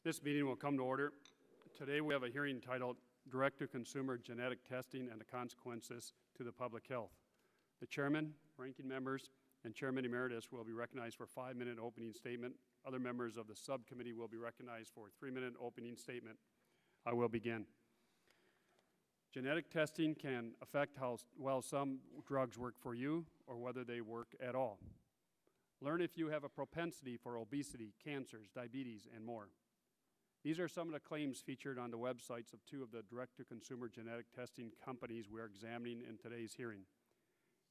This meeting will come to order. Today we have a hearing titled Direct-to-Consumer Genetic Testing and the Consequences to the Public Health. The Chairman, Ranking Members, and Chairman Emeritus will be recognized for a 5-minute opening statement. Other members of the subcommittee will be recognized for a 3-minute opening statement. I will begin. Genetic testing can affect how well some drugs work for you or whether they work at all. Learn if you have a propensity for obesity, cancers, diabetes, and more. These are some of the claims featured on the websites of 2 of the direct-to-consumer genetic testing companies we are examining in today's hearing.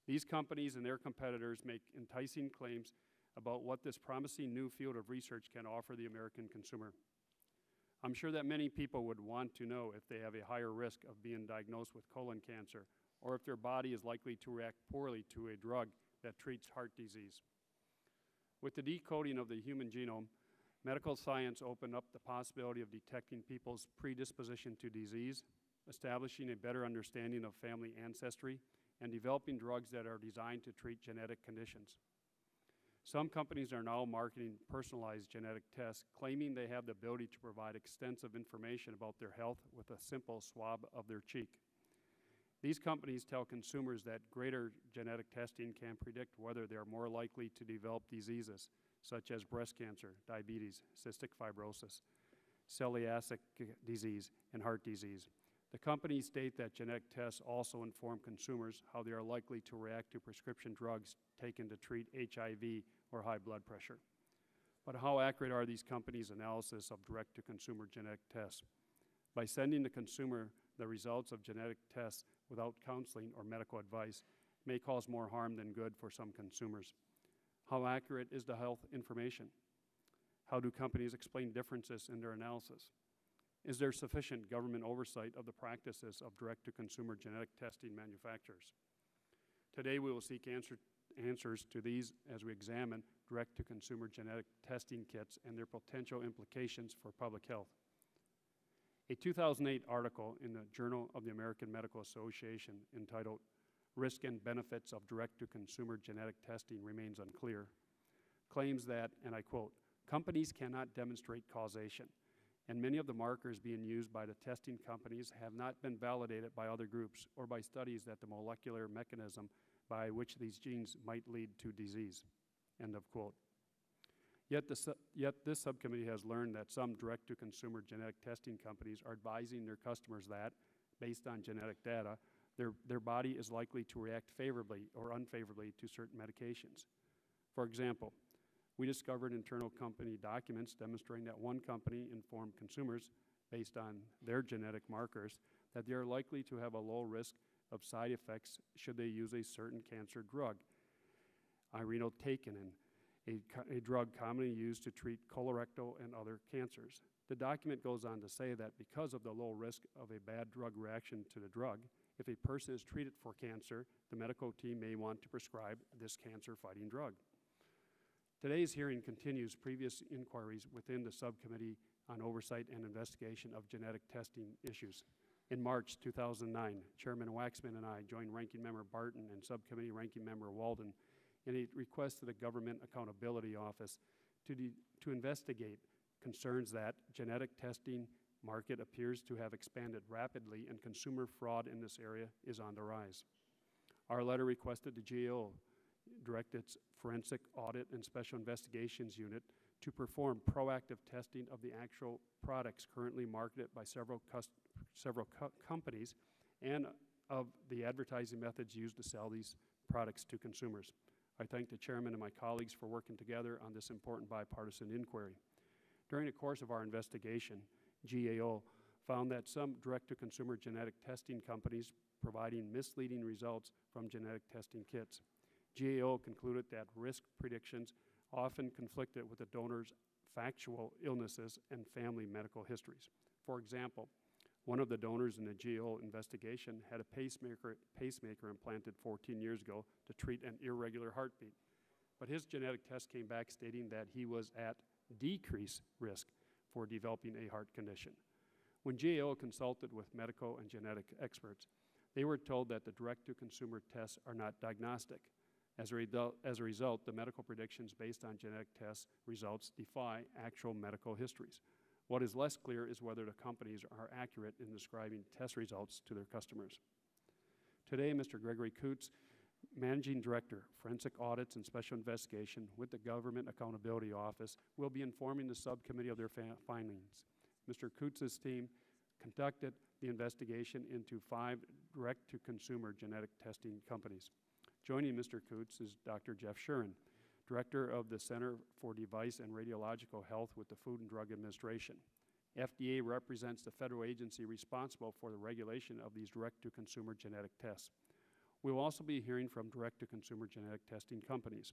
These companies and their competitors make enticing claims about what this promising new field of research can offer the American consumer. I'm sure that many people would want to know if they have a higher risk of being diagnosed with colon cancer or if their body is likely to react poorly to a drug that treats heart disease. With the decoding of the human genome, medical science opened up the possibility of detecting people's predisposition to disease, establishing a better understanding of family ancestry, and developing drugs that are designed to treat genetic conditions. Some companies are now marketing personalized genetic tests, claiming they have the ability to provide extensive information about their health with a simple swab of their cheek. These companies tell consumers that greater genetic testing can predict whether they are more likely to develop diseases such as breast cancer, diabetes, cystic fibrosis, celiac disease, and heart disease. The companies state that genetic tests also inform consumers how they are likely to react to prescription drugs taken to treat HIV or high blood pressure. But how accurate are these companies' analysis of direct-to-consumer genetic tests? By sending the consumer the results of genetic tests without counseling or medical advice may cause more harm than good for some consumers. How accurate is the health information? How do companies explain differences in their analysis? Is there sufficient government oversight of the practices of direct-to-consumer genetic testing manufacturers? Today we will seek answers to these as we examine direct-to-consumer genetic testing kits and their potential implications for public health. A 2008 article in the Journal of the American Medical Association entitled Risk and Benefits of Direct-to-Consumer Genetic Testing Remains Unclear claims that, and I quote, companies cannot demonstrate causation, and many of the markers being used by the testing companies have not been validated by other groups or by studies that the molecular mechanism by which these genes might lead to disease, end of quote. Yet this subcommittee has learned that some direct-to-consumer genetic testing companies are advising their customers that, based on genetic data, their body is likely to react favorably or unfavorably to certain medications. For example, we discovered internal company documents demonstrating that one company informed consumers, based on their genetic markers, that they are likely to have a low risk of side effects should they use a certain cancer drug, irinotecan, a drug commonly used to treat colorectal and other cancers. The document goes on to say that because of the low risk of a bad drug reaction to the drug, if a person is treated for cancer, the medical team may want to prescribe this cancer-fighting drug. Today's hearing continues previous inquiries within the Subcommittee on Oversight and Investigation of Genetic Testing Issues. In March 2009, Chairman Waxman and I joined Ranking Member Barton and Subcommittee Ranking Member Walden in a request to the Government Accountability Office to investigate concerns that genetic testing market appears to have expanded rapidly and consumer fraud in this area is on the rise. Our letter requested the GAO direct its Forensic Audit and Special Investigations Unit to perform proactive testing of the actual products currently marketed by several companies and of the advertising methods used to sell these products to consumers. I thank the Chairman and my colleagues for working together on this important bipartisan inquiry. During the course of our investigation, GAO found that some direct-to-consumer genetic testing companies providing misleading results from genetic testing kits. GAO concluded that risk predictions often conflicted with the donor's factual illnesses and family medical histories. For example, one of the donors in the GAO investigation had a pacemaker implanted 14 years ago to treat an irregular heartbeat. But his genetic test came back stating that he was at decreased risk for developing a heart condition. When GAO consulted with medical and genetic experts, they were told that the direct-to-consumer tests are not diagnostic. As a result, the medical predictions based on genetic test results defy actual medical histories. What is less clear is whether the companies are accurate in describing test results to their customers. Today, Mr. Gregory Coots, Managing Director, Forensic Audits and Special Investigation with the Government Accountability Office, will be informing the subcommittee of their findings. Mr. Coots' team conducted the investigation into 5 direct-to-consumer genetic testing companies. Joining Mr. Coots is Dr. Jeff Shuren, Director of the Center for Device and Radiological Health with the Food and Drug Administration. FDA represents the federal agency responsible for the regulation of these direct-to-consumer genetic tests. We will also be hearing from direct-to-consumer genetic testing companies.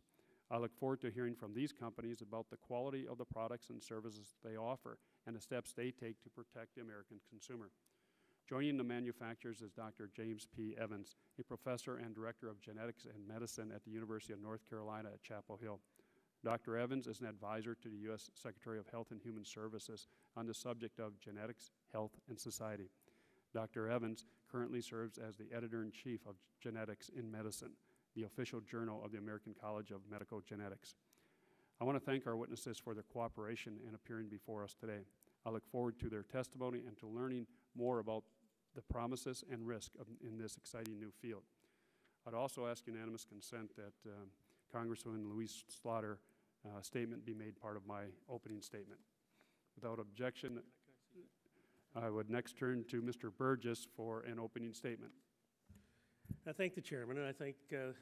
I look forward to hearing from these companies about the quality of the products and services they offer and the steps they take to protect the American consumer. Joining the manufacturers is Dr. James P. Evans, a professor and director of genetics and medicine at the University of North Carolina at Chapel Hill. Dr. Evans is an advisor to the U.S. Secretary of Health and Human Services on the subject of genetics, health, and society. Dr. Evans currently serves as the editor-in-chief of Genetics in Medicine, the official journal of the American College of Medical Genetics. I want to thank our witnesses for their cooperation in appearing before us today. I look forward to their testimony and to learning more about the promises and risk in this exciting new field. I'd also ask unanimous consent that Congresswoman Louise Slaughter statement be made part of my opening statement. Without objection, I would next turn to Mr. Burgess for an opening statement. I thank the chairman, and I thank the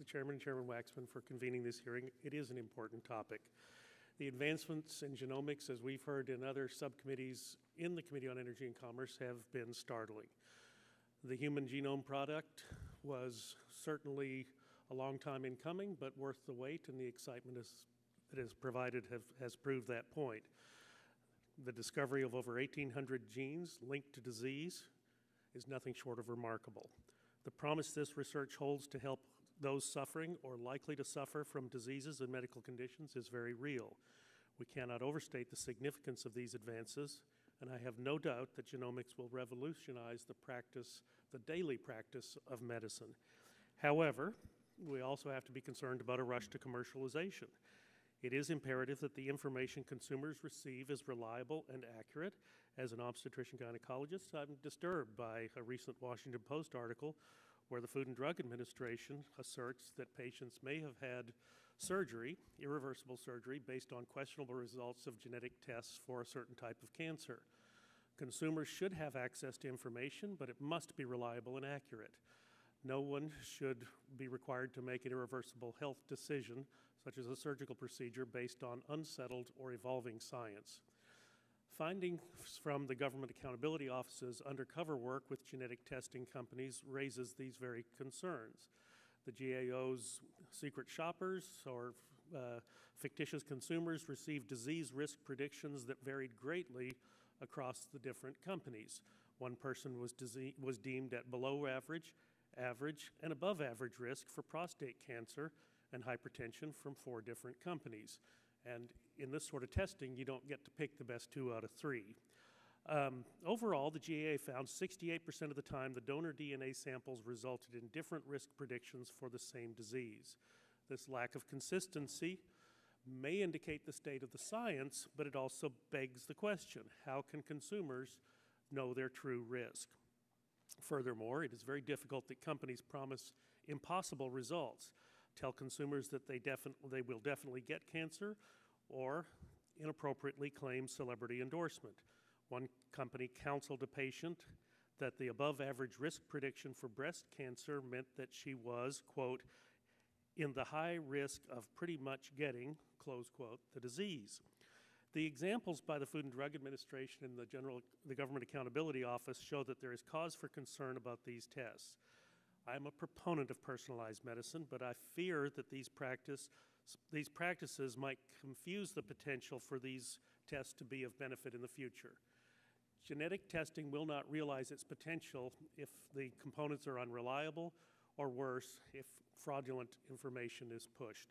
chairman and Chairman Waxman for convening this hearing. It is an important topic. The advancements in genomics, as we've heard in other subcommittees in the Committee on Energy and Commerce, have been startling. The Human Genome Project was certainly a long time in coming, but worth the wait, and the excitement that is provided has proved that point. The discovery of over 1,800 genes linked to disease is nothing short of remarkable. The promise this research holds to help those suffering or likely to suffer from diseases and medical conditions is very real. We cannot overstate the significance of these advances, and I have no doubt that genomics will revolutionize the daily practice of medicine. However, we also have to be concerned about a rush to commercialization. It is imperative that the information consumers receive is reliable and accurate. As an obstetrician-gynecologist, I'm disturbed by a recent Washington Post article where the Food and Drug Administration asserts that patients may have had surgery, irreversible surgery, based on questionable results of genetic tests for a certain type of cancer. Consumers should have access to information, but it must be reliable and accurate. No one should be required to make an irreversible health decision, such as a surgical procedure, based on unsettled or evolving science. Findings from the Government Accountability Office's undercover work with genetic testing companies raises these very concerns. The GAO's secret shoppers or fictitious consumers received disease risk predictions that varied greatly across the different companies. One person was deemed at below average, average, and above average risk for prostate cancer and hypertension from 4 different companies. And in this sort of testing, you don't get to pick the best 2 out of 3. Overall, the GAA found 68% of the time the donor DNA samples resulted in different risk predictions for the same disease. This lack of consistency may indicate the state of the science, but it also begs the question, how can consumers know their true risk? Furthermore, it is very difficult that companies promise impossible results, tell consumers that they will definitely get cancer, or inappropriately claim celebrity endorsement. One company counseled a patient that the above average risk prediction for breast cancer meant that she was, quote, in the high risk of pretty much getting, close quote, the disease. The examples by the Food and Drug Administration and the Government Accountability Office show that there is cause for concern about these tests. I'm a proponent of personalized medicine, but I fear that these practices might confuse the potential for these tests to be of benefit in the future. Genetic testing will not realize its potential if the components are unreliable, or worse, if fraudulent information is pushed.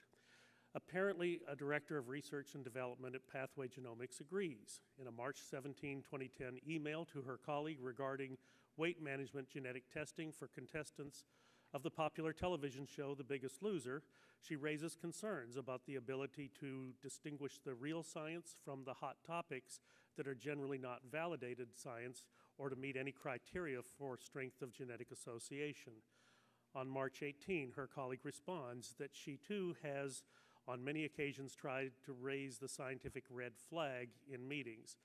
Apparently, a director of research and development at Pathway Genomics agrees. In a March 17, 2010 email to her colleague regarding weight management genetic testing for contestants of the popular television show The Biggest Loser, she raises concerns about the ability to distinguish the real science from the hot topics that are generally not validated science or to meet any criteria for strength of genetic association. On March 18, her colleague responds that she too has on many occasions tried to raise the scientific red flag in meetings.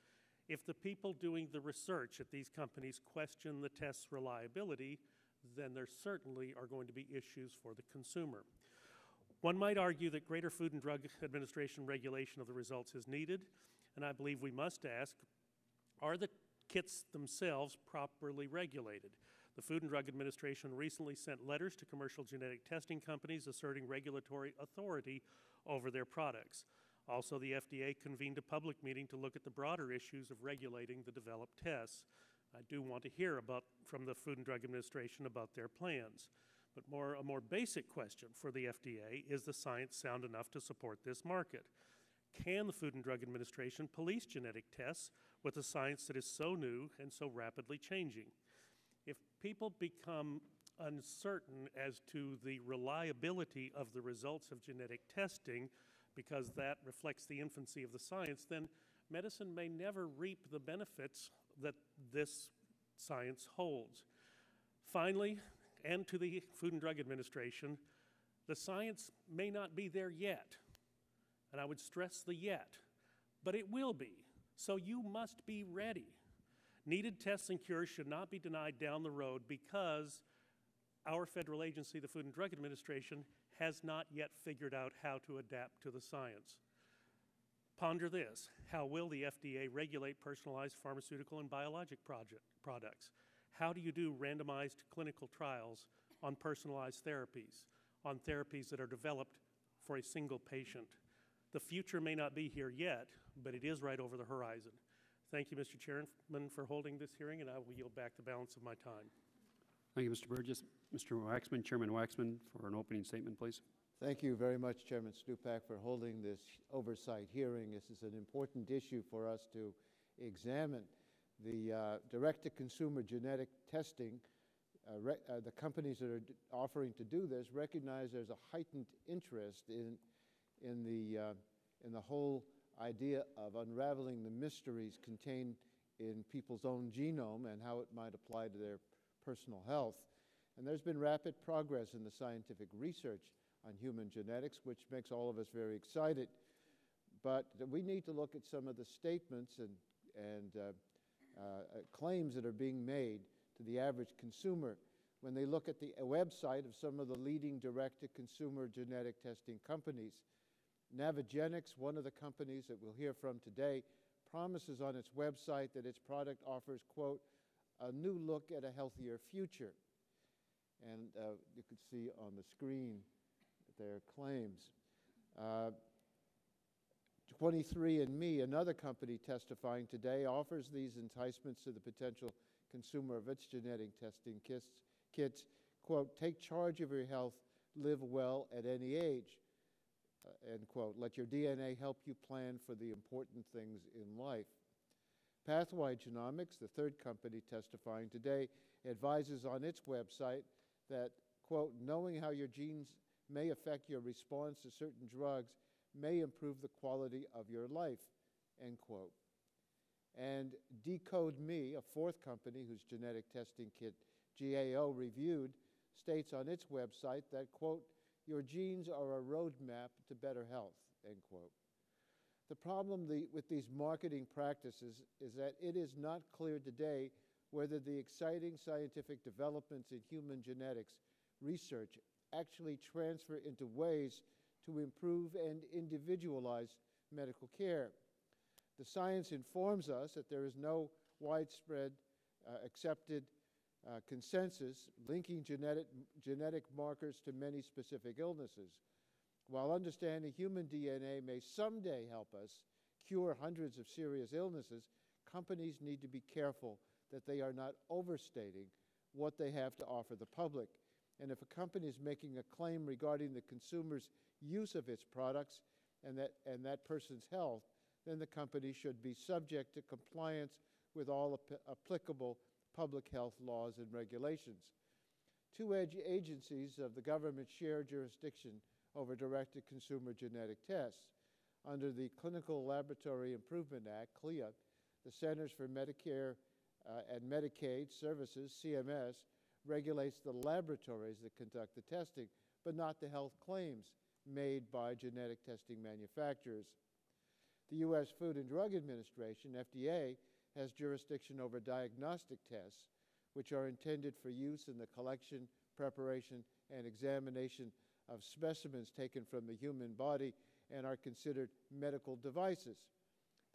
If the people doing the research at these companies question the test's reliability, then there certainly are going to be issues for the consumer. One might argue that greater Food and Drug Administration regulation of the results is needed, and I believe we must ask, are the kits themselves properly regulated? The Food and Drug Administration recently sent letters to commercial genetic testing companies asserting regulatory authority over their products. Also, the FDA convened a public meeting to look at the broader issues of regulating the developed tests. I do want to hear from the Food and Drug Administration about their plans. But a more basic question for the FDA, is the science sound enough to support this market? Can the Food and Drug Administration police genetic tests with a science that is so new and so rapidly changing? If people become uncertain as to the reliability of the results of genetic testing, because that reflects the infancy of the science, then medicine may never reap the benefits that this science holds. Finally, and to the Food and Drug Administration, the science may not be there yet, and I would stress the yet, but it will be, so you must be ready. Needed tests and cures should not be denied down the road because our federal agency, the Food and Drug Administration, has not yet figured out how to adapt to the science. Ponder this: how will the FDA regulate personalized pharmaceutical and biologic products? How do you do randomized clinical trials on personalized therapies, on therapies that are developed for a single patient? The future may not be here yet, but it is right over the horizon. Thank you, Mr. Chairman, for holding this hearing, and I will yield back the balance of my time. Thank you, Mr. Burgess. Mr. Waxman, Chairman Waxman, for an opening statement, please. Thank you very much, Chairman Stupak, for holding this oversight hearing. This is an important issue for us to examine. The direct-to-consumer genetic testing, the companies that are offering to do this recognize there's a heightened interest in the whole idea of unraveling the mysteries contained in people's own genome and how it might apply to their personal health. And there's been rapid progress in the scientific research on human genetics, which makes all of us very excited. But we need to look at some of the statements and claims that are being made to the average consumer when they look at the website of some of the leading direct-to-consumer genetic testing companies. Navigenics, one of the companies that we'll hear from today, promises on its website that its product offers, quote, a new look at a healthier future. And you can see on the screen their claims. 23andMe, another company testifying today, offers these enticements to the potential consumer of its genetic testing kits, quote, take charge of your health, live well at any age, end quote. Let your DNA help you plan for the important things in life. Pathway Genomics, the third company testifying today, advises on its website that, quote, knowing how your genes may affect your response to certain drugs may improve the quality of your life, end quote. And DecodeMe, a fourth company whose genetic testing kit GAO reviewed, states on its website that, quote, your genes are a roadmap to better health, end quote. The problem with these marketing practices is that it is not clear today whether the exciting scientific developments in human genetics research actually transfer into ways to improve and individualize medical care. The science informs us that there is no widespread accepted consensus linking genetic markers to many specific illnesses. While understanding human DNA may someday help us cure hundreds of serious illnesses, companies need to be careful that they are not overstating what they have to offer the public. And if a company is making a claim regarding the consumer's use of its products and that person's health, then the company should be subject to compliance with all applicable public health laws and regulations. Two agencies of the government share jurisdiction over direct-to-consumer genetic tests. Under the Clinical Laboratory Improvement Act, CLIA, The Centers for Medicare and Medicaid Services, CMS, regulates the laboratories that conduct the testing, but not the health claims made by genetic testing manufacturers. The U.S. Food and Drug Administration, FDA, has jurisdiction over diagnostic tests, which are intended for use in the collection, preparation, and examination of specimens taken from the human body and are considered medical devices.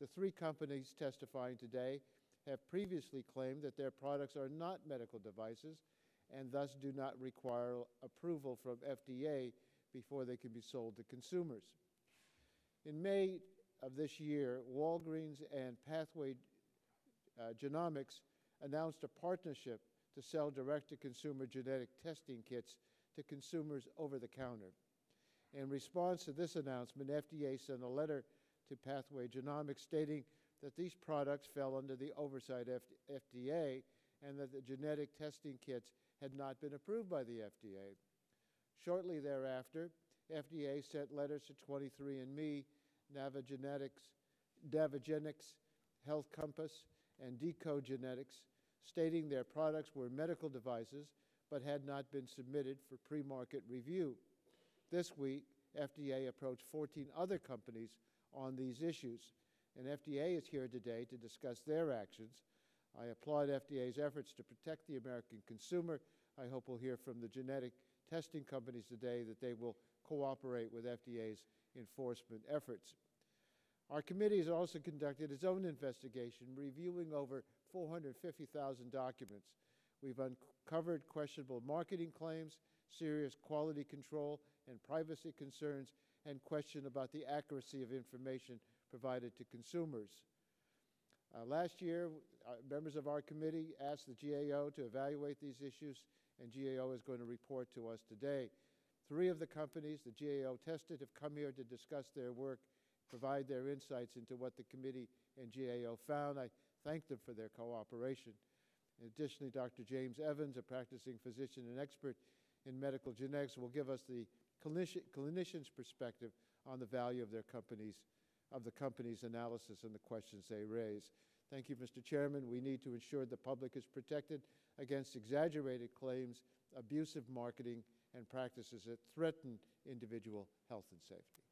The three companies testifying today have previously claimed that their products are not medical devices and thus do not require approval from FDA before they can be sold to consumers. In May of this year, Walgreens and Pathway Genomics announced a partnership to sell direct-to-consumer genetic testing kits to consumers over the counter. In response to this announcement, FDA sent a letter to Pathway Genomics stating that these products fell under the oversight of FDA and that the genetic testing kits had not been approved by the FDA. Shortly thereafter, FDA sent letters to 23andMe, Navigenics, Health Compass, and Decode Genetics, stating their products were medical devices but had not been submitted for pre-market review. This week, FDA approached 14 other companies on these issues, and FDA is here today to discuss their actions. I applaud FDA's efforts to protect the American consumer. I hope we'll hear from the genetic testing companies today that they will cooperate with FDA's enforcement efforts. Our committee has also conducted its own investigation, reviewing over 450,000 documents. We've uncovered questionable marketing claims, serious quality control and privacy concerns, and question about the accuracy of information provided to consumers. Last year, members of our committee asked the GAO to evaluate these issues, and GAO is going to report to us today. 3 of the companies the GAO tested have come here to discuss their work, provide their insights into what the committee and GAO found. I thank them for their cooperation. Additionally, Dr. James Evans, a practicing physician and expert in medical genetics, will give us the clinician's perspective on the value of the company's analysis and the questions they raise. Thank you, Mr. Chairman. We need to ensure the public is protected against exaggerated claims, abusive marketing, and practices that threaten individual health and safety.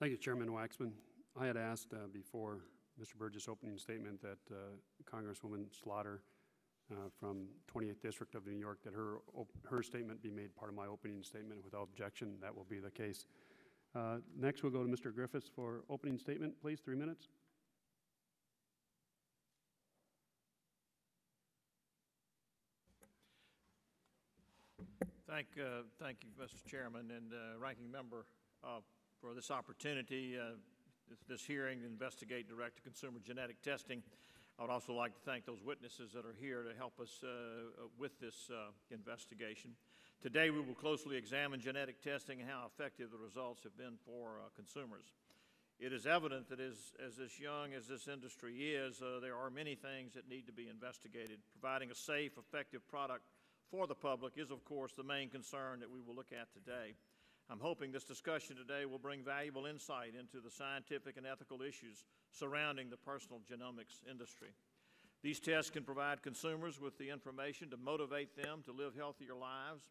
Thank you, Chairman Waxman. I had asked before Mr. Burgess' opening statement that Congresswoman Slaughter from 28th District of New York, that her statement be made part of my opening statement without objection. That will be the case. Next, we'll go to Mr. Griffiths for opening statement, please, 3 minutes. Thank you, Mr. Chairman and Ranking Member, for this opportunity, this hearing to investigate direct-to-consumer genetic testing. I would also like to thank those witnesses that are here to help us with this investigation. Today, we will closely examine genetic testing and how effective the results have been for consumers. It is evident that as young as this industry is, there are many things that need to be investigated. Providing a safe, effective product for the public is, of course, the main concern that we will look at today. I'm hoping this discussion today will bring valuable insight into the scientific and ethical issues surrounding the personal genomics industry. These tests can provide consumers with the information to motivate them to live healthier lives.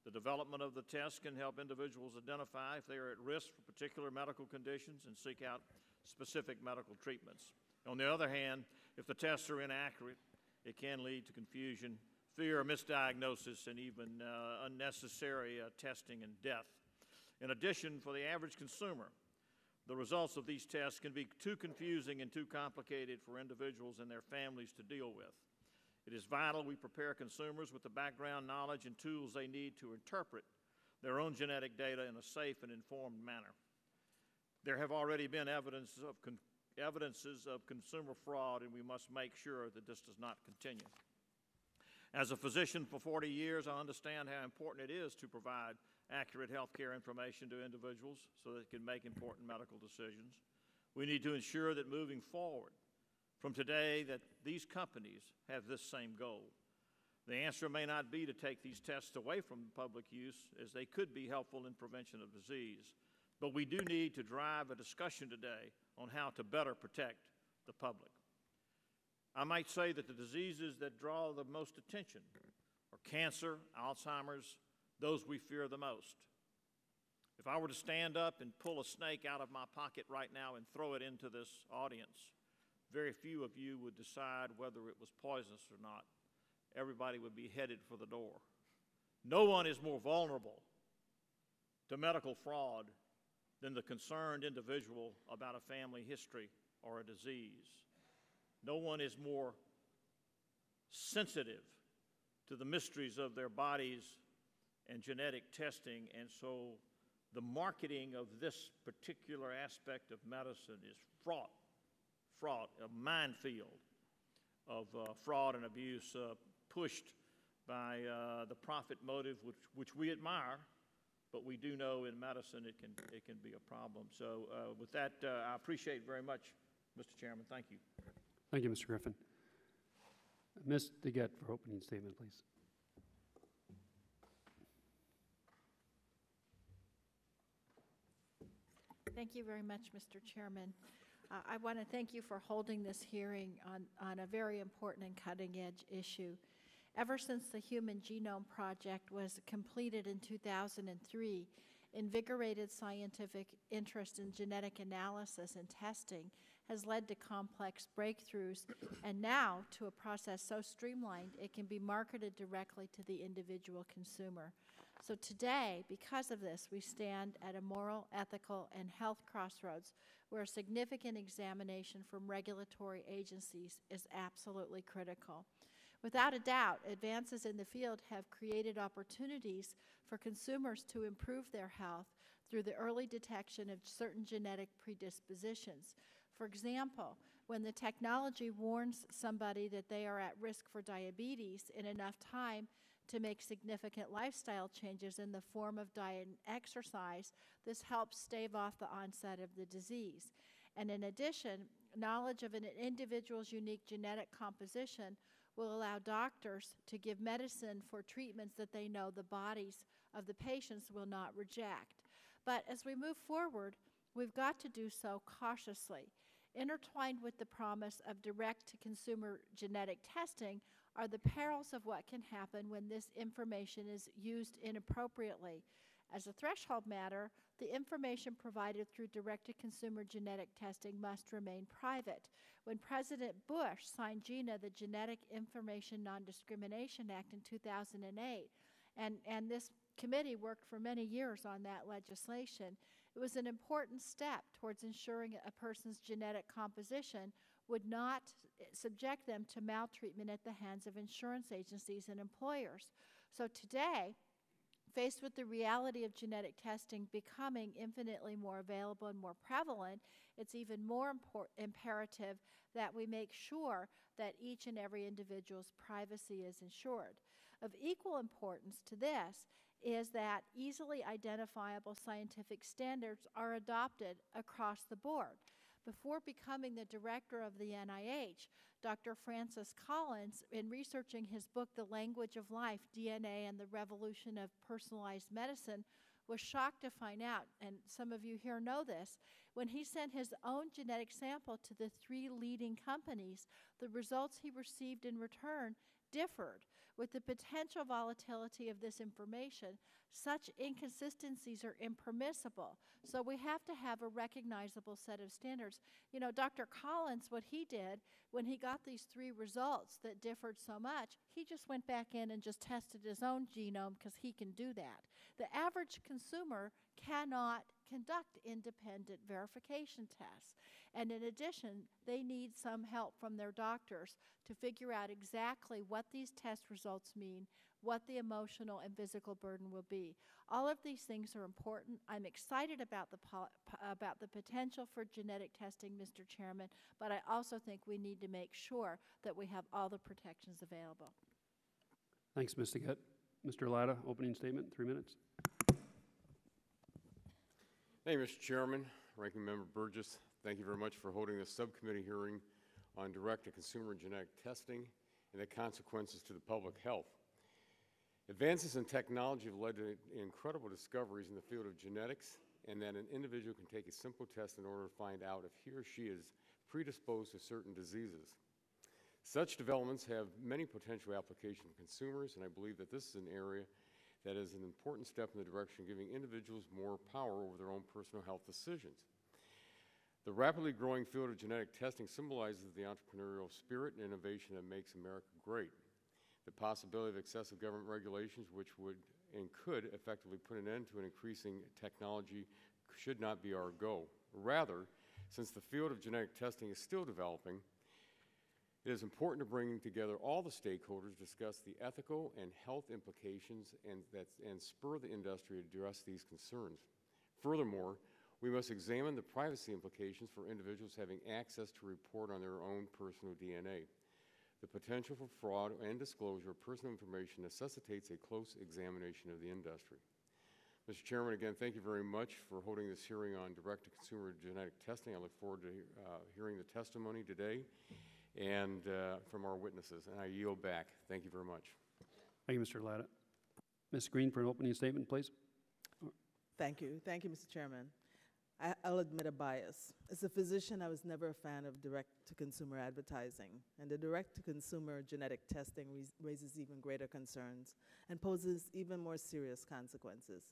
The development of the tests can help individuals identify if they are at risk for particular medical conditions and seek out specific medical treatments. On the other hand, if the tests are inaccurate, it can lead to confusion, fear, misdiagnosis, and even unnecessary testing and death. In addition, for the average consumer, the results of these tests can be too confusing and too complicated for individuals and their families to deal with. It is vital we prepare consumers with the background knowledge and tools they need to interpret their own genetic data in a safe and informed manner. There have already been evidences of consumer fraud, and we must make sure that this does not continue. As a physician for 40 years, I understand how important it is to provide accurate health care information to individuals so that they can make important medical decisions. We need to ensure that moving forward from today that these companies have this same goal. The answer may not be to take these tests away from public use, as they could be helpful in prevention of disease, but we do need to drive a discussion today on how to better protect the public. I might say that the diseases that draw the most attention are cancer, Alzheimer's, those we fear the most. If I were to stand up and pull a snake out of my pocket right now and throw it into this audience, very few of you would decide whether it was poisonous or not. Everybody would be headed for the door. No one is more vulnerable to medical fraud than the concerned individual about a family history or a disease. No one is more sensitive to the mysteries of their bodies and genetic testing, and so the marketing of this particular aspect of medicine is fraught, a minefield of fraud and abuse pushed by the profit motive, which we admire, but we do know in medicine it can be a problem. So with that, I appreciate very much, Mr. Chairman. Thank you. Thank you, Mr. Griffin. Ms. DeGette for opening statement, please. Thank you very much, Mr. Chairman. I want to thank you for holding this hearing on a very important and cutting-edge issue. Ever since the Human Genome Project was completed in 2003, invigorated scientific interest in genetic analysis and testing has led to complex breakthroughs, and now to a process so streamlined it can be marketed directly to the individual consumer. So today, because of this, we stand at a moral, ethical, and health crossroads where a significant examination from regulatory agencies is absolutely critical. Without a doubt, advances in the field have created opportunities for consumers to improve their health through the early detection of certain genetic predispositions. For example, when the technology warns somebody that they are at risk for diabetes in enough time to make significant lifestyle changes in the form of diet and exercise, this helps stave off the onset of the disease. And in addition, knowledge of an individual's unique genetic composition will allow doctors to give medicine for treatments that they know the bodies of the patients will not reject. But as we move forward, we've got to do so cautiously. Intertwined with the promise of direct-to-consumer genetic testing are the perils of what can happen when this information is used inappropriately. As a threshold matter, the information provided through direct-to-consumer genetic testing must remain private. When President Bush signed GINA, the Genetic Information Non-Discrimination Act, in 2008, and this committee worked for many years on that legislation, it was an important step towards ensuring a person's genetic composition would not subject them to maltreatment at the hands of insurance agencies and employers. So today, faced with the reality of genetic testing becoming infinitely more available and more prevalent, it's even more imperative that we make sure that each and every individual's privacy is ensured. Of equal importance to this is that easily identifiable scientific standards are adopted across the board. Before becoming the director of the NIH, Dr. Francis Collins, in researching his book, The Language of Life, DNA and the Revolution of Personalized Medicine, was shocked to find out, and some of you here know this, when he sent his own genetic sample to the 3 leading companies, the results he received in return differed. With the potential volatility of this information, such inconsistencies are impermissible. So we have to have a recognizable set of standards. You know, Dr. Collins, what he did when he got these 3 results that differed so much, he just went back in and just tested his own genome because he can do that. The average consumer cannot conduct independent verification tests. And in addition, they need some help from their doctors to figure out exactly what these test results mean, what the emotional and physical burden will be. All of these things are important. I'm excited about the potential for genetic testing, Mr. Chairman, but I also think we need to make sure that we have all the protections available. Thanks, Ms. DeGette. Mr. Latta, opening statement, 3 minutes. Thank you, Mr. Chairman. Ranking Member Burgess, thank you very much for holding this subcommittee hearing on direct-to-consumer genetic testing and the consequences to the public health. Advances in technology have led to incredible discoveries in the field of genetics, and that an individual can take a simple test in order to find out if he or she is predisposed to certain diseases. Such developments have many potential applications for consumers, and I believe that this is an area that is an important step in the direction of giving individuals more power over their own personal health decisions. The rapidly growing field of genetic testing symbolizes the entrepreneurial spirit and innovation that makes America great. The possibility of excessive government regulations, which would and could effectively put an end to an increasing technology, should not be our goal. Rather, since the field of genetic testing is still developing, it is important to bring together all the stakeholders, discuss the ethical and health implications, and spur the industry to address these concerns. Furthermore, we must examine the privacy implications for individuals having access to report on their own personal DNA. The potential for fraud and disclosure of personal information necessitates a close examination of the industry. Mr. Chairman, again, thank you very much for holding this hearing on direct-to-consumer genetic testing. I look forward to hearing the testimony today and from our witnesses, and I yield back. Thank you very much. Thank you, Mr. Latta. Ms. Green, for an opening statement, please. Thank you. Thank you, Mr. Chairman. I'll admit a bias. As a physician, I was never a fan of direct-to-consumer advertising, and the direct-to-consumer genetic testing raises even greater concerns and poses even more serious consequences.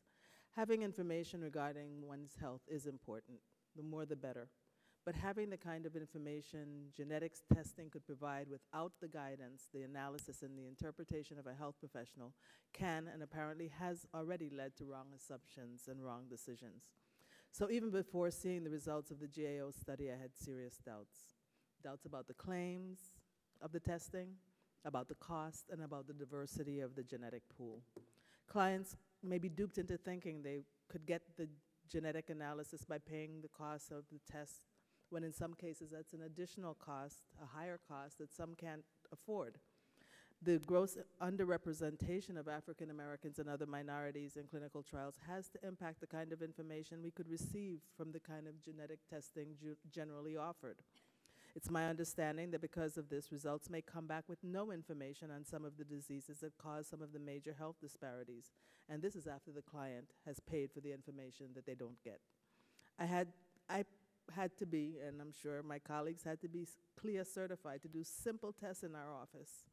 Having information regarding one's health is important. The more, the better. But having the kind of information genetics testing could provide without the guidance, the analysis, and the interpretation of a health professional can and apparently has already led to wrong assumptions and wrong decisions. So even before seeing the results of the GAO study, I had serious doubts. Doubts about the claims of the testing, about the cost, and about the diversity of the genetic pool. Clients may be duped into thinking they could get the genetic analysis by paying the cost of the test, when in some cases that's an additional cost, a higher cost that some can't afford. The gross underrepresentation of African Americans and other minorities in clinical trials has to impact the kind of information we could receive from the kind of genetic testing generally offered. It's my understanding that because of this, results may come back with no information on some of the diseases that cause some of the major health disparities. And this is after the client has paid for the information that they don't get. I had to be, and I'm sure my colleagues had to be, CLIA certified to do simple tests in our office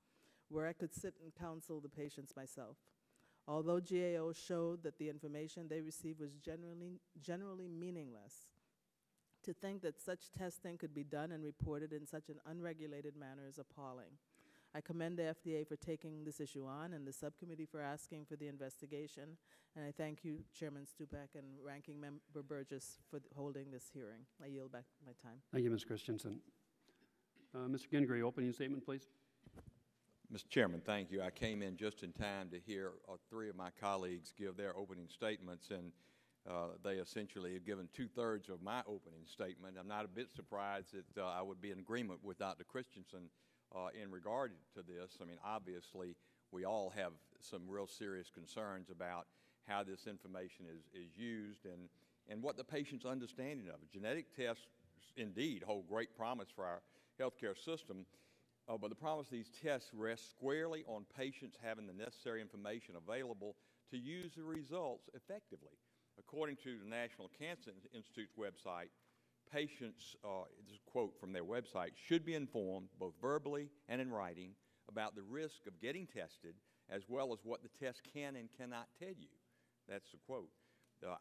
where I could sit and counsel the patients myself. Although GAO showed that the information they received was generally meaningless, to think that such testing could be done and reported in such an unregulated manner is appalling. I commend the FDA for taking this issue on and the subcommittee for asking for the investigation. And I thank you, Chairman Stupak and Ranking Member Burgess, for holding this hearing. I yield back my time. Thank you, Ms. Christensen. Mr. Gingrey, opening statement, please. Mr. Chairman, thank you. I came in just in time to hear three of my colleagues give their opening statements, and they essentially have given 2/3 of my opening statement. I'm not a bit surprised that I would be in agreement with Dr. Christensen in regard to this. I mean, obviously, we all have some real serious concerns about how this information is used and what the patient's understanding of it. Genetic tests indeed hold great promise for our healthcare system, but the promise of these tests rests squarely on patients having the necessary information available to use the results effectively. According to the National Cancer Institute's website, patients, this is a quote from their website, should be informed both verbally and in writing about the risk of getting tested, as well as what the test can and cannot tell you. That's the quote.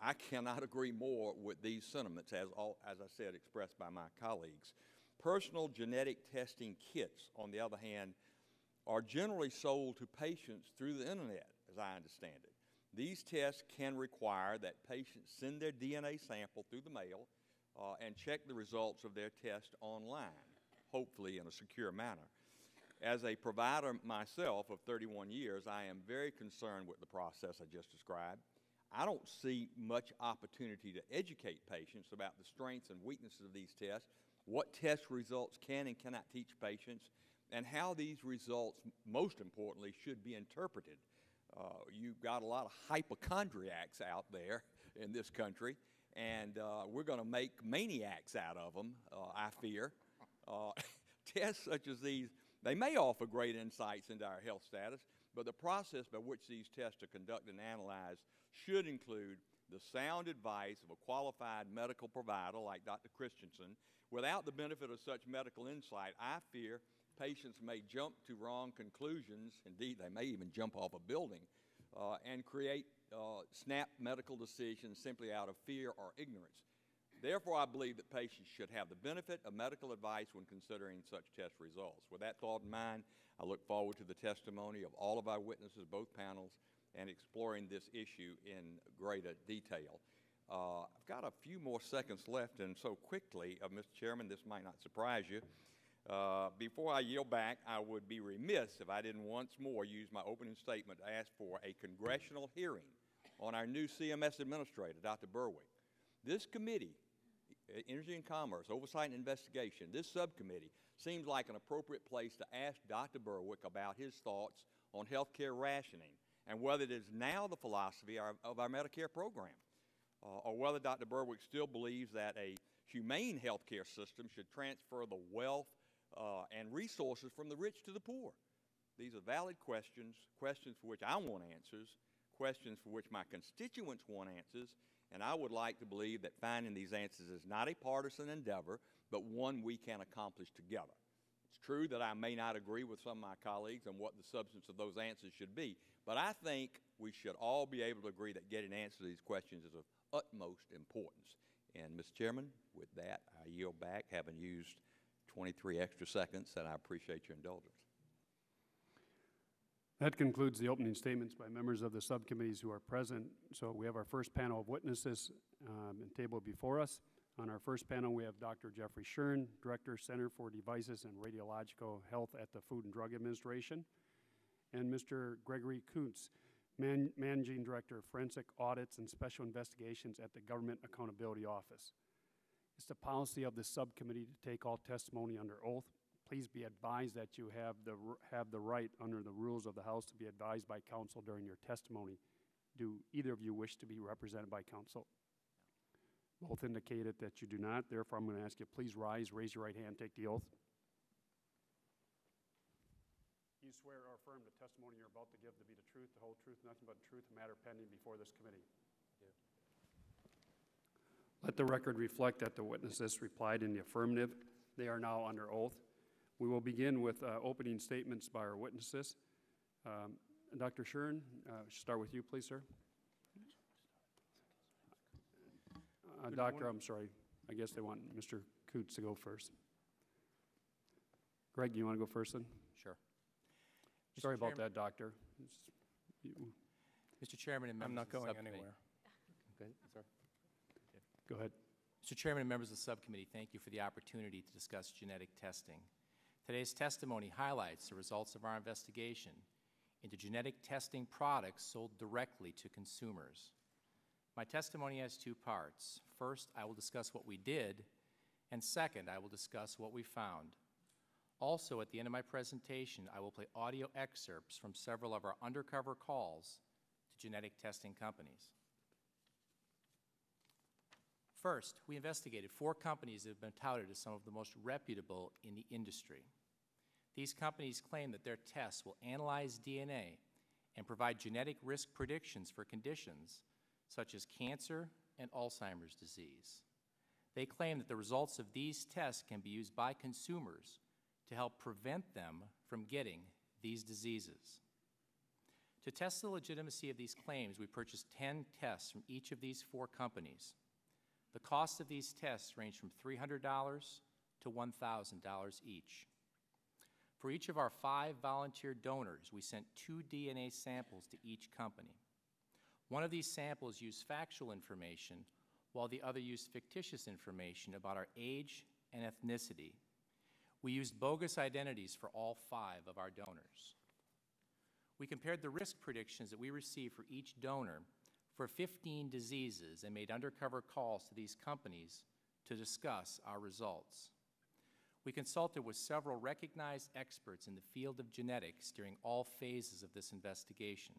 I cannot agree more with these sentiments, as I said, expressed by my colleagues. Personal genetic testing kits, on the other hand, are generally sold to patients through the internet, as I understand it. These tests can require that patients send their DNA sample through the mail and check the results of their test online, hopefully in a secure manner. As a provider myself of 31 years, I am very concerned with the process I just described. I don't see much opportunity to educate patients about the strengths and weaknesses of these tests, what test results can and cannot teach patients, and how these results, most importantly, should be interpreted. You've got a lot of hypochondriacs out there in this country, and we're going to make maniacs out of them, I fear. Tests such as these, they may offer great insights into our health status, but the process by which these tests are conducted and analyzed should include the sound advice of a qualified medical provider like Dr. Christensen. Without the benefit of such medical insight, I fear patients may jump to wrong conclusions. Indeed, they may even jump off a building and create snap medical decisions simply out of fear or ignorance. Therefore, I believe that patients should have the benefit of medical advice when considering such test results. With that thought in mind, I look forward to the testimony of all of our witnesses, both panels, and exploring this issue in greater detail. I've got a few more seconds left, and so quickly, Mr. Chairman, this might not surprise you. Before I yield back, I would be remiss if I didn't once more use my opening statement to ask for a congressional hearing on our new CMS administrator, Dr. Berwick. This committee, Energy and Commerce, Oversight and Investigation, this subcommittee seems like an appropriate place to ask Dr. Berwick about his thoughts on health care rationing and whether it is now the philosophy of our Medicare program, or whether Dr. Berwick still believes that a humane health care system should transfer the wealth and resources from the rich to the poor. These are valid questions, questions for which I want answers, questions for which my constituents want answers, and I would like to believe that finding these answers is not a partisan endeavor, but one we can accomplish together. It's true that I may not agree with some of my colleagues on what the substance of those answers should be, but I think we should all be able to agree that getting answers to these questions is of utmost importance. And, Mr. Chairman, with that, I yield back, having used 23 extra seconds, and I appreciate your indulgence. That concludes the opening statements by members of the subcommittees who are present. So we have our first panel of witnesses tabled before us. On our first panel, we have Dr. Jeffrey Shern, Director, Center for Devices and Radiological Health at the Food and Drug Administration, and Mr. Gregory Kuntz, Managing Director of Forensic Audits and Special Investigations at the Government Accountability Office. It's the policy of the subcommittee to take all testimony under oath. Please be advised that you have the right under the rules of the House to be advised by counsel during your testimony. Do either of you wish to be represented by counsel? Both indicated that you do not. Therefore, I'm going to ask you, please rise, raise your right hand, take the oath. You swear or affirm the testimony you're about to give to be the truth, the whole truth, nothing but the truth, the matter pending before this committee. Let the record reflect that the witnesses replied in the affirmative. They are now under oath. We will begin with opening statements by our witnesses. Dr. Shern, start with you, please, sir. Doctor, I'm sorry. I guess they want Mr. Coots to go first. Greg, you want to go first then? Sure. Sorry about that, Doctor. Mr. Chairman and members I'm not of the going subcommittee. anywhere. Okay, sorry. Go ahead. Mr. Chairman and members of the subcommittee, thank you for the opportunity to discuss genetic testing. Today's testimony highlights the results of our investigation into genetic testing products sold directly to consumers. My testimony has two parts. First, I will discuss what we did, and second, I will discuss what we found. Also, at the end of my presentation, I will play audio excerpts from several of our undercover calls to genetic testing companies. First, we investigated 4 companies that have been touted as some of the most reputable in the industry. These companies claim that their tests will analyze DNA and provide genetic risk predictions for conditions such as cancer and Alzheimer's disease. They claim that the results of these tests can be used by consumers to help prevent them from getting these diseases. To test the legitimacy of these claims, we purchased 10 tests from each of these 4 companies. The cost of these tests range from $300 to $1,000 each. For each of our 5 volunteer donors, we sent 2 DNA samples to each company. One of these samples used factual information, while the other used fictitious information about our age and ethnicity. We used bogus identities for all 5 of our donors. We compared the risk predictions that we received for each donor for 15 diseases and made undercover calls to these companies to discuss our results. We consulted with several recognized experts in the field of genetics during all phases of this investigation.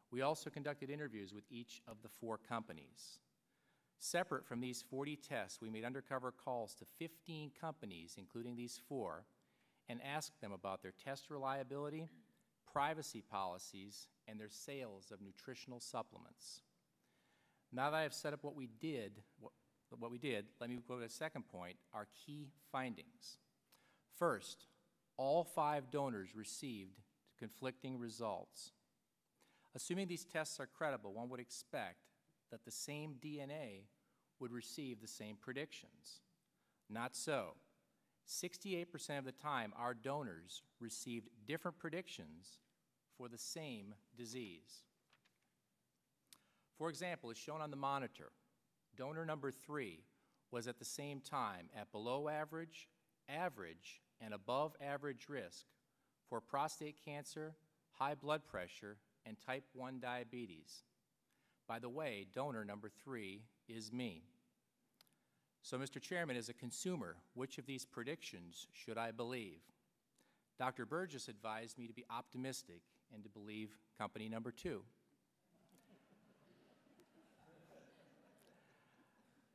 We also conducted interviews with each of the 4 companies. Separate from these 40 tests, we made undercover calls to 15 companies, including these 4, and asked them about their test reliability, privacy policies, and their sales of nutritional supplements. Now that I have set up what we did, let me go to the second point, our key findings. First, all 5 donors received conflicting results. Assuming these tests are credible, one would expect that the same DNA would receive the same predictions. Not so. 68% of the time, our donors received different predictions for the same disease. For example, as shown on the monitor, donor number 3 was at the same time at below average, average, and above average risk for prostate cancer, high blood pressure, and type 1 diabetes. By the way, donor number 3 is me. So, Mr. Chairman, as a consumer, which of these predictions should I believe? Dr. Burgess advised me to be optimistic and to believe company number 2.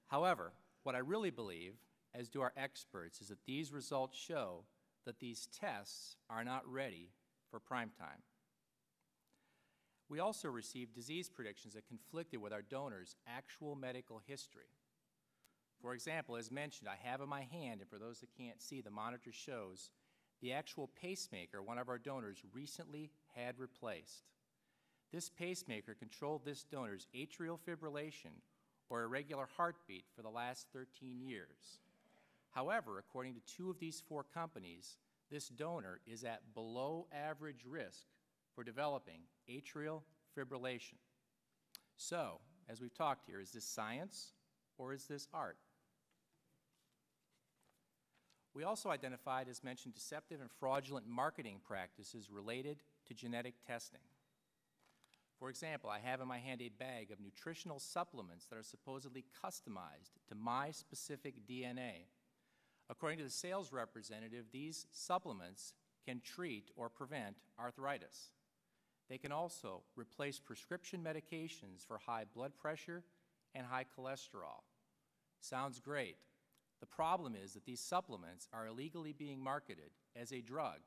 However, what I really believe, as do our experts, is that these results show that these tests are not ready for prime time. We also received disease predictions that conflicted with our donors' actual medical history. For example, as mentioned, I have in my hand, and for those that can't see, the monitor shows the actual pacemaker one of our donors recently had replaced. This pacemaker controlled this donor's atrial fibrillation or irregular heartbeat for the last 13 years. However, according to 2 of these 4 companies, this donor is at below average risk for developing atrial fibrillation. So, as we've talked here, is this science or is this art? We also identified, as mentioned, deceptive and fraudulent marketing practices related to genetic testing. For example, I have in my hand a bag of nutritional supplements that are supposedly customized to my specific DNA. According to the sales representative, these supplements can treat or prevent arthritis. They can also replace prescription medications for high blood pressure and high cholesterol. Sounds great. The problem is that these supplements are illegally being marketed as a drug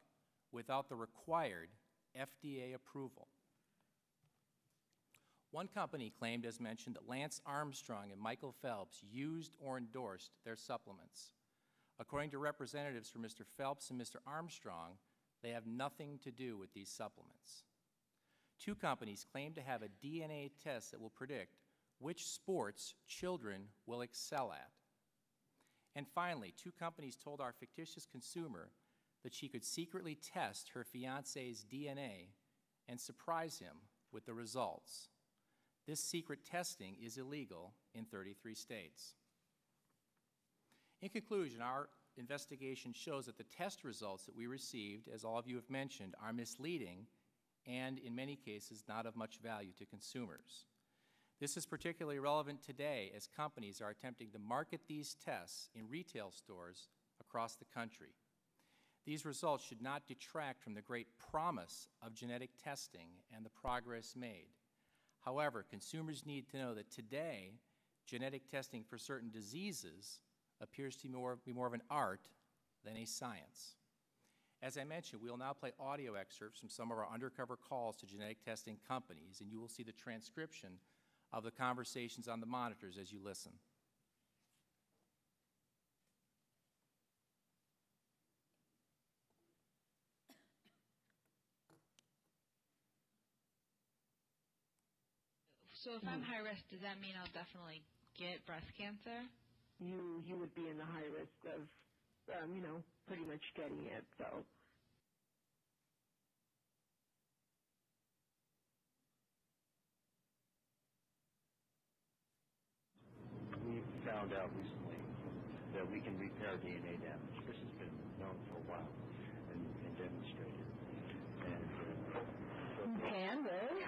without the required FDA approval. One company claimed, as mentioned, that Lance Armstrong and Michael Phelps used or endorsed their supplements. According to representatives for Mr. Phelps and Mr. Armstrong, they have nothing to do with these supplements. 2 companies claim to have a DNA test that will predict which sports children will excel at. And finally, 2 companies told our fictitious consumer that she could secretly test her fiancé's DNA and surprise him with the results. This secret testing is illegal in 33 states. In conclusion, our investigation shows that the test results that we received, as all of you have mentioned, are misleading and, in many cases, not of much value to consumers. This is particularly relevant today as companies are attempting to market these tests in retail stores across the country. These results should not detract from the great promise of genetic testing and the progress made. However, consumers need to know that today, genetic testing for certain diseases appears to be more of an art than a science. As I mentioned, we will now play audio excerpts from some of our undercover calls to genetic testing companies, and you will see the transcription of the conversations on the monitors as you listen. So if I'm high risk, does that mean I'll definitely get breast cancer? You would be in the high risk of, pretty much getting it. So. We found out recently that we can repair DNA damage. This has been known for a while and demonstrated. And Can really?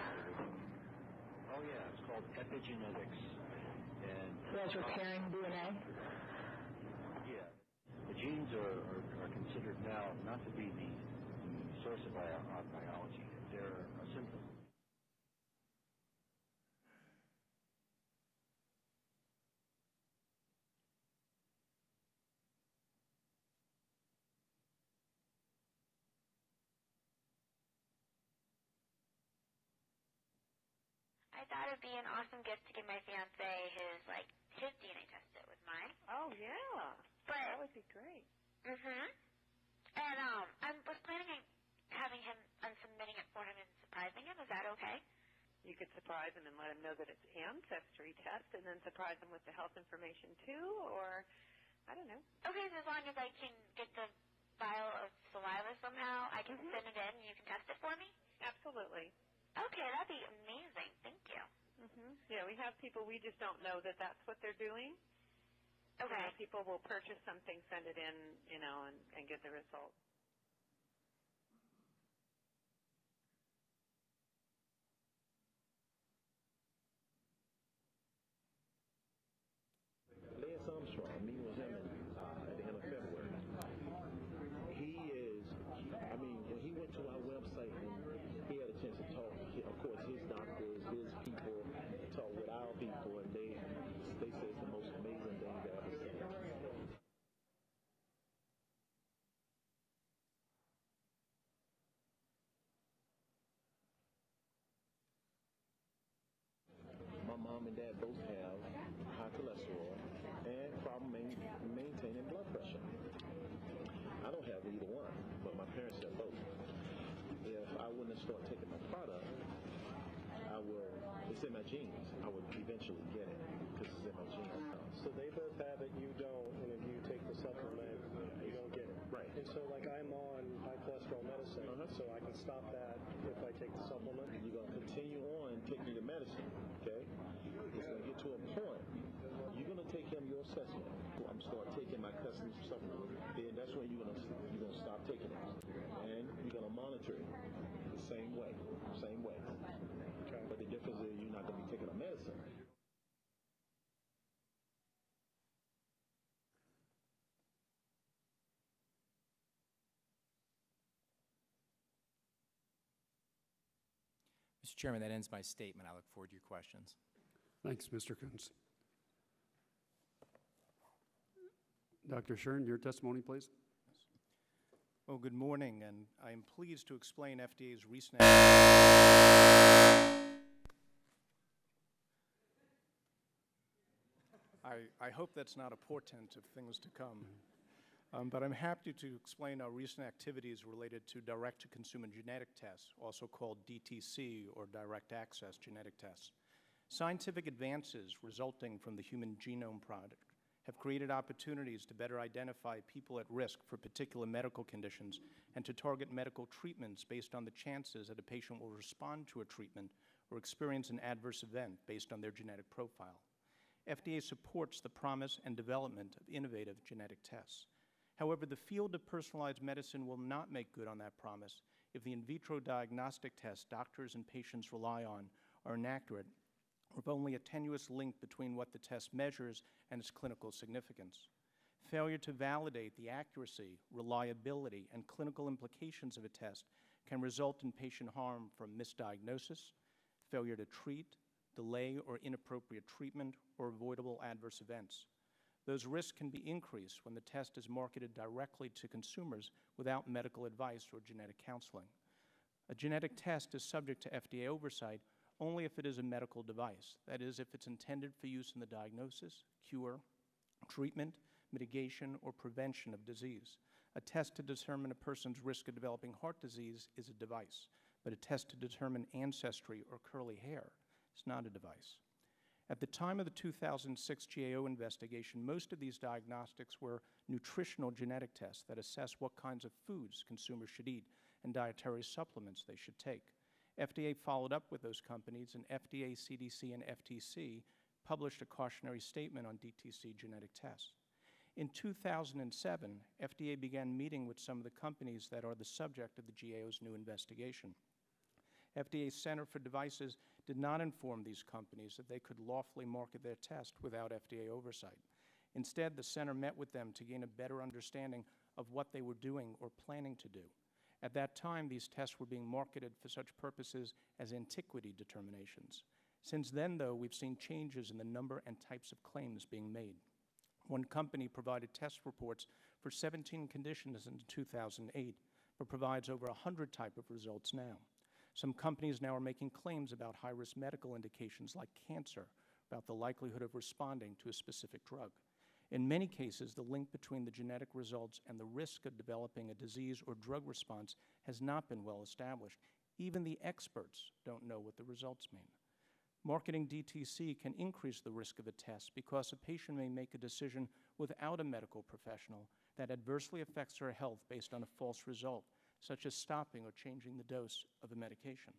Oh yeah, it's called epigenetics. And So that's repairing DNA? Yeah. The genes are considered now not to be the source of our biology. They're a symptom. I thought it'd be an awesome gift to give my fiance his DNA tested with mine. Oh, yeah. But That would be great. And I'm okay? You could surprise them and let them know that it's ancestry test, and then surprise them with the health information too, or I don't know. Okay, so as long as I can get the vial of saliva somehow, I can send it in and you can test it for me? Absolutely. Okay, that'd be amazing. Thank you. Yeah, we have people, we just don't know that that's what they're doing. Okay. You know, people will purchase something, send it in, you know, and get the result. Lance Armstrong, meeting with him at the end of February. He is, I mean, when he went to our website and he had a chance to talk, of course, his doctors, his people, talk with our people, and they say it's the most amazing thing they ever seen. My mom and dad both have high cholesterol and problem maintaining blood pressure. I don't have either one, but my parents have both. If I wouldn't have started taking my product, it's in my genes. I would eventually get it because it's in my genes. So they both have it, you don't, and if you take the supplement, you don't get it. Right. And so like I'm on high cholesterol medicine, so I can stop that if I take the supplement. You're going to continue on taking your medicine, okay? It's going to get to a point. You're going to take him your assessment. I'm start taking my custom supplement. Then that's when you're going to stop taking it, and you're going to monitor it the same way. Okay. But the difference is you're not going to be taking a medicine. Mr. Chairman, that ends my statement. I look forward to your questions. Thanks, Mr. Kunz. Dr. Schern, your testimony, please. Well, good morning, and I am pleased to explain FDA's recent I hope that's not a portent of things to come. But I'm happy to explain our recent activities related to direct-to-consumer genetic tests, also called DTC, or direct access genetic tests. Scientific advances resulting from the Human Genome Project have created opportunities to better identify people at risk for particular medical conditions and to target medical treatments based on the chances that a patient will respond to a treatment or experience an adverse event based on their genetic profile. FDA supports the promise and development of innovative genetic tests. However, the field of personalized medicine will not make good on that promise if the in vitro diagnostic tests doctors and patients rely on are inaccurate, or if only a tenuous link between what the test measures and its clinical significance. Failure to validate the accuracy, reliability, and clinical implications of a test can result in patient harm from misdiagnosis, failure to treat, delay or inappropriate treatment, or avoidable adverse events. Those risks can be increased when the test is marketed directly to consumers without medical advice or genetic counseling. A genetic test is subject to FDA oversight only if it is a medical device, that is, if it's intended for use in the diagnosis, cure, treatment, mitigation, or prevention of disease. A test to determine a person's risk of developing heart disease is a device, but a test to determine ancestry or curly hair is not a device. At the time of the 2006 GAO investigation, most of these diagnostics were nutritional genetic tests that assess what kinds of foods consumers should eat and dietary supplements they should take. FDA followed up with those companies, and FDA, CDC, and FTC published a cautionary statement on DTC genetic tests. In 2007, FDA began meeting with some of the companies that are the subject of the GAO's new investigation. FDA's Center for Devices did not inform these companies that they could lawfully market their test without FDA oversight. Instead, the center met with them to gain a better understanding of what they were doing or planning to do. At that time, these tests were being marketed for such purposes as antiquity determinations. Since then, though, we've seen changes in the number and types of claims being made. One company provided test reports for 17 conditions in 2008, but provides over 100 type of results now. Some companies now are making claims about high-risk medical indications like cancer, about the likelihood of responding to a specific drug. In many cases, the link between the genetic results and the risk of developing a disease or drug response has not been well established, Even the experts don't know what the results mean. Marketing DTC can increase the risk of a test because a patient may make a decision without a medical professional that adversely affects her health based on a false result, such as stopping or changing the dose of a medication.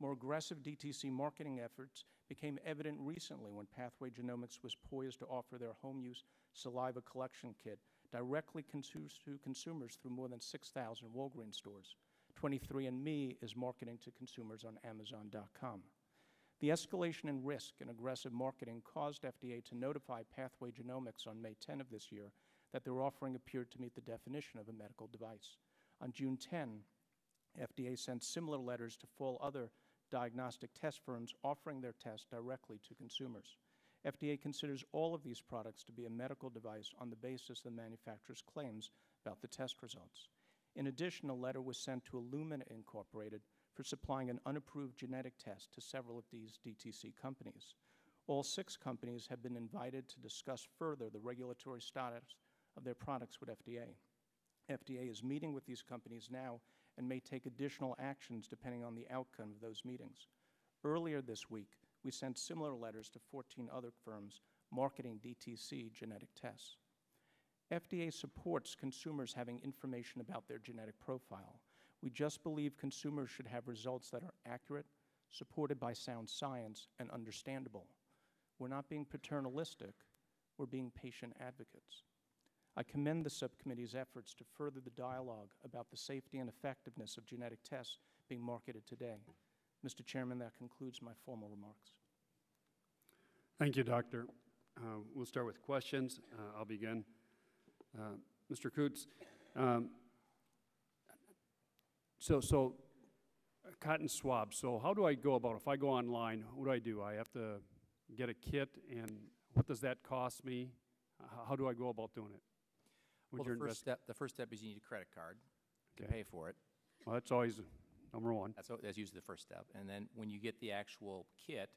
More aggressive DTC marketing efforts became evident recently when Pathway Genomics was poised to offer their home-use saliva collection kit directly to consumers through more than 6,000 Walgreens stores. 23andMe is marketing to consumers on Amazon.com. The escalation in risk and aggressive marketing caused FDA to notify Pathway Genomics on May 10 of this year that their offering appeared to meet the definition of a medical device. On June 10, FDA sent similar letters to 4 other diagnostic test firms offering their tests directly to consumers. FDA considers all of these products to be a medical device on the basis of the manufacturer's claims about the test results. In addition, a letter was sent to Illumina Incorporated for supplying an unapproved genetic test to several of these DTC companies. All 6 companies have been invited to discuss further the regulatory status of their products with FDA. FDA is meeting with these companies now and may take additional actions depending on the outcome of those meetings. Earlier this week, we sent similar letters to 14 other firms marketing DTC genetic tests. FDA supports consumers having information about their genetic profile. We just believe consumers should have results that are accurate, supported by sound science, and understandable. We're not being paternalistic, we're being patient advocates. I commend the subcommittee's efforts to further the dialogue about the safety and effectiveness of genetic tests being marketed today. Mr. Chairman, that concludes my formal remarks. Thank you, Doctor. We'll start with questions. I'll begin. Mr. Coots, so cotton swabs. So how do I go about it? If I go online, what do? I have to get a kit, and what does that cost me? How do I go about doing it? Well, the first step is you need a credit card to pay for it. Well, that's always number one. That's usually the first step. And then when you get the actual kit,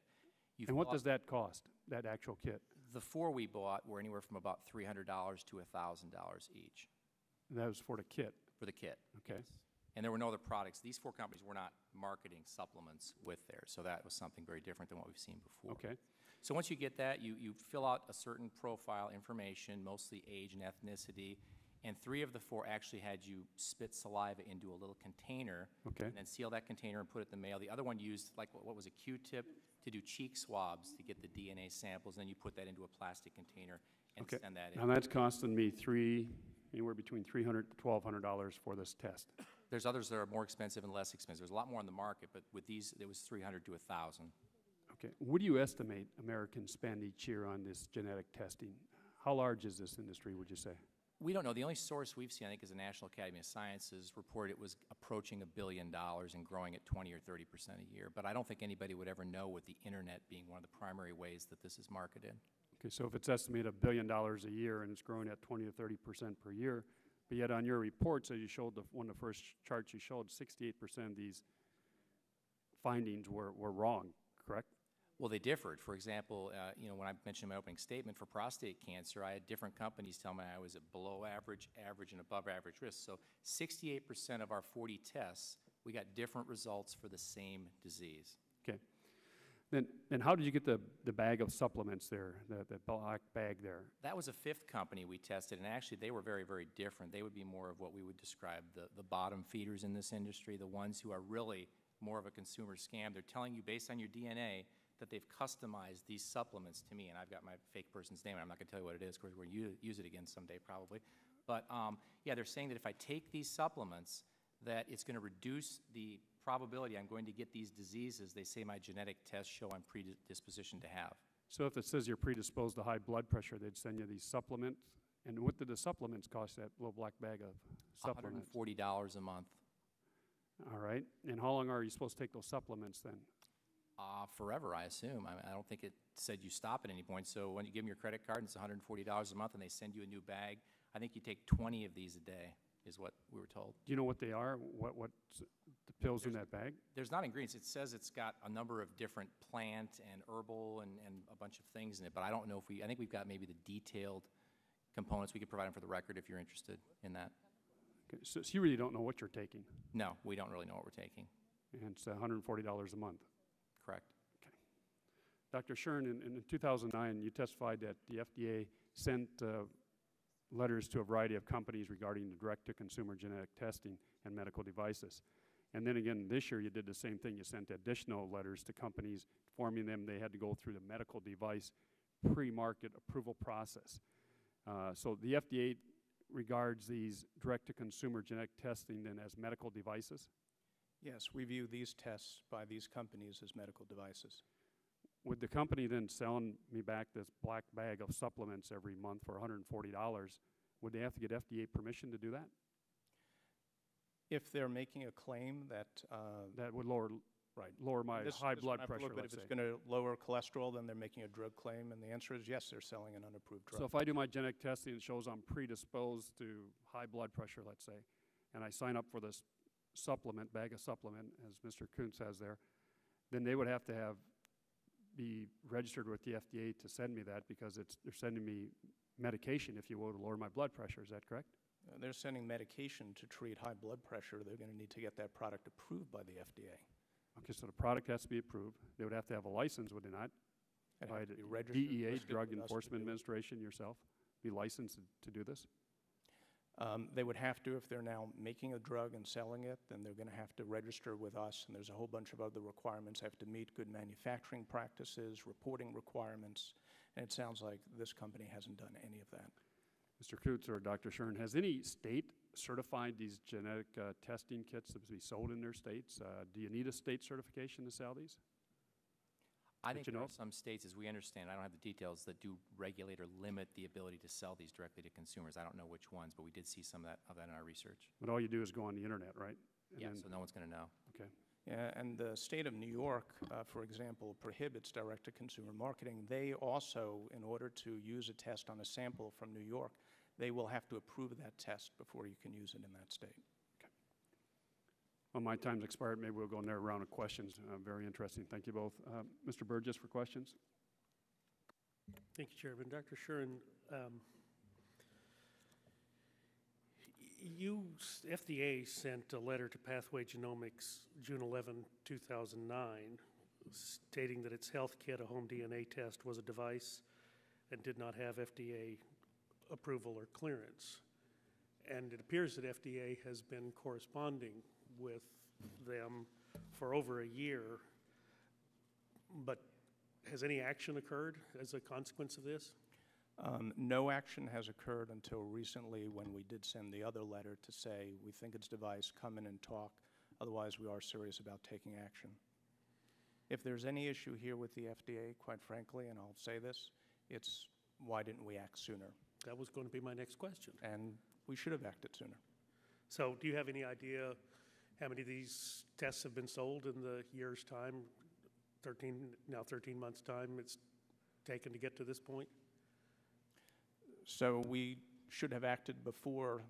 and what does that cost, that actual kit? The 4 we bought were anywhere from about $300 to $1,000 each. And that was for the kit? For the kit. Okay. Yes. And there were no other products. These 4 companies were not marketing supplements with theirs, so that was something very different than what we've seen before. Okay. So once you get that, you fill out a certain profile information, mostly age and ethnicity, and 3 of the 4 actually had you spit saliva into a little container, and then seal that container and put it in the mail. The other one used, like, what was a Q-tip to do cheek swabs to get the DNA samples, and then you put that into a plastic container and send that in. Now that's costing me anywhere between $300 to $1,200 for this test. There's others that are more expensive and less expensive. There's a lot more on the market, but with these, it was $300 to $1,000. Okay. What do you estimate Americans spend each year on this genetic testing? How large is this industry, would you say? We don't know. The only source we've seen, I think, is the National Academy of Sciences reported it was approaching $1 billion and growing at 20 or 30% a year. But I don't think anybody would ever know, with the internet being one of the primary ways that this is marketed. Okay, so if it's estimated $1 billion a year and it's growing at 20 to 30% per year, but yet on your reports, as you showed, one of the first charts you showed, 68% of these findings were wrong, correct? Well, they differed. For example, when I mentioned in my opening statement for prostate cancer, I had different companies tell me I was at below average, average, and above average risk. So 68% of our 40 tests, we got different results for the same disease. Okay. Then how did you get the bag of supplements there, the black bag there? That was a 5th company we tested, and actually they were very, very different. They would be more of what we would describe the bottom feeders in this industry, the ones who are really more of a consumer scam. They're telling you based on your DNA that they've customized these supplements to me, and I've got my fake person's name, and I'm not going to tell you what it is because we're going to use it again someday probably. But yeah, they're saying that if I take these supplements, that it's going to reduce the probability I'm going to get these diseases they say my genetic tests show I'm predispositioned to have. So if it says you're predisposed to high blood pressure, they'd send you these supplements. And what did the supplements cost, that little black bag of supplements? $140 a month. All right. And how long are you supposed to take those supplements then? Forever, I assume. I don't think it said you stop at any point. So when you give them your credit card, it's $140 a month, and they send you a new bag. I think you take 20 of these a day, is what we were told. Do you know what they are? What's the pills in that bag? There's not ingredients. It says it's got a number of different plant and herbal and a bunch of things in it, but I don't know if I think we've got maybe the detailed components. We could provide them for the record if you're interested in that. Okay, so you really don't know what you're taking? No, we don't really know what we're taking. And it's $140 a month. Correct. Dr. Shern, in 2009, you testified that the FDA sent letters to a variety of companies regarding the direct-to-consumer genetic testing and medical devices. And then again, this year you did the same thing. You sent additional letters to companies informing them they had to go through the medical device pre-market approval process. So the FDA regards these direct-to-consumer genetic testing then as medical devices? Yes, we view these tests by these companies as medical devices. Would the company then selling me back this black bag of supplements every month for $140, would they have to get FDA permission to do that? If they're making a claim that that would lower my high blood pressure, but if it's going to lower cholesterol, then they're making a drug claim, and the answer is yes, they're selling an unapproved drug. So if I do my genetic testing and it shows I'm predisposed to high blood pressure, let's say, and I sign up for this bag of supplement, as Mr. Kuntz has there, then they would have to be registered with the FDA to send me that, because they're sending me medication, if you will, to lower my blood pressure. Is that correct? They're sending medication to treat high blood pressure. They're going to need to get that product approved by the FDA. Okay, so the product has to be approved. They would have to have a license, would they not? By the DEA, Drug Enforcement Administration, yourself, be licensed to do this? They would have to, if they're now making a drug and selling it, then they're going to have to register with us, and there's a whole bunch of other requirements. They have to meet good manufacturing practices, reporting requirements, and it sounds like this company hasn't done any of that. Mr. Kuntz or Dr. Shern, has any state certified these genetic testing kits to be sold in their states? Do you need a state certification to sell these? I think there are some states, as we understand, I don't have the details, that do regulate or limit the ability to sell these directly to consumers. I don't know which ones, but we did see some of that in our research. But all you do is go on the internet, right? Yeah, so no one's going to know. Okay. Yeah, and the state of New York, for example, prohibits direct-to-consumer marketing. They also, in order to use a test on a sample from New York, they will have to approve that test before you can use it in that state. Okay. Well, my time's expired. Maybe we'll go in there a round of questions. Very interesting. Thank you both. Mr. Burgess for questions. Thank you, Chairman. Dr. Shern, FDA sent a letter to Pathway Genomics June 11, 2009, stating that its health kit, a home DNA test, was a device and did not have FDA approval or clearance. And it appears that FDA has been corresponding with them for over a year, but has any action occurred as a consequence of this? No action has occurred until recently, when we did send the other letter to say we think it's device, come in and talk. Otherwise, we are serious about taking action. If there's any issue here with the FDA, quite frankly, and I'll say this, it's why didn't we act sooner? That was going to be my next question. And we should have acted sooner. So do you have any idea how many of these tests have been sold in the year's time, 13 months' time it's taken to get to this point? So we should have acted before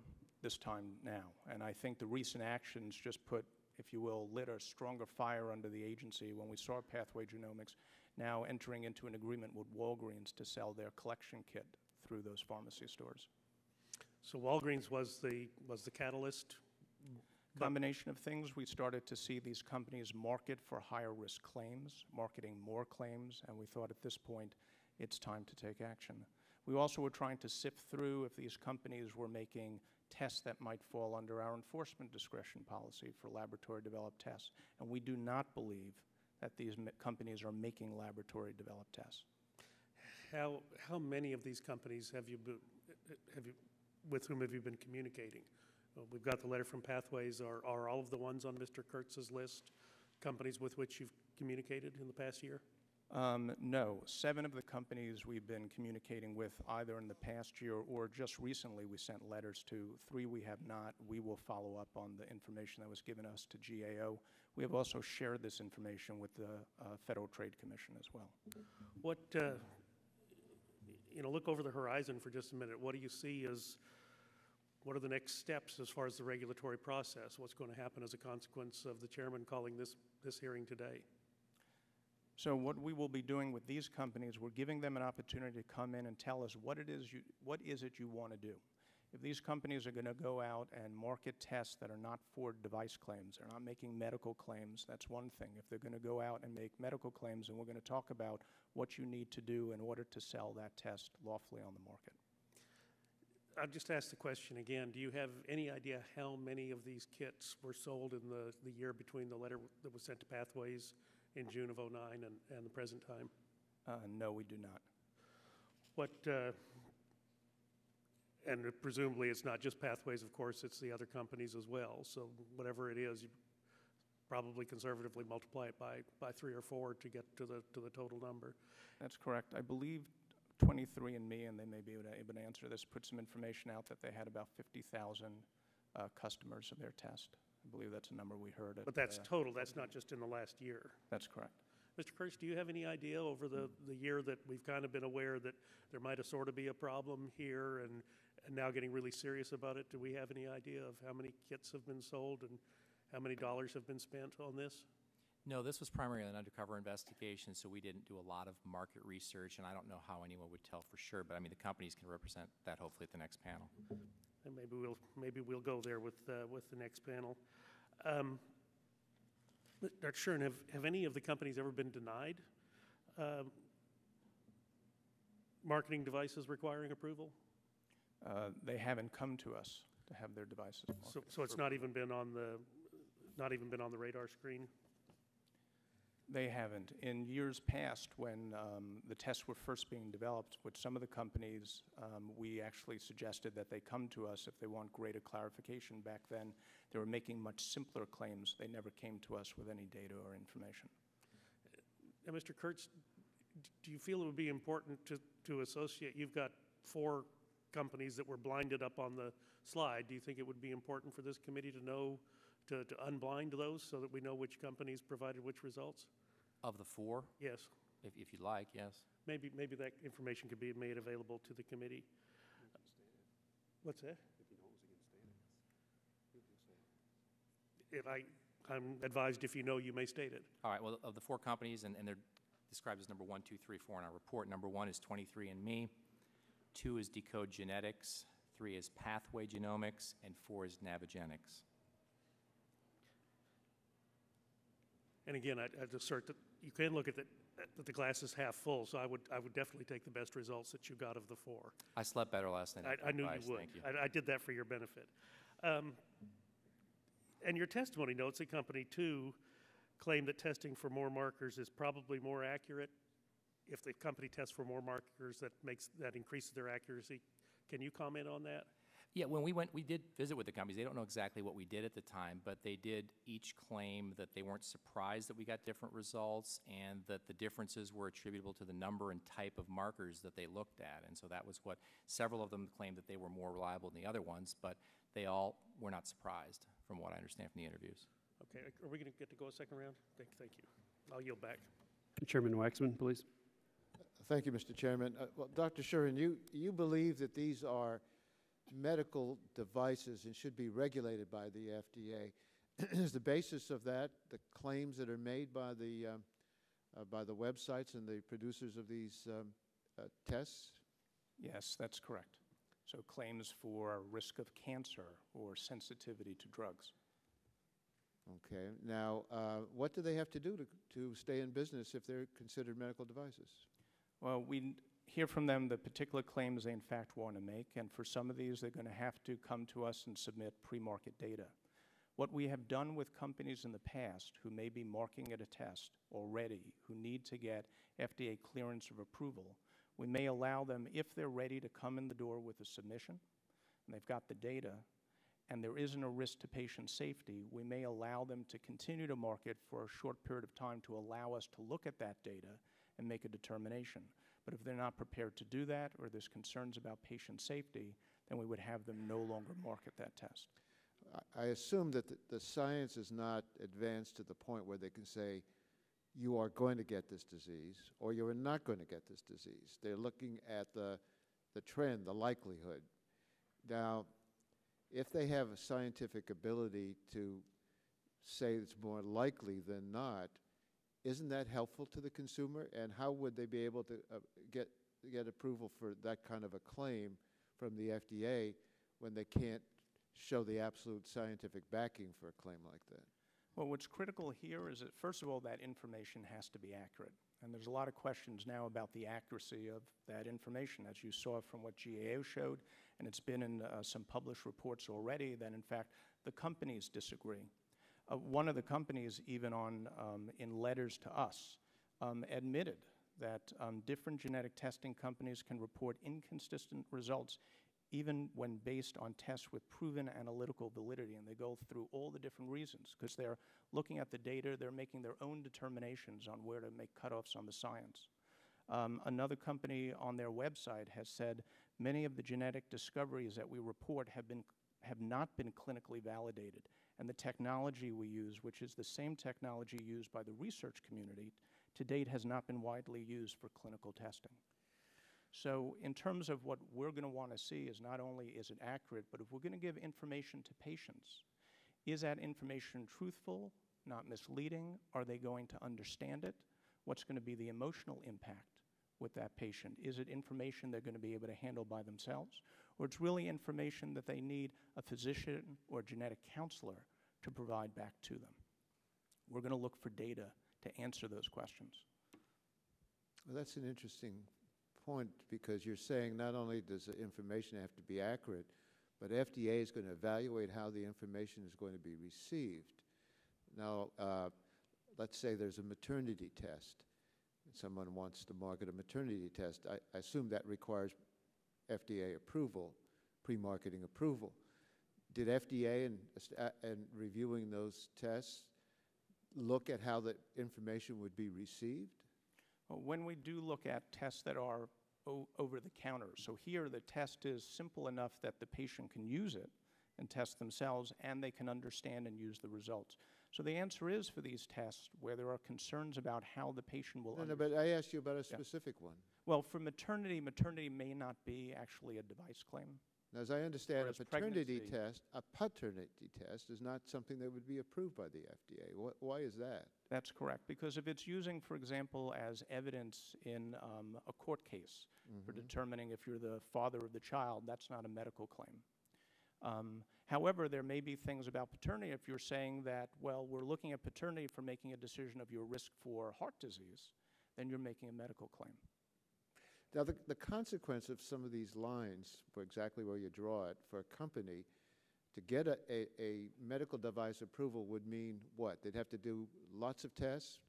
this time now. And I think the recent actions just put, if you will, lit a stronger fire under the agency when we saw Pathway Genomics now entering into an agreement with Walgreens to sell their collection kit through those pharmacy stores. So Walgreens was the catalyst? Combination of things. We started to see these companies market for higher risk claims, marketing more claims, and we thought at this point it's time to take action. We also were trying to sift through if these companies were making tests that might fall under our enforcement discretion policy for laboratory developed tests, and we do not believe that these companies are making laboratory developed tests. How many of these companies with whom have you been communicating? We've got the letter from Pathways. Are all of the ones on Mr. Kurtz's list companies with which you've communicated in the past year? No. 7 of the companies we've been communicating with either in the past year or just recently we sent letters to. 3 we have not. We will follow up on the information that was given us to GAO. We have also shared this information with the Federal Trade Commission as well. What, look over the horizon for just a minute. What do you see as, what are the next steps as far as the regulatory process? What's going to happen as a consequence of the chairman calling this hearing today? So what we will be doing with these companies, we're giving them an opportunity to come in and tell us what is it you want to do. If these companies are going to go out and market tests that are not for device claims, they're not making medical claims, that's one thing. If they're going to go out and make medical claims, and we're going to talk about what you need to do in order to sell that test lawfully on the market. I'll just ask the question again. Do you have any idea how many of these kits were sold in the year between the letter that was sent to Pathways in June of '09 and the present time? No, we do not. What, and presumably it's not just Pathways, of course, it's the other companies as well. So whatever it is, you probably conservatively multiply it by 3 or 4 to get to the total number. That's correct. I believe 23andMe, and they may be able to answer this, put some information out that they had about 50,000 customers of their test. I believe that's a number we heard. But that's total. That's not just in the last year. That's correct. Mr. Kurtz, do you have any idea over the year that we've kind of been aware that there might have sort of be a problem here and now getting really serious about it? Do we have any idea of how many kits have been sold and how many dollars have been spent on this? No, this was primarily an undercover investigation, so we didn't do a lot of market research, and I don't know how anyone would tell for sure, but I mean, the companies can represent that hopefully at the next panel. And maybe we'll go there with the next panel. Dr. Shuren, have any of the companies ever been denied marketing devices requiring approval? They haven't come to us to have their devices marketed. So it's not even been on the radar screen? They haven't. In years past, when the tests were first being developed with some of the companies, we actually suggested that they come to us if they want greater clarification. Back then, they were making much simpler claims. They never came to us with any data or information. And Mr. Kurtz, do you feel it would be important to associate? You've got 4 companies that were blinded up on the slide. Do you think it would be important for this committee to know, to unblind those so that we know which companies provided which results? Of the 4? Yes. If you'd like, yes. Maybe that information could be made available to the committee. What's that? If I'm advised if you know, you may state it. All right, well, of the 4 companies, and they're described as number 1, 2, 3, 4 in our report. Number 1 is 23andMe, 2 is Decode Genetics, 3 is Pathway Genomics, and 4 is Navigenics. And again, I'd assert that you can look at that the glass is half full, so I would definitely take the best results that you got of the 4. I slept better last night. I knew you would. Thank you. I did that for your benefit. And your testimony notes that company 2 claimed that testing for more markers is probably more accurate. If the company tests for more markers, that increases their accuracy. Can you comment on that? Yeah, when we did visit with the companies. They don't know exactly what we did at the time, but they did each claim that they weren't surprised that we got different results and that the differences were attributable to the number and type of markers that they looked at. And so that was what several of them claimed, that they were more reliable than the other ones, but they all were not surprised from what I understand from the interviews. Okay, are we going to get to go a second round? Thank you. I'll yield back. Chairman Waxman, please. Thank you, Mr. Chairman. Well, Dr. Shuren, you believe that these are medical devices and should be regulated by the FDA. Is the basis of that the claims that are made by the websites and the producers of these tests? Yes, that's correct. So claims for risk of cancer or sensitivity to drugs. Okay. Now, what do they have to do to stay in business if they're considered medical devices? Well, we hear from them the particular claims they in fact want to make, and for some of these they're going to have to come to us and submit pre-market data. What we have done with companies in the past who may be marketing at a test already, who need to get FDA clearance of approval, we may allow them, if they're ready to come in the door with a submission, and they've got the data, and there isn't a risk to patient safety, we may allow them to continue to market for a short period of time to allow us to look at that data and make a determination. But if they're not prepared to do that, or there's concerns about patient safety, then we would have them no longer market that test. I assume that the science is not advanced to the point where they can say, you are going to get this disease, or you are not going to get this disease. They're looking at the trend, the likelihood. Now, if they have a scientific ability to say it's more likely than not, isn't that helpful to the consumer? And how would they be able to get approval for that kind of a claim from the FDA when they can't show the absolute scientific backing for a claim like that? Well, what's critical here is that, first of all, that information has to be accurate. And there's a lot of questions now about the accuracy of that information, as you saw from what GAO showed, and it's been in some published reports already that, in fact, the companies disagree. One of the companies, even in letters to us, admitted that different genetic testing companies can report inconsistent results even when based on tests with proven analytical validity. And they go through all the different reasons because they're looking at the data, they're making their own determinations on where to make cutoffs on the science. Another company on their website has said many of the genetic discoveries that we report have not been clinically validated. And the technology we use, which is the same technology used by the research community, to date has not been widely used for clinical testing. So in terms of what we're going to want to see is not only is it accurate, but if we're going to give information to patients, is that information truthful, not misleading? Are they going to understand it? What's going to be the emotional impact with that patient? Is it information they're going to be able to handle by themselves? Or it's really information that they need a physician or a genetic counselor to provide back to them? We're going to look for data to answer those questions. Well, that's an interesting point, because you're saying not only does the information have to be accurate, but FDA is going to evaluate how the information is going to be received. Now, let's say there's a maternity test. Someone wants to market a maternity test. I assume that requires FDA approval, pre-marketing approval. Did FDA, in reviewing those tests, look at how the information would be received? When we do look at tests that are over the counter, so here the test is simple enough that the patient can use it and test themselves, and they can understand and use the results. So the answer is, for these tests where there are concerns about how the patient will No, but I asked you about a specific one. Well, for maternity may not be actually a device claim. Now, as I understand, Whereas a paternity pregnancy test is not something that would be approved by the FDA. Why is that? That's correct, because if it's using, for example, as evidence in a court case for determining if you're the father of the child, that's not a medical claim. However, there may be things about paternity. If you're saying that, well, we're looking at paternity for making a decision of your risk for heart disease, then you're making a medical claim. Now, the consequence of some of these lines, for exactly where you draw it, for a company to get a medical device approval would mean what? They'd have to do lots of tests.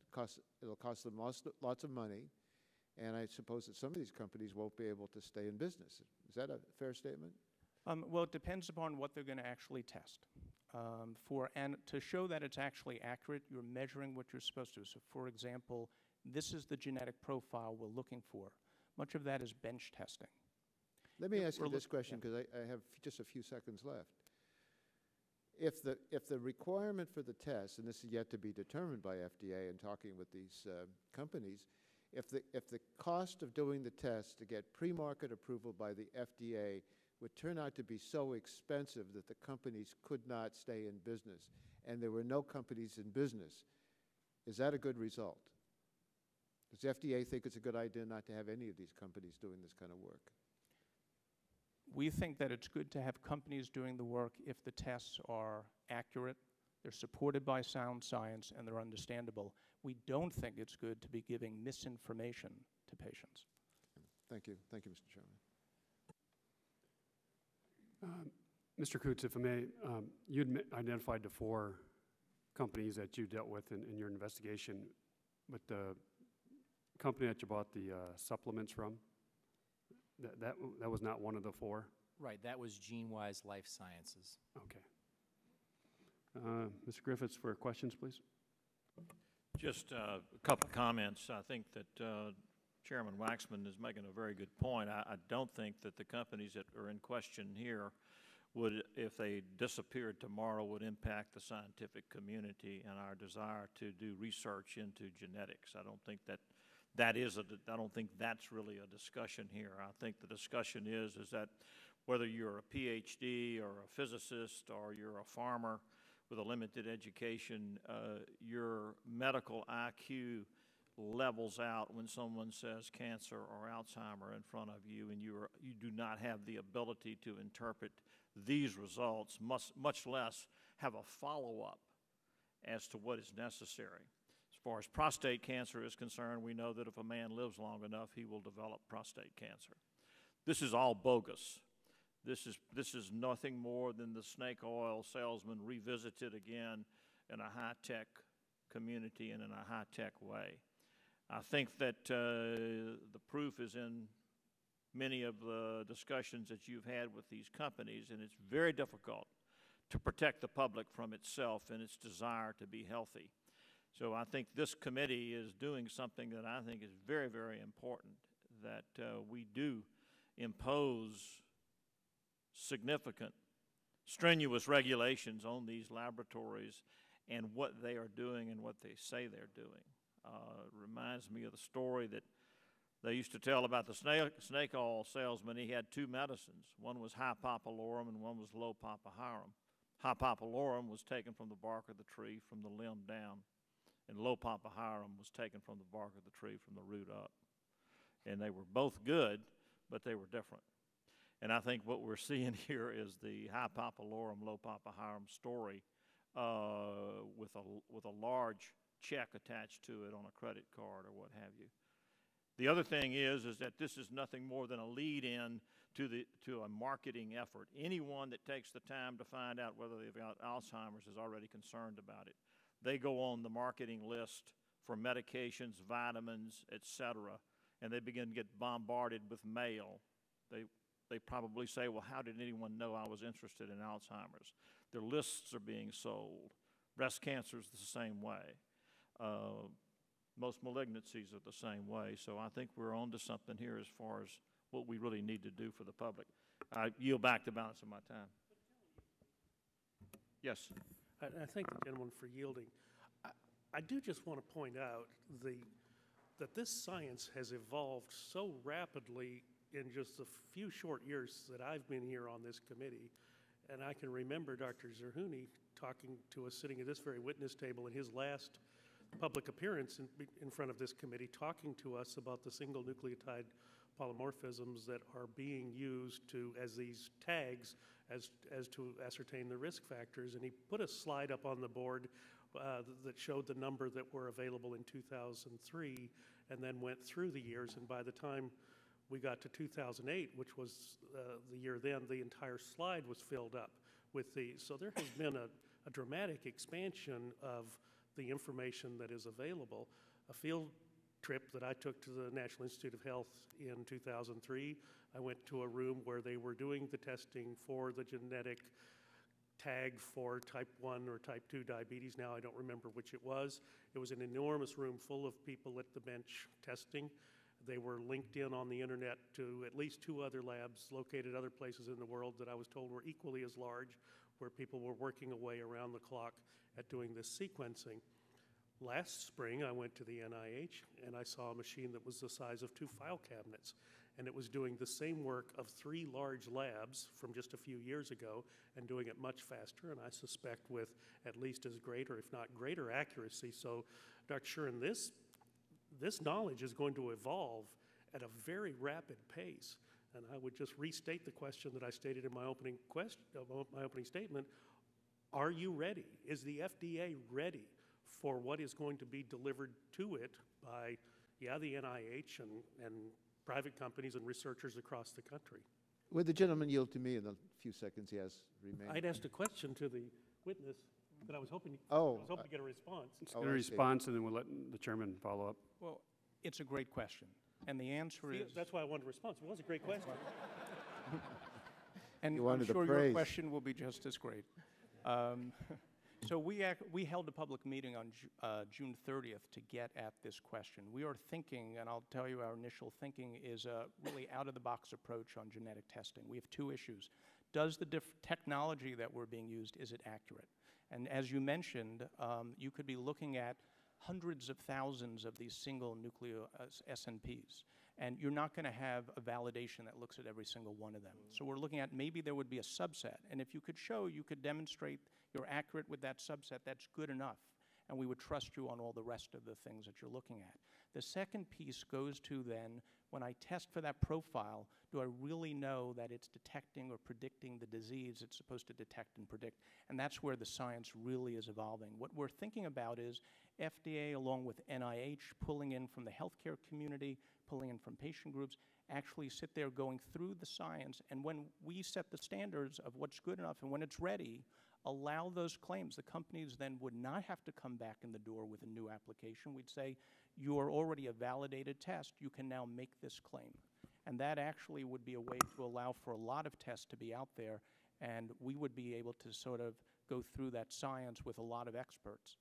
It'll cost them lots of money. And I suppose that some of these companies won't be able to stay in business. Is that a fair statement? Well, it depends upon what they're going to actually test. And to show that it's actually accurate, you're measuring what you're supposed to. So, for example, this is the genetic profile we're looking for. Much of that is bench testing. Let me ask you this question, because I have just a few seconds left. If the requirement for the test, and this is yet to be determined by FDA in talking with these companies, if the cost of doing the test to get pre-market approval by the FDA would turn out to be so expensive that the companies could not stay in business, and there were no companies in business, is that a good result? Does FDA think it's a good idea not to have any of these companies doing this kind of work? We think that it's good to have companies doing the work if the tests are accurate, they're supported by sound science, and they're understandable. We don't think it's good to be giving misinformation to patients. Thank you. Thank you, Mr. Chairman. Mr. Coots, if I may, you'd identified the 4 companies that you dealt with in your investigation, but the company that you bought the supplements from, that was not one of the 4? Right, that was GeneWise Life Sciences. Okay. Mr. Griffiths, for questions, please. Just a couple of comments. I think that Chairman Waxman is making a very good point. I don't think that the companies that are in question here would, if they disappeared tomorrow, would impact the scientific community and our desire to do research into genetics. I don't think I don't think that's really a discussion here. I think the discussion is that whether you're a PhD or a physicist or you're a farmer with a limited education, your medical IQ levels out when someone says cancer or Alzheimer in front of you, and you do not have the ability to interpret these results, much less have a follow-up as to what is necessary. As far as prostate cancer is concerned, we know that if a man lives long enough, he will develop prostate cancer. This is all bogus. This is nothing more than the snake oil salesman revisited again in a high-tech community and in a high-tech way. I think that the proof is in many of the discussions that you've had with these companies, and it's very difficult to protect the public from itself and its desire to be healthy. So I think this committee is doing something that I think is very, very important, that we do impose significant, strenuous regulations on these laboratories and what they are doing and what they say they're doing. Reminds me of the story that they used to tell about the snake oil salesman. He had two medicines. One was high papillorum and one was low papahyrum. High papillorum was taken from the bark of the tree from the limb down, and low papahyrum was taken from the bark of the tree from the root up. And they were both good, but they were different. And I think what we're seeing here is the high papillorum, low papahyrum story with a large check attached to it on a credit card or what have you. The other thing is that this is nothing more than a lead-in to a marketing effort. Anyone that takes the time to find out whether they've got Alzheimer's is already concerned about it. They go on the marketing list for medications, vitamins, etc., and they begin to get bombarded with mail. They probably say, well, how did anyone know I was interested in Alzheimer's? Their lists are being sold. Breast cancer is the same way. Most malignancies are the same way. So I think we're on to something here as far as what we really need to do for the public. I yield back the balance of my time. Yes. I thank the gentleman for yielding. I do just want to point out that this science has evolved so rapidly in just a few short years that I've been here on this committee. And I can remember Dr. Zerhouni talking to us, sitting at this very witness table in his last public appearance in front of this committee, talking to us about the single nucleotide polymorphisms that are being used as these tags as to ascertain the risk factors. And he put a slide up on the board that showed the number that were available in 2003 and then went through the years. And by the time we got to 2008, which was the year then, the entire slide was filled up with these. So there has been a dramatic expansion of the information that is available. A field trip that I took to the National Institute of Health in 2003, I went to a room where they were doing the testing for the genetic tag for type 1 or type 2 diabetes. Now I don't remember which it was. It was an enormous room full of people at the bench testing. They were linked in on the internet to at least 2 other labs located other places in the world that I was told were equally as large, where people were working away around the clock at doing this sequencing. Last spring, I went to the NIH and I saw a machine that was the size of 2 file cabinets, and it was doing the same work of 3 large labs from just a few years ago and doing it much faster, and I suspect with at least as great or if not greater accuracy. So, Dr. Shuren, this knowledge is going to evolve at a very rapid pace. And I would just restate the question that I stated in my opening statement. Are you ready? Is the FDA ready for what is going to be delivered to it by, the NIH and private companies and researchers across the country? Would the gentleman yield to me in the few seconds he has remaining? I'd asked a question to the witness, but I was hoping to get a response. Let's get a response, and then we'll let the chairman follow up. Well, it's a great question. And the answer is... That's why I wanted a response. It was a great question. And I'm sure your question will be just as great. So we held a public meeting on June 30th to get at this question. We are thinking, and I'll tell you our initial thinking is a really out-of-the-box approach on genetic testing. We have 2 issues. Does the technology that we're being used, is it accurate? And as you mentioned, you could be looking at hundreds of thousands of these single nucleo SNPs, and you're not going to have a validation that looks at every single one of them. So we're looking at maybe there would be a subset, and if you could show, you could demonstrate you're accurate with that subset, that's good enough. and we would trust you on all the rest of the things that you're looking at. The second piece goes to then, when I test for that profile, do I really know that it's detecting or predicting the disease it's supposed to detect and predict? And that's where the science really is evolving. What we're thinking about is FDA, along with NIH, pulling in from the healthcare community, pulling in from patient groups, actually sit there going through the science, and when we set the standards of what's good enough and when it's ready, allow those claims. The companies then would not have to come back in the door with a new application. We'd say, you are already a validated test, you can now make this claim. And that actually would be a way to allow for a lot of tests to be out there, and we would be able to sort of go through that science with a lot of experts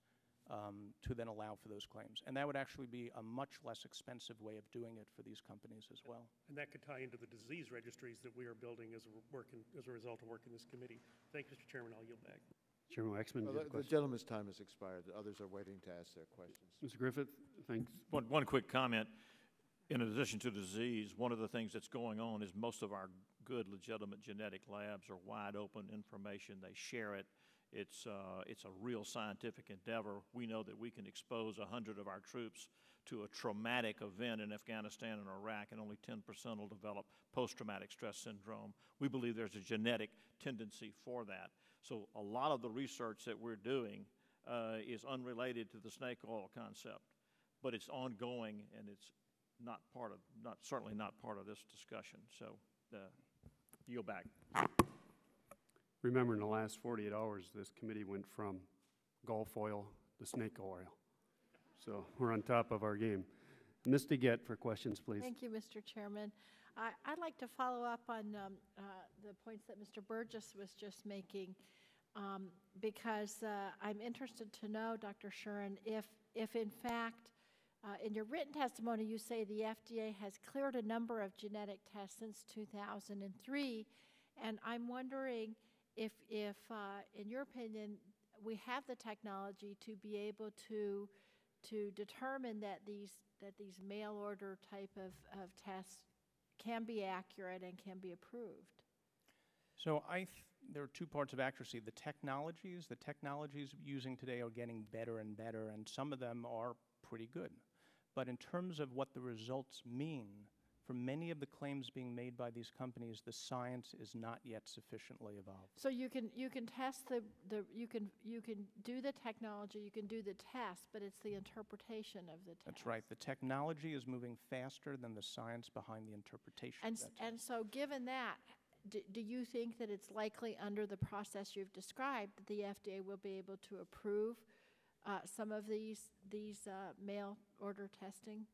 to then allow for those claims. And that would actually be a much less expensive way of doing it for these companies as well. And that could tie into the disease registries that we are building as a result of work in this committee. Thank you, Mr. Chairman. I'll yield back. Chairman Waxman, Well, the gentleman's time has expired. Others are waiting to ask their questions. Mr. Griffith, thanks. One quick comment. In addition to disease, one of the things that's going on is most of our good, legitimate genetic labs are wide open information. They share it. It's a real scientific endeavor. We know that we can expose 100 of our troops to a traumatic event in Afghanistan and Iraq, and only 10% will develop post-traumatic stress syndrome. We believe there's a genetic tendency for that. So a lot of the research that we're doing is unrelated to the snake oil concept, but it's ongoing, and it's certainly not part of this discussion. So yield back. Remember, in the last 48 hours, this committee went from Gulf oil to snake oil. So we're on top of our game. Ms. DeGette for questions, please. Thank you, Mr. Chairman. I'd like to follow up on the points that Mr. Burgess was just making, because I'm interested to know, Dr. Shuren, if in fact, in your written testimony, you say the FDA has cleared a number of genetic tests since 2003, and I'm wondering if in your opinion, we have the technology to be able to determine that these mail order type of tests can be accurate and can be approved. So there are two parts of accuracy. The technologies using today are getting better and better, and some of them are pretty good. But in terms of what the results mean, for many of the claims being made by these companies, the science is not yet sufficiently evolved. So you can test you can do the technology, you can do the test, but it's the interpretation of the test. That's right. The technology is moving faster than the science behind the interpretation. And so given that, do you think that it's likely under the process you've described that the FDA will be able to approve some of these mail order testing?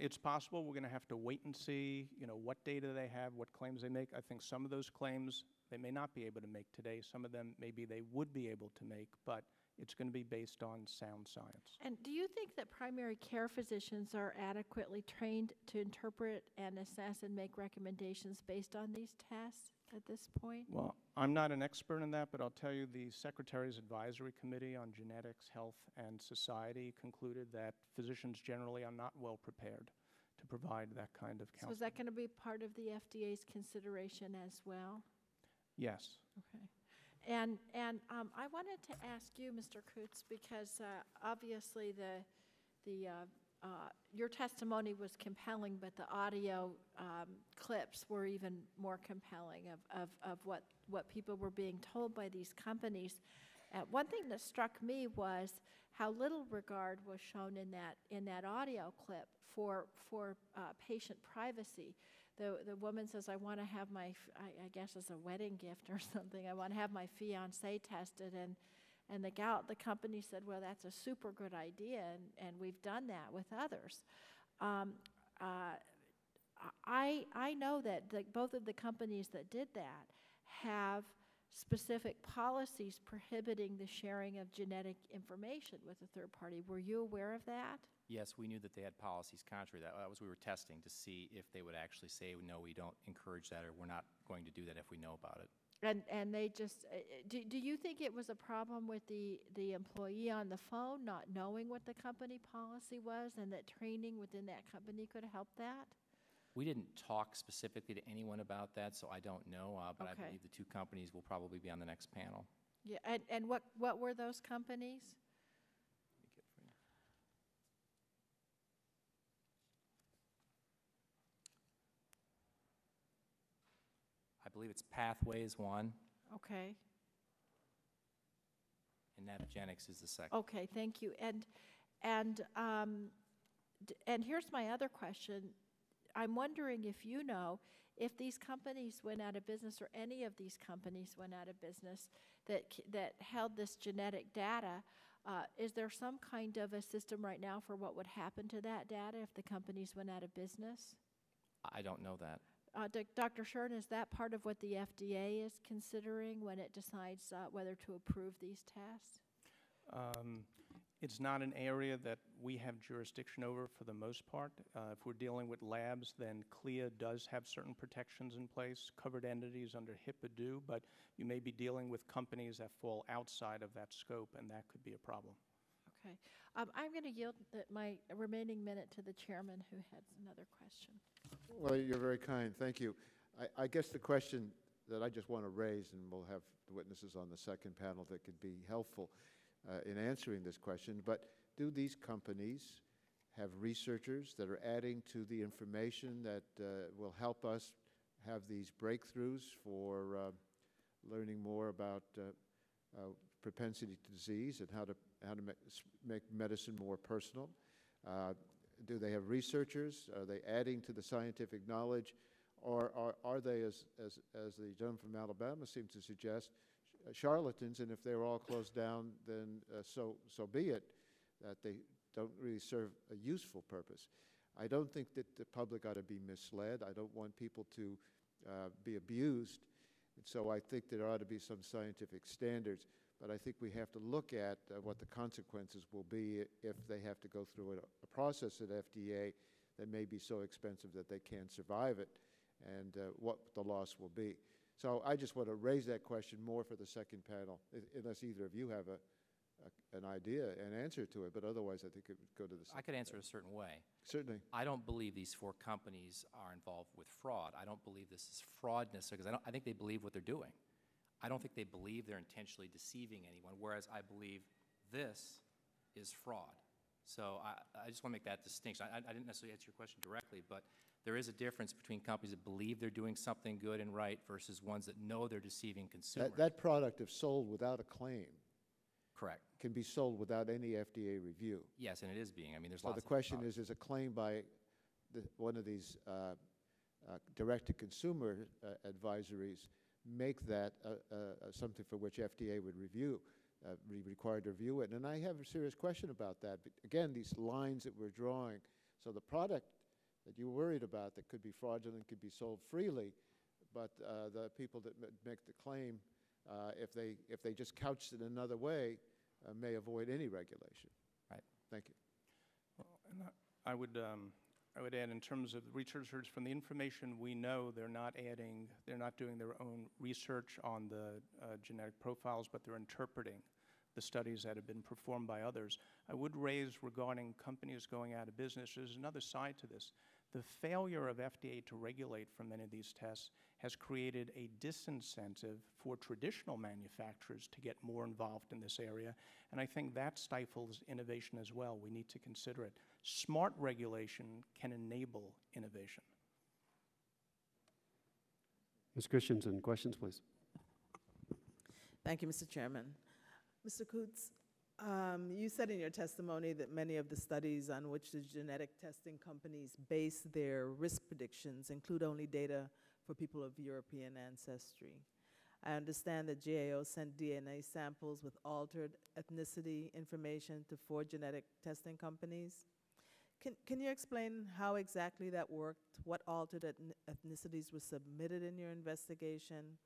It's possible. We're going to have to wait and see, what data they have, what claims they make. I think some of those claims they may not be able to make today. Some of them maybe they would be able to make, but it's going to be based on sound science. And do you think that primary care physicians are adequately trained to interpret and assess and make recommendations based on these tests at this point? Well, I'm not an expert in that, but I'll tell you the Secretary's Advisory Committee on Genetics, Health, and Society concluded that physicians generally are not well prepared to provide that kind of counseling. So is that going to be part of the FDA's consideration as well? Yes. Okay. And I wanted to ask you, Mr. Coots, because obviously your testimony was compelling, but the audio clips were even more compelling of what people were being told by these companies. One thing that struck me was how little regard was shown in that audio clip for patient privacy. The woman says, I want to have I guess as a wedding gift or something, I want to have my fiance tested, and the company said, well, that's a super good idea, and we've done that with others. I know that both of the companies that did that have specific policies prohibiting the sharing of genetic information with a third party. Were you aware of that? Yes, we knew that they had policies contrary to that. We were testing to see if they would actually say, no, we don't encourage that, or we're not going to do that if we know about it. And they just, do you think it was a problem with the employee on the phone not knowing what the company policy was, and that training within that company could help that? We didn't talk specifically to anyone about that, so I don't know, but Okay. I believe the two companies will probably be on the next panel. Yeah, and what were those companies? believe it's Pathway is one, Okay. and Navigenics is the second. Okay, thank you. And here's my other question. I'm wondering if you know if these companies went out of business, or any of these companies went out of business that held this genetic data. Is there some kind of a system right now for what would happen to that data if the companies went out of business? I don't know that. Dr. Shern, is that part of what the FDA is considering when it decides whether to approve these tests? It's not an area that we have jurisdiction over for the most part. If we're dealing with labs, then CLIA does have certain protections in place. Covered entities under HIPAA do, but you may be dealing with companies that fall outside of that scope, and that could be a problem. Okay. I'm going to yield my remaining minute to the chairman, who has another question. Well, you're very kind. Thank you. I guess the question that I just want to raise, and we'll have the witnesses on the second panel that could be helpful in answering this question, but do these companies have researchers that are adding to the information that will help us have these breakthroughs for learning more about propensity to disease and how to make medicine more personal? Do they have researchers? Are they adding to the scientific knowledge? Or are they, as the gentleman from Alabama seems to suggest, charlatans, and if they're all closed down, then so be it, that they don't really serve a useful purpose? I don't think that the public ought to be misled. I don't want people to be abused. And so I think there ought to be some scientific standards. But I think we have to look at what the consequences will be if they have to go through a process at FDA that may be so expensive that they can't survive it, and what the loss will be. So I just want to raise that question more for the second panel, unless either of you have an idea, an answer to it. But otherwise, I think it would go to the second I could answer panel. a certain way. Certainly. I don't believe these 4 companies are involved with fraud. I don't believe this is fraud necessarily, because I think they believe what they're doing. I don't think they believe they're intentionally deceiving anyone, whereas I believe this is fraud. So I just want to make that distinction. I didn't necessarily answer your question directly, but there is a difference between companies that believe they're doing something good and right versus ones that know they're deceiving consumers. That product, if sold without a claim, correct, can be sold without any FDA review. Yes, and it is being. I mean, there's so lots the of question products. is a claim by one of these direct-to-consumer advisories make that something for which FDA would be required to review it? And I have a serious question about that. But again, these lines that we're drawing, so the product that you're worried about that could be fraudulent could be sold freely, but the people that make the claim, if they just couched it another way, may avoid any regulation. Right. Thank you. Well, and I would add, in terms of researchers, from the information we know, they're not doing their own research on the genetic profiles, but they're interpreting the studies that have been performed by others. I would raise, regarding companies going out of business, there's another side to this. The failure of FDA to regulate for many of these tests has created a disincentive for traditional manufacturers to get more involved in this area, and I think that stifles innovation as well. We need to consider it. Smart regulation can enable innovation. Ms. Christensen, questions, please. Thank you, Mr. Chairman. Mr. Coots, you said in your testimony that many of the studies on which the genetic testing companies base their risk predictions include only data for people of European ancestry. I understand that GAO sent DNA samples with altered ethnicity information to 4 genetic testing companies. Can you explain how exactly that worked? What altered ethnicities were submitted in your investigation?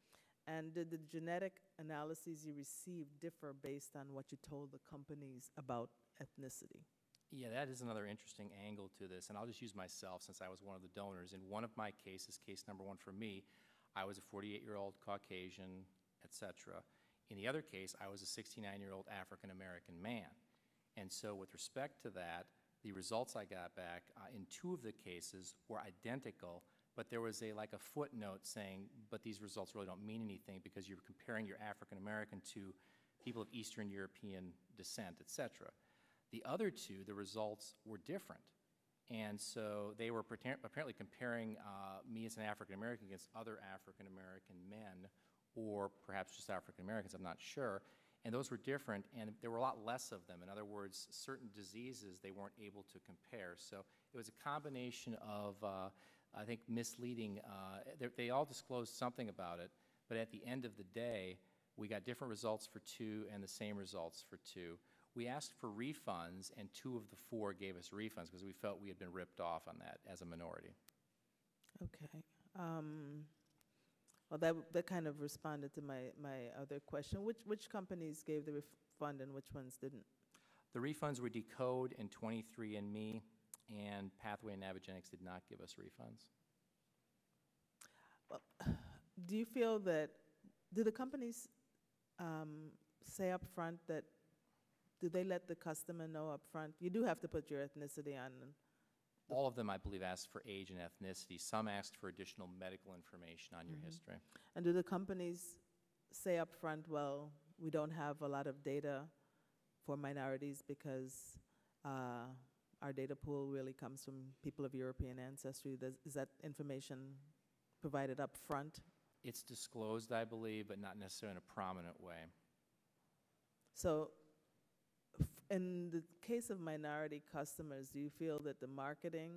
And did the genetic analyses you received differ based on what you told the companies about ethnicity? Yeah, that is another interesting angle to this, and I'll just use myself since I was one of the donors. In one of my cases, case number 1 for me, I was a 48-year-old Caucasian, etc. In the other case, I was a 69-year-old African-American man. And so with respect to that, the results I got back in 2 of the cases were identical, but there was a footnote saying, but these results really don't mean anything because you're comparing your African-American to people of Eastern European descent, etc. The other 2, the results were different. And so they were apparently comparing me as an African American against other African American men, or perhaps just African Americans, I'm not sure. And those were different, and there were a lot less of them. In other words, certain diseases they weren't able to compare. So it was a combination of, I think, misleading. They all disclosed something about it, but at the end of the day, we got different results for 2 and the same results for 2. We asked for refunds, and 2 of the 4 gave us refunds because we felt we had been ripped off on that as a minority. Okay. Well, that kind of responded to my other question. Which companies gave the refund and which ones didn't? The refunds were Decode and 23andMe, and Pathway and Navigenics did not give us refunds. Well, do you feel that, do the companies say up front that, do they let the customer know up front? You do have to put your ethnicity on. All of them, I believe, asked for age and ethnicity. Some asked for additional medical information on your history. And do the companies say up front, well, we don't have a lot of data for minorities because our data pool really comes from people of European ancestry? Is that information provided up front? It's disclosed, I believe, but not necessarily in a prominent way. So in the case of minority customers, do you feel that the marketing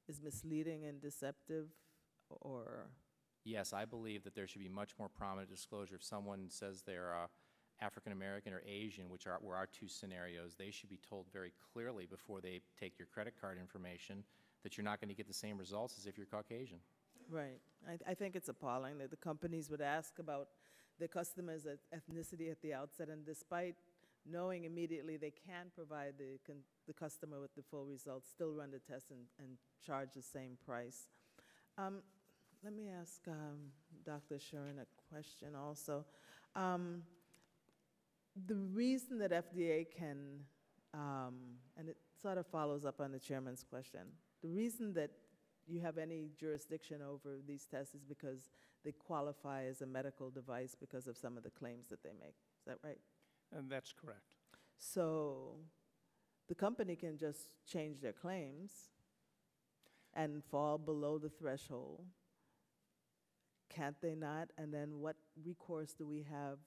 is misleading and deceptive, or? Yes, I believe that there should be much more prominent disclosure. If someone says they're African American or Asian, which were our 2 scenarios, they should be told very clearly before they take your credit card information that you're not going to get the same results as if you're Caucasian. Right. I think it's appalling that the companies would ask about the customer's ethnicity at the outset, and despite knowing immediately they can provide the customer with the full results, still run the test and charge the same price. Let me ask Dr. Shuren a question also. The reason that FDA can, and it sort of follows up on the chairman's question, the reason that you have any jurisdiction over these tests is because they qualify as a medical device because of some of the claims that they make. Is that right? And that's correct. So the company can just change their claims and fall below the threshold. Can't they not? And then what recourse do we have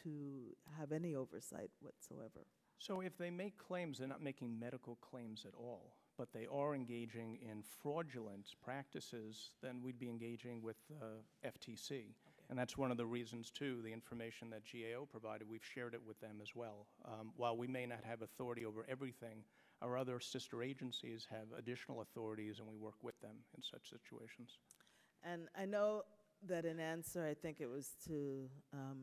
to have any oversight whatsoever? So if they make claims, they're not making medical claims at all, but they are engaging in fraudulent practices, then we'd be engaging with FTC. Okay. And that's one of the reasons, too, the information that GAO provided, we've shared it with them as well. While we may not have authority over everything, our other sister agencies have additional authorities, and we work with them in such situations. And I know that in answer, I think it was to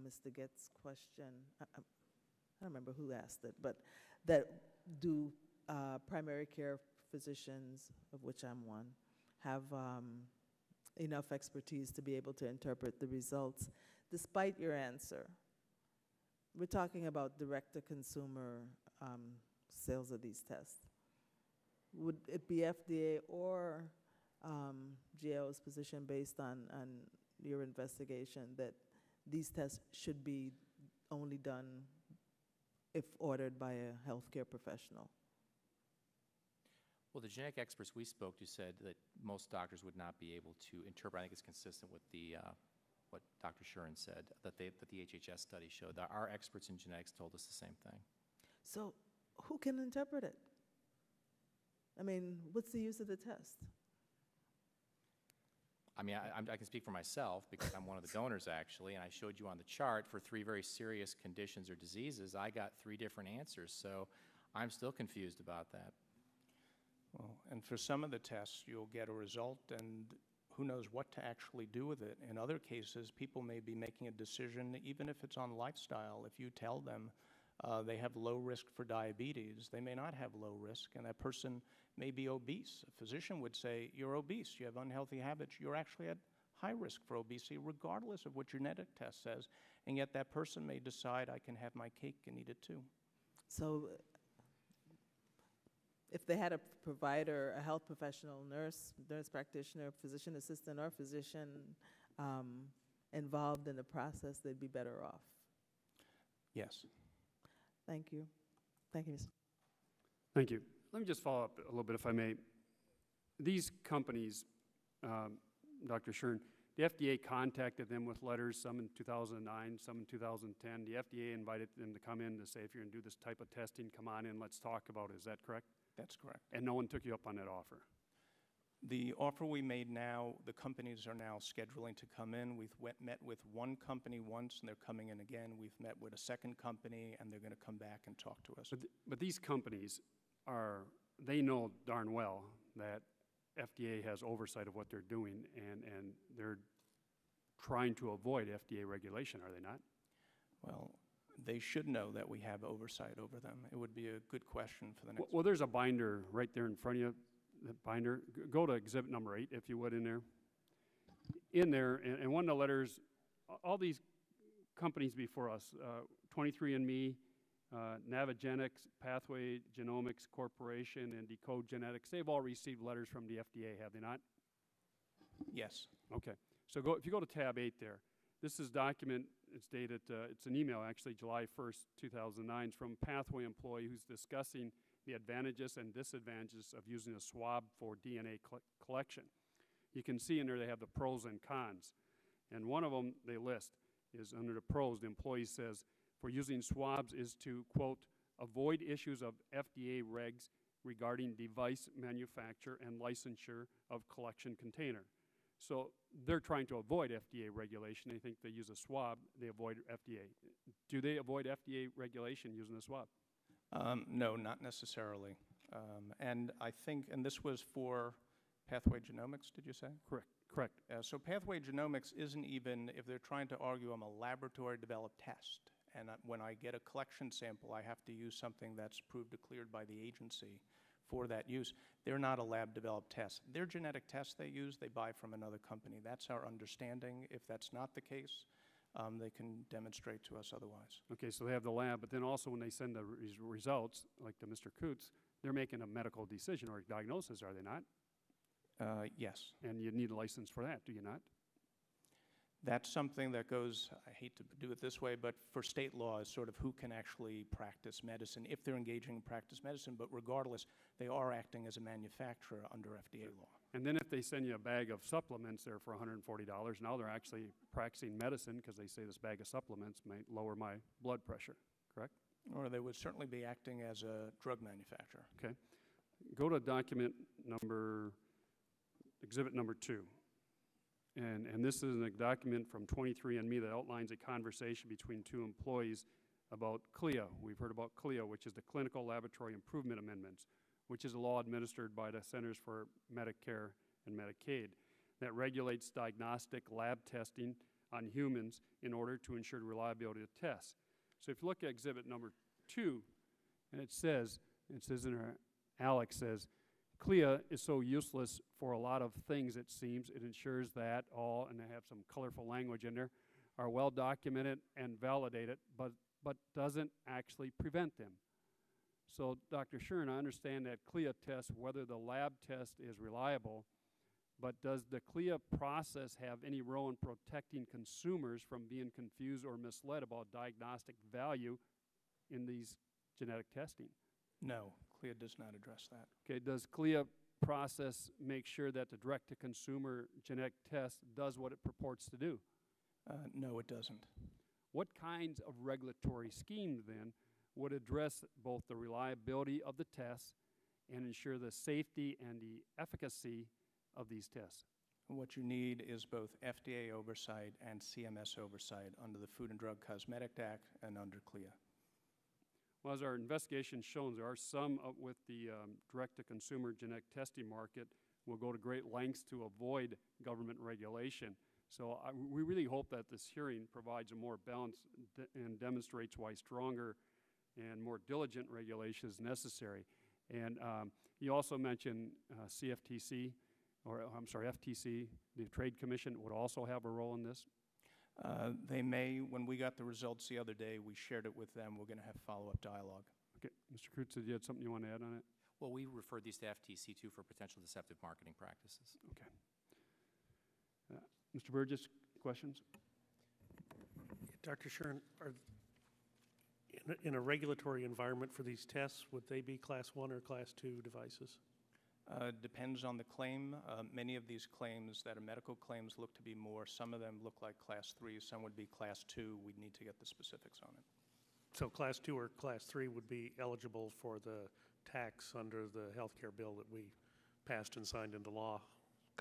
Mr. Getz's question, I don't remember who asked it, but that do primary care physicians, of which I'm one, have enough expertise to be able to interpret the results. Despite your answer, we're talking about direct-to-consumer sales of these tests. Would it be FDA or GAO's position based on your investigation that these tests should be only done if ordered by a healthcare professional? Well, the genetic experts we spoke to said that most doctors would not be able to interpret. I think it's consistent with what Dr. Shuren said, that the HHS study showed. That our experts in genetics told us the same thing. So who can interpret it? I mean, what's the use of the test? I mean, I can speak for myself because I'm one of the donors, actually, and I showed you on the chart for 3 very serious conditions or diseases, I got 3 different answers, so I'm still confused about that. Well, and for some of the tests, you'll get a result, and who knows what to actually do with it. In other cases, people may be making a decision, even if it's on lifestyle. If you tell them they have low risk for diabetes, they may not have low risk, and that person may be obese. A physician would say, you're obese, you have unhealthy habits, you're actually at high risk for obesity, regardless of what your genetic test says, and yet that person may decide, I can have my cake and eat it too. So if they had a provider, a health professional, nurse practitioner, physician assistant, or physician involved in the process, they'd be better off. Yes. Thank you. Thank you, Mr. Thank you. Let me just follow up a little bit, if I may. These companies, Dr. Schern, the FDA contacted them with letters, some in 2009, some in 2010. The FDA invited them to come in to say, if you're going to do this type of testing, come on in, let's talk about it. Is that correct? That's correct. And no one took you up on that offer? The offer we made now, the companies are now scheduling to come in. We've met with one company once, and they're coming in again. We've met with a second company, and they're going to come back and talk to us. But these companies they know darn well that FDA has oversight of what they're doing, and they're trying to avoid FDA regulation, are they not? Well, they should know that we have oversight over them. It would be a good question for the next. Well, there's a binder right there in front of you. The binder. Go to exhibit number 8, if you would, in there. In there, and one of the letters, all these companies before us, 23andMe, Navigenics, Pathway Genomics Corporation, and Decode Genetics, they've all received letters from the FDA, have they not? Yes. Okay. So if you go to tab 8 there, this is document, it's dated, it's an email actually, July 1st, 2009, from a Pathway employee who's discussing the advantages and disadvantages of using a swab for DNA collection. You can see in there they have the pros and cons. And one of them they list is under the pros, the employee says, for using swabs is to, quote, avoid issues of FDA regs regarding device manufacture and licensure of collection container. So they're trying to avoid FDA regulation. They think they use a swab, they avoid FDA. Do they avoid FDA regulation using a swab? No, not necessarily. And I think, and this was for Pathway Genomics, did you say? Correct. So Pathway Genomics isn't even, if they're trying to argue I'm a laboratory-developed test, and when I get a collection sample, I have to use something that's approved or cleared by the agency for that use. They're not a lab-developed test. Their genetic tests they use, they buy from another company. That's our understanding. If that's not the case, they can demonstrate to us otherwise. Okay, so they have the lab, but then also when they send the results, like to Mr. Coots, they're making a medical decision or a diagnosis, are they not? Yes. And you need a license for that, do you not? That's something that goes, I hate to do it this way, but for state law is sort of who can actually practice medicine if they're engaging in practice medicine, but regardless, they are acting as a manufacturer under FDA law. And then if they send you a bag of supplements there for $140, now they're actually practicing medicine because they say this bag of supplements might lower my blood pressure, correct? Or they would certainly be acting as a drug manufacturer. Okay. Go to document number, exhibit number 2. And this is a document from 23andMe that outlines a conversation between two employees about CLIA. We've heard about CLIA, which is the Clinical Laboratory Improvement Amendments, which is a law administered by the Centers for Medicare and Medicaid that regulates diagnostic lab testing on humans in order to ensure the reliability of tests. So if you look at exhibit number 2, and it says in there, Alex says, CLIA is so useless for a lot of things, it seems. It ensures that all, and they have some colorful language in there, are well documented and validated, but doesn't actually prevent them. So, Dr. Schern, I understand that CLIA tests whether the lab test is reliable, but does the CLIA process have any role in protecting consumers from being confused or misled about diagnostic value in these genetic testing? No, CLIA does not address that. Okay, does CLIA process make sure that the direct-to-consumer genetic test does what it purports to do? No, it doesn't. What kinds of regulatory schemes, then, would address both the reliability of the tests and ensure the safety and the efficacy of these tests? What you need is both FDA oversight and CMS oversight under the Food and Drug Cosmetic Act and under CLIA. Well, as our investigation shows, there are some with the direct-to-consumer genetic testing market will go to great lengths to avoid government regulation. So we really hope that this hearing provides a more balanced and demonstrates why stronger and more diligent regulation is necessary. And you also mentioned FTC, the Trade Commission would also have a role in this? They may. When we got the results the other day, we shared it with them. We're going to have follow-up dialogue. Okay. Mr. Kreutz, did you have something you want to add on it? Well, we referred these to FTC, too, for potential deceptive marketing practices. Okay. Mr. Burgess, questions? Dr. Schern, In a regulatory environment for these tests, would they be Class 1 or Class 2 devices? Depends on the claim. Many of these claims that are medical claims look to be more. Some of them look like Class 3. Some would be Class 2. We'd need to get the specifics on it. So Class 2 or Class 3 would be eligible for the tax under the health care bill that we passed and signed into law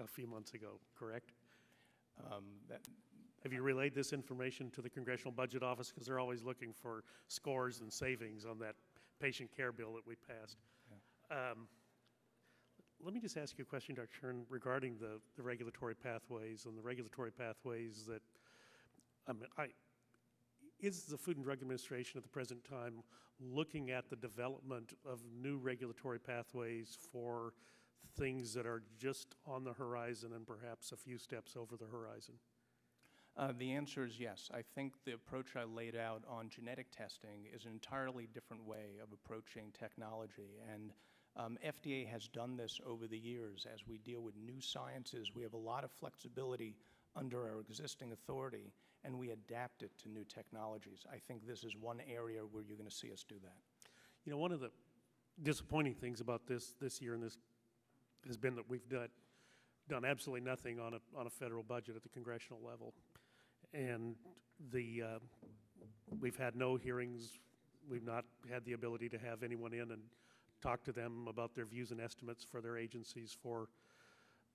a few months ago, correct? Have you relayed this information to the Congressional Budget Office? Because they're always looking for scores and savings on that patient care bill that we passed. Yeah. Let me just ask you a question, Dr. Shern, regarding the regulatory pathways and the regulatory pathways that, is the Food and Drug Administration at the present time looking at the development of new regulatory pathways for things that are just on the horizon and perhaps a few steps over the horizon? The answer is yes. I think the approach I laid out on genetic testing is an entirely different way of approaching technology. And FDA has done this over the years. As we deal with new sciences, we have a lot of flexibility under our existing authority, and we adapt it to new technologies. I think this is one area where you're going to see us do that. You know, one of the disappointing things about this year and this has been that we've done absolutely nothing on a federal budget at the congressional level. And we've had no hearings. We've not had the ability to have anyone in and talk to them about their views and estimates for their agencies for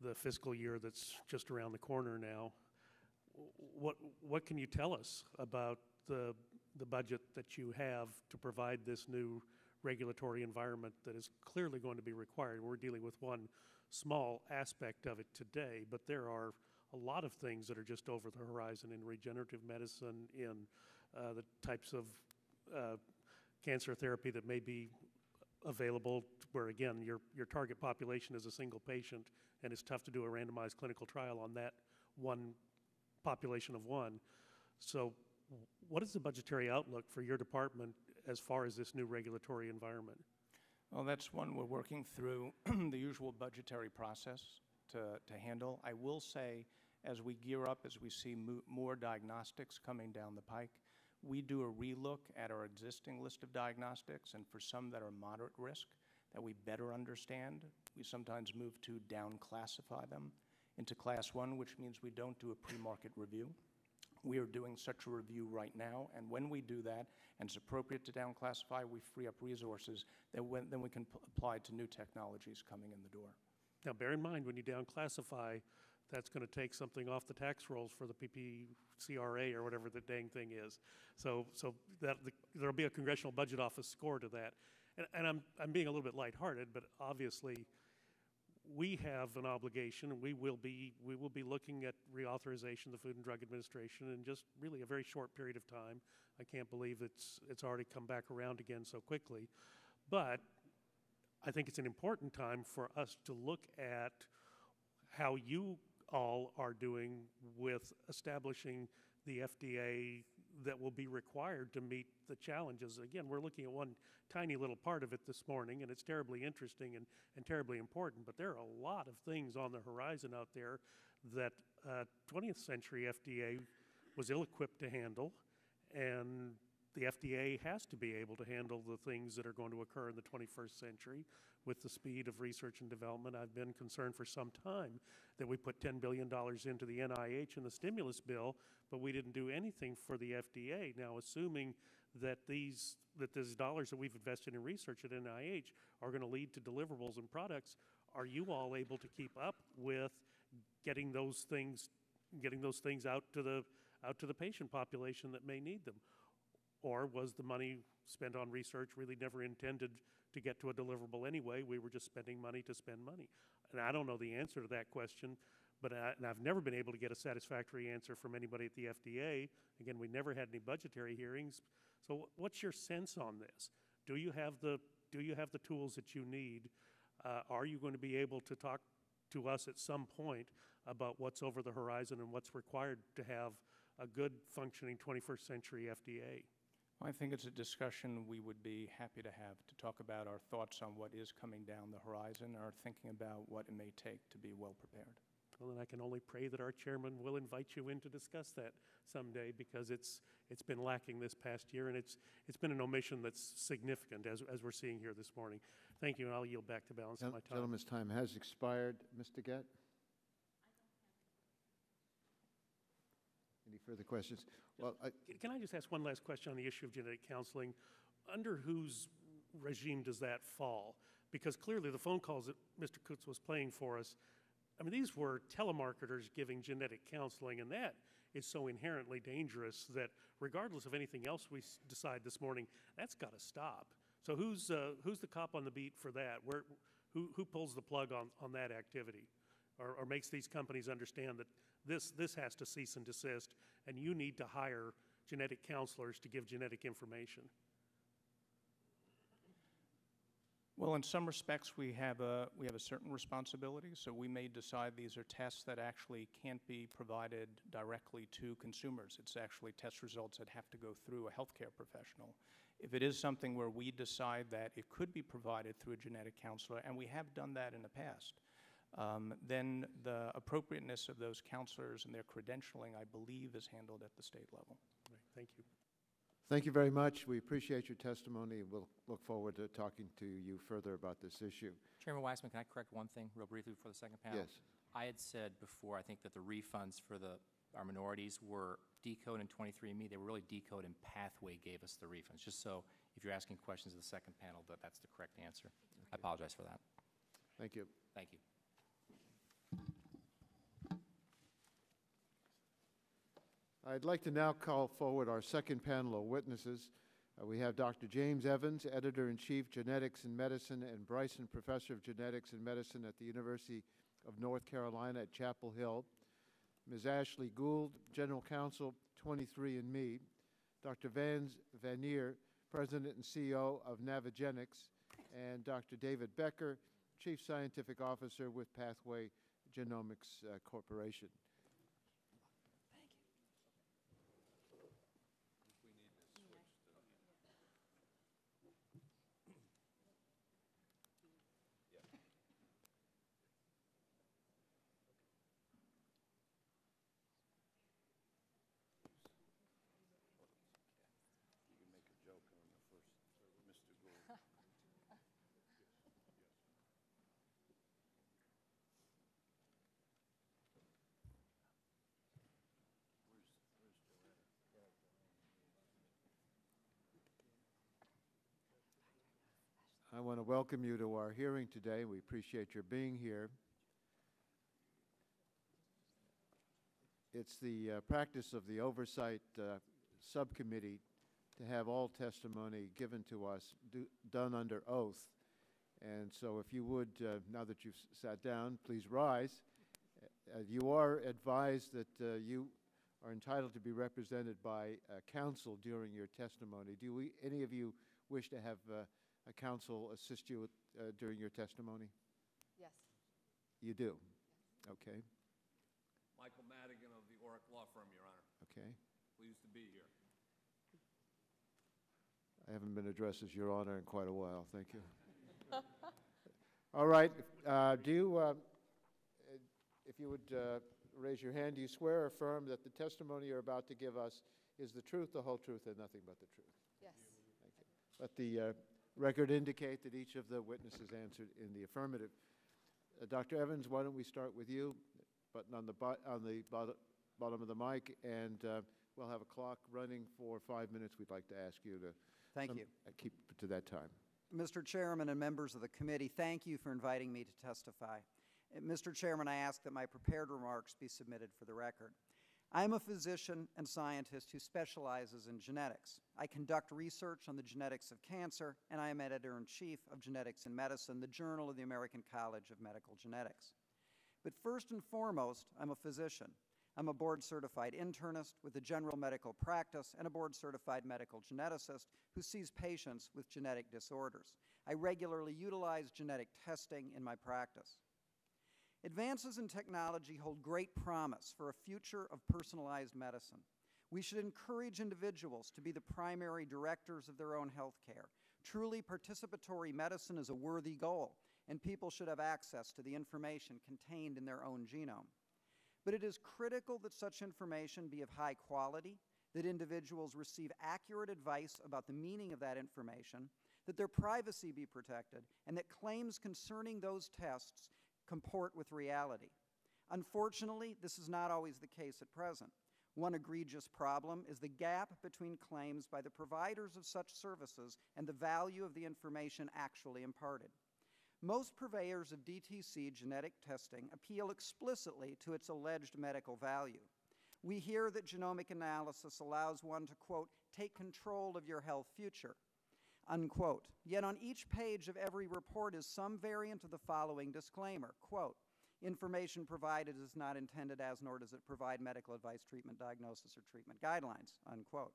the fiscal year that's just around the corner now. What can you tell us about the budget that you have to provide this new regulatory environment that is clearly going to be required? We're dealing with one small aspect of it today, but there are a lot of things that are just over the horizon in regenerative medicine, in the types of cancer therapy that may be available, where again your target population is a single patient, and it's tough to do a randomized clinical trial on that one population of one. So what is the budgetary outlook for your department as far as this new regulatory environment? Well, that's one we're working through the usual budgetary process to handle. I will say, as we gear up, as we see more diagnostics coming down the pike, we do a relook at our existing list of diagnostics, and for some that are moderate risk that we better understand, we sometimes move to down-classify them into Class 1, which means we don't do a pre-market review. We are doing such a review right now, and when we do that, and it's appropriate to down-classify, we free up resources that then we can apply to new technologies coming in the door. Now, bear in mind, when you down-classify, that's going to take something off the tax rolls for the PPCRA or whatever the dang thing is. So there'll be a Congressional Budget Office score to that. And I'm being a little bit lighthearted, but obviously we have an obligation, and we will be looking at reauthorization of the Food and Drug Administration in just really a very short period of time. I can't believe it's already come back around again so quickly. But I think it's an important time for us to look at how you all are doing with establishing the FDA that will be required to meet the challenges. Again, we're looking at one tiny little part of it this morning, and it's terribly interesting and terribly important, but there are a lot of things on the horizon out there that 20th century FDA was ill-equipped to handle, and the FDA has to be able to handle the things that are going to occur in the 21st century with the speed of research and development. I've been concerned for some time that we put $10 billion into the NIH in the stimulus bill, but we didn't do anything for the FDA. Now, assuming that these dollars that we've invested in research at NIH are going to lead to deliverables and products, are you all able to keep up with getting those things out to the patient population that may need them? Or was the money spent on research really never intended to get to a deliverable anyway? We were just spending money to spend money. And I don't know the answer to that question, but I've never been able to get a satisfactory answer from anybody at the FDA. Again, we never had any budgetary hearings. So what's your sense on this? Do you have the tools that you need? Are you going to be able to talk to us at some point about what's over the horizon and what's required to have a good functioning 21st century FDA? I think it's a discussion we would be happy to have, to talk about our thoughts on what is coming down the horizon, our thinking about what it may take to be well prepared. Well, then I can only pray that our chairman will invite you in to discuss that someday, because it's been lacking this past year, and it's been an omission that's significant, as we're seeing here this morning. Thank you, and I'll yield back to balance my time. Gentleman's time has expired. Mr. Gett? Any further questions? Well, can I just ask one last question on the issue of genetic counseling? Under whose regime does that fall? Because clearly the phone calls that Mr. Kutz was playing for us, I mean, these were telemarketers giving genetic counseling, and that is so inherently dangerous that regardless of anything else we decide this morning, that's got to stop. So who's the cop on the beat for that? Who pulls the plug on that activity, or makes these companies understand that this has to cease and desist, and you need to hire genetic counselors to give genetic information? Well, in some respects, we have a certain responsibility. So we may decide these are tests that actually can't be provided directly to consumers. It's actually test results that have to go through a healthcare professional. If it is something where we decide that it could be provided through a genetic counselor, and we have done that in the past, then the appropriateness of those counselors and their credentialing, I believe, is handled at the state level. Right. Thank you. thank you very much. We appreciate your testimony. We'll look forward to talking to you further about this issue. Chairman Waxman, can I correct one thing real briefly before the second panel? Yes. I had said before, I think that the refunds for our minorities were decode in 23andMe. They were really decode, and Pathway gave us the refunds. Just so if you're asking questions of the second panel, that's the correct answer. Okay. I apologize for that. Thank you. Thank you. I'd like to now call forward our second panel of witnesses. We have Dr. James Evans, Editor-in-Chief, Genetics and Medicine, and Bryson, Professor of Genetics and Medicine at the University of North Carolina at Chapel Hill. Ms. Ashley Gould, General Counsel, 23andMe. Dr. Vanier, President and CEO of Navigenics. And Dr. David Becker, Chief Scientific Officer with Pathway Genomics Corporation. I want to welcome you to our hearing today. We appreciate your being here. It's the practice of the Oversight Subcommittee to have all testimony given to us done under oath. And so if you would, now that you've sat down, please rise. You are advised that you are entitled to be represented by counsel during your testimony. Do any of you wish to have a counsel assist you during your testimony? Yes. You do? Yes. Okay. Michael Madigan of the Orrick Law Firm, Your Honor. Okay. Pleased to be here. I haven't been addressed as Your Honor in quite a while. Thank you. All right. If you would raise your hand, do you swear or affirm that the testimony you're about to give us is the truth, the whole truth, and nothing but the truth? Yes. Thank you. Let the record indicate that each of the witnesses answered in the affirmative. Dr. Evans, why don't we start with you? Button on the bottom of the mic, and we'll have a clock running for 5 minutes. We'd like to ask you to keep to that time. Mr. Chairman and members of the committee, thank you for inviting me to testify. Mr. Chairman, I ask that my prepared remarks be submitted for the record. I am a physician and scientist who specializes in genetics. I conduct research on the genetics of cancer, and I am Editor-in-Chief of Genetics and Medicine, the journal of the American College of Medical Genetics. But first and foremost, I'm a physician. I'm a board-certified internist with a general medical practice and a board-certified medical geneticist who sees patients with genetic disorders. I regularly utilize genetic testing in my practice. Advances in technology hold great promise for a future of personalized medicine. We should encourage individuals to be the primary directors of their own health care. Truly participatory medicine is a worthy goal, and people should have access to the information contained in their own genome. But it is critical that such information be of high quality, that individuals receive accurate advice about the meaning of that information, that their privacy be protected, and that claims concerning those tests comport with reality. Unfortunately, this is not always the case at present. One egregious problem is the gap between claims by the providers of such services and the value of the information actually imparted. Most purveyors of DTC genetic testing appeal explicitly to its alleged medical value. We hear that genomic analysis allows one to, quote, take control of your health future, unquote. Yet on each page of every report is some variant of the following disclaimer, quote, information provided is not intended as, nor does it provide medical advice, treatment, diagnosis, or treatment guidelines, unquote.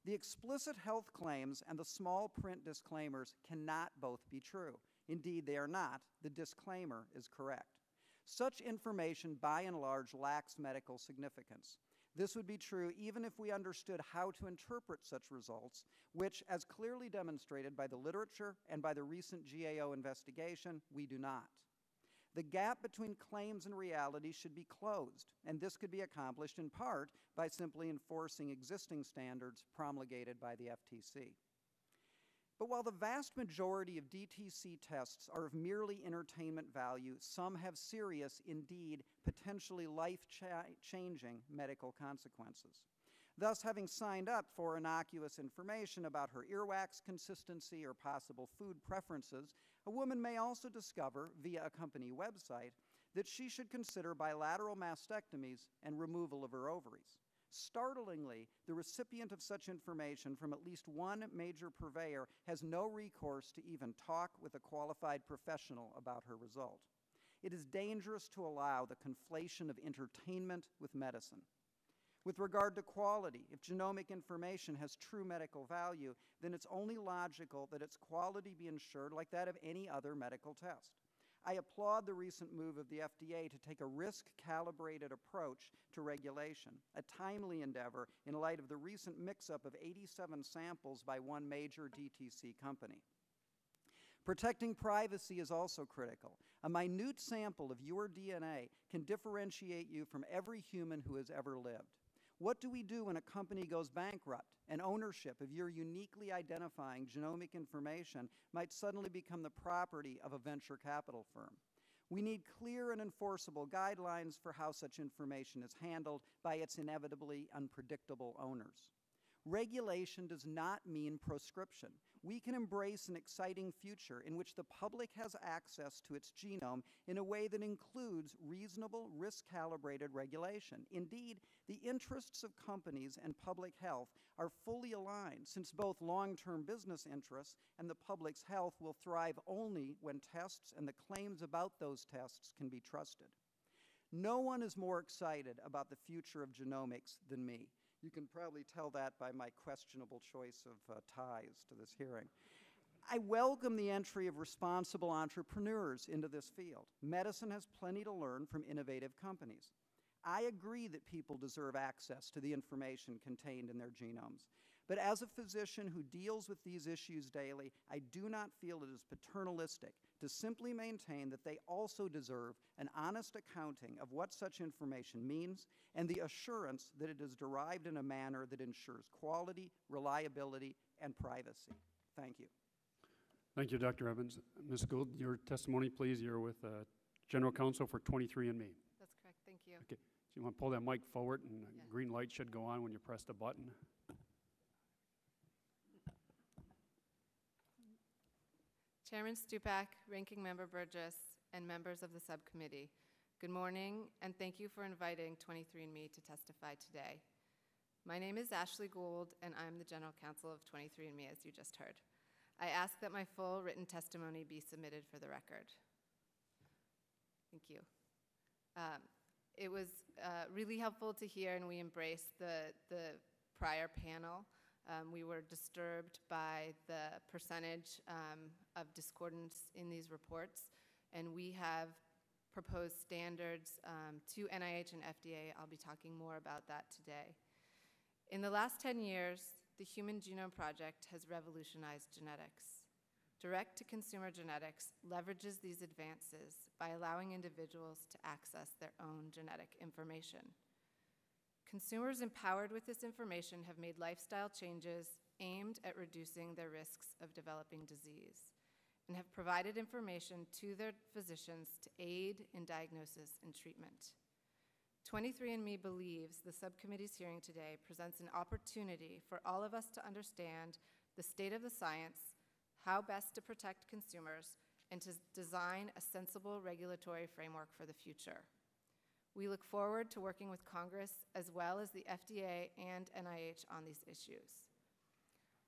The explicit health claims and the small print disclaimers cannot both be true. Indeed, they are not. The disclaimer is correct. Such information, by and large, lacks medical significance. This would be true even if we understood how to interpret such results, which, as clearly demonstrated by the literature and by the recent GAO investigation, we do not. The gap between claims and reality should be closed, and this could be accomplished in part by simply enforcing existing standards promulgated by the FTC. But while the vast majority of DTC tests are of merely entertainment value, some have serious, indeed, potentially life-changing medical consequences. Thus, having signed up for innocuous information about her earwax consistency or possible food preferences, a woman may also discover, via a company website, that she should consider bilateral mastectomies and removal of her ovaries. Startlingly, the recipient of such information from at least one major purveyor has no recourse to even talk with a qualified professional about her result. It is dangerous to allow the conflation of entertainment with medicine. With regard to quality, if genomic information has true medical value, then it's only logical that its quality be ensured like that of any other medical test. I applaud the recent move of the FDA to take a risk-calibrated approach to regulation, a timely endeavor in light of the recent mix-up of 87 samples by one major DTC company. Protecting privacy is also critical. A minute sample of your DNA can differentiate you from every human who has ever lived. What do we do when a company goes bankrupt and ownership of your uniquely identifying genomic information might suddenly become the property of a venture capital firm? We need clear and enforceable guidelines for how such information is handled by its inevitably unpredictable owners. Regulation does not mean proscription. We can embrace an exciting future in which the public has access to its genome in a way that includes reasonable, risk-calibrated regulation. Indeed, the interests of companies and public health are fully aligned, since both long-term business interests and the public's health will thrive only when tests and the claims about those tests can be trusted. No one is more excited about the future of genomics than me. You can probably tell that by my questionable choice of ties to this hearing. I welcome the entry of responsible entrepreneurs into this field. Medicine has plenty to learn from innovative companies. I agree that people deserve access to the information contained in their genomes. But as a physician who deals with these issues daily, I do not feel it is paternalistic to simply maintain that they also deserve an honest accounting of what such information means and the assurance that it is derived in a manner that ensures quality, reliability, and privacy. Thank you. Thank you, Dr. Evans. Ms. Gould, your testimony, please. You're with General Counsel for 23andMe. That's correct. Thank you. Okay. So you want to pull that mic forward, and a green light should go on when you press the button. Chairman Stupak, Ranking Member Burgess, and members of the subcommittee, good morning, and thank you for inviting 23andMe to testify today. My name is Ashley Gould, and I'm the General Counsel of 23andMe, as you just heard. I ask that my full written testimony be submitted for the record. Thank you. It was really helpful to hear, and we embraced the prior panel. We were disturbed by the percentage of discordance in these reports, and we have proposed standards to NIH and FDA. I'll be talking more about that today. In the last 10 years, the Human Genome Project has revolutionized genetics. Direct-to-consumer genetics leverages these advances by allowing individuals to access their own genetic information. Consumers empowered with this information have made lifestyle changes aimed at reducing their risks of developing disease and have provided information to their physicians to aid in diagnosis and treatment. 23andMe believes the subcommittee's hearing today presents an opportunity for all of us to understand the state of the science, how best to protect consumers, and to design a sensible regulatory framework for the future. We look forward to working with Congress as well as the FDA and NIH on these issues.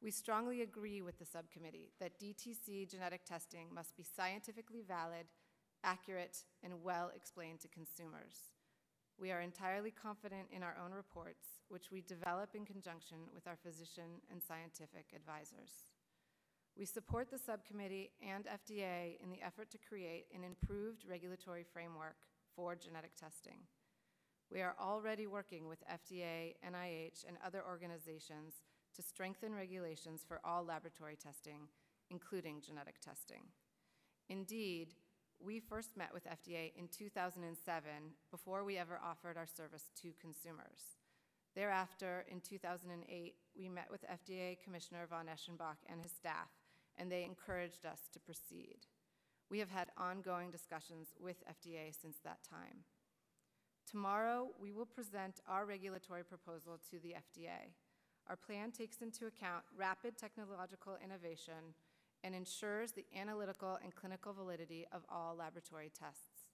We strongly agree with the subcommittee that DTC genetic testing must be scientifically valid, accurate, and well explained to consumers. We are entirely confident in our own reports, which we develop in conjunction with our physician and scientific advisors. We support the subcommittee and FDA in the effort to create an improved regulatory framework for genetic testing. We are already working with FDA, NIH, and other organizations to strengthen regulations for all laboratory testing, including genetic testing. Indeed, we first met with FDA in 2007 before we ever offered our service to consumers. Thereafter, in 2008, we met with FDA Commissioner von Eschenbach and his staff, and they encouraged us to proceed. We have had ongoing discussions with FDA since that time. Tomorrow, we will present our regulatory proposal to the FDA. Our plan takes into account rapid technological innovation and ensures the analytical and clinical validity of all laboratory tests.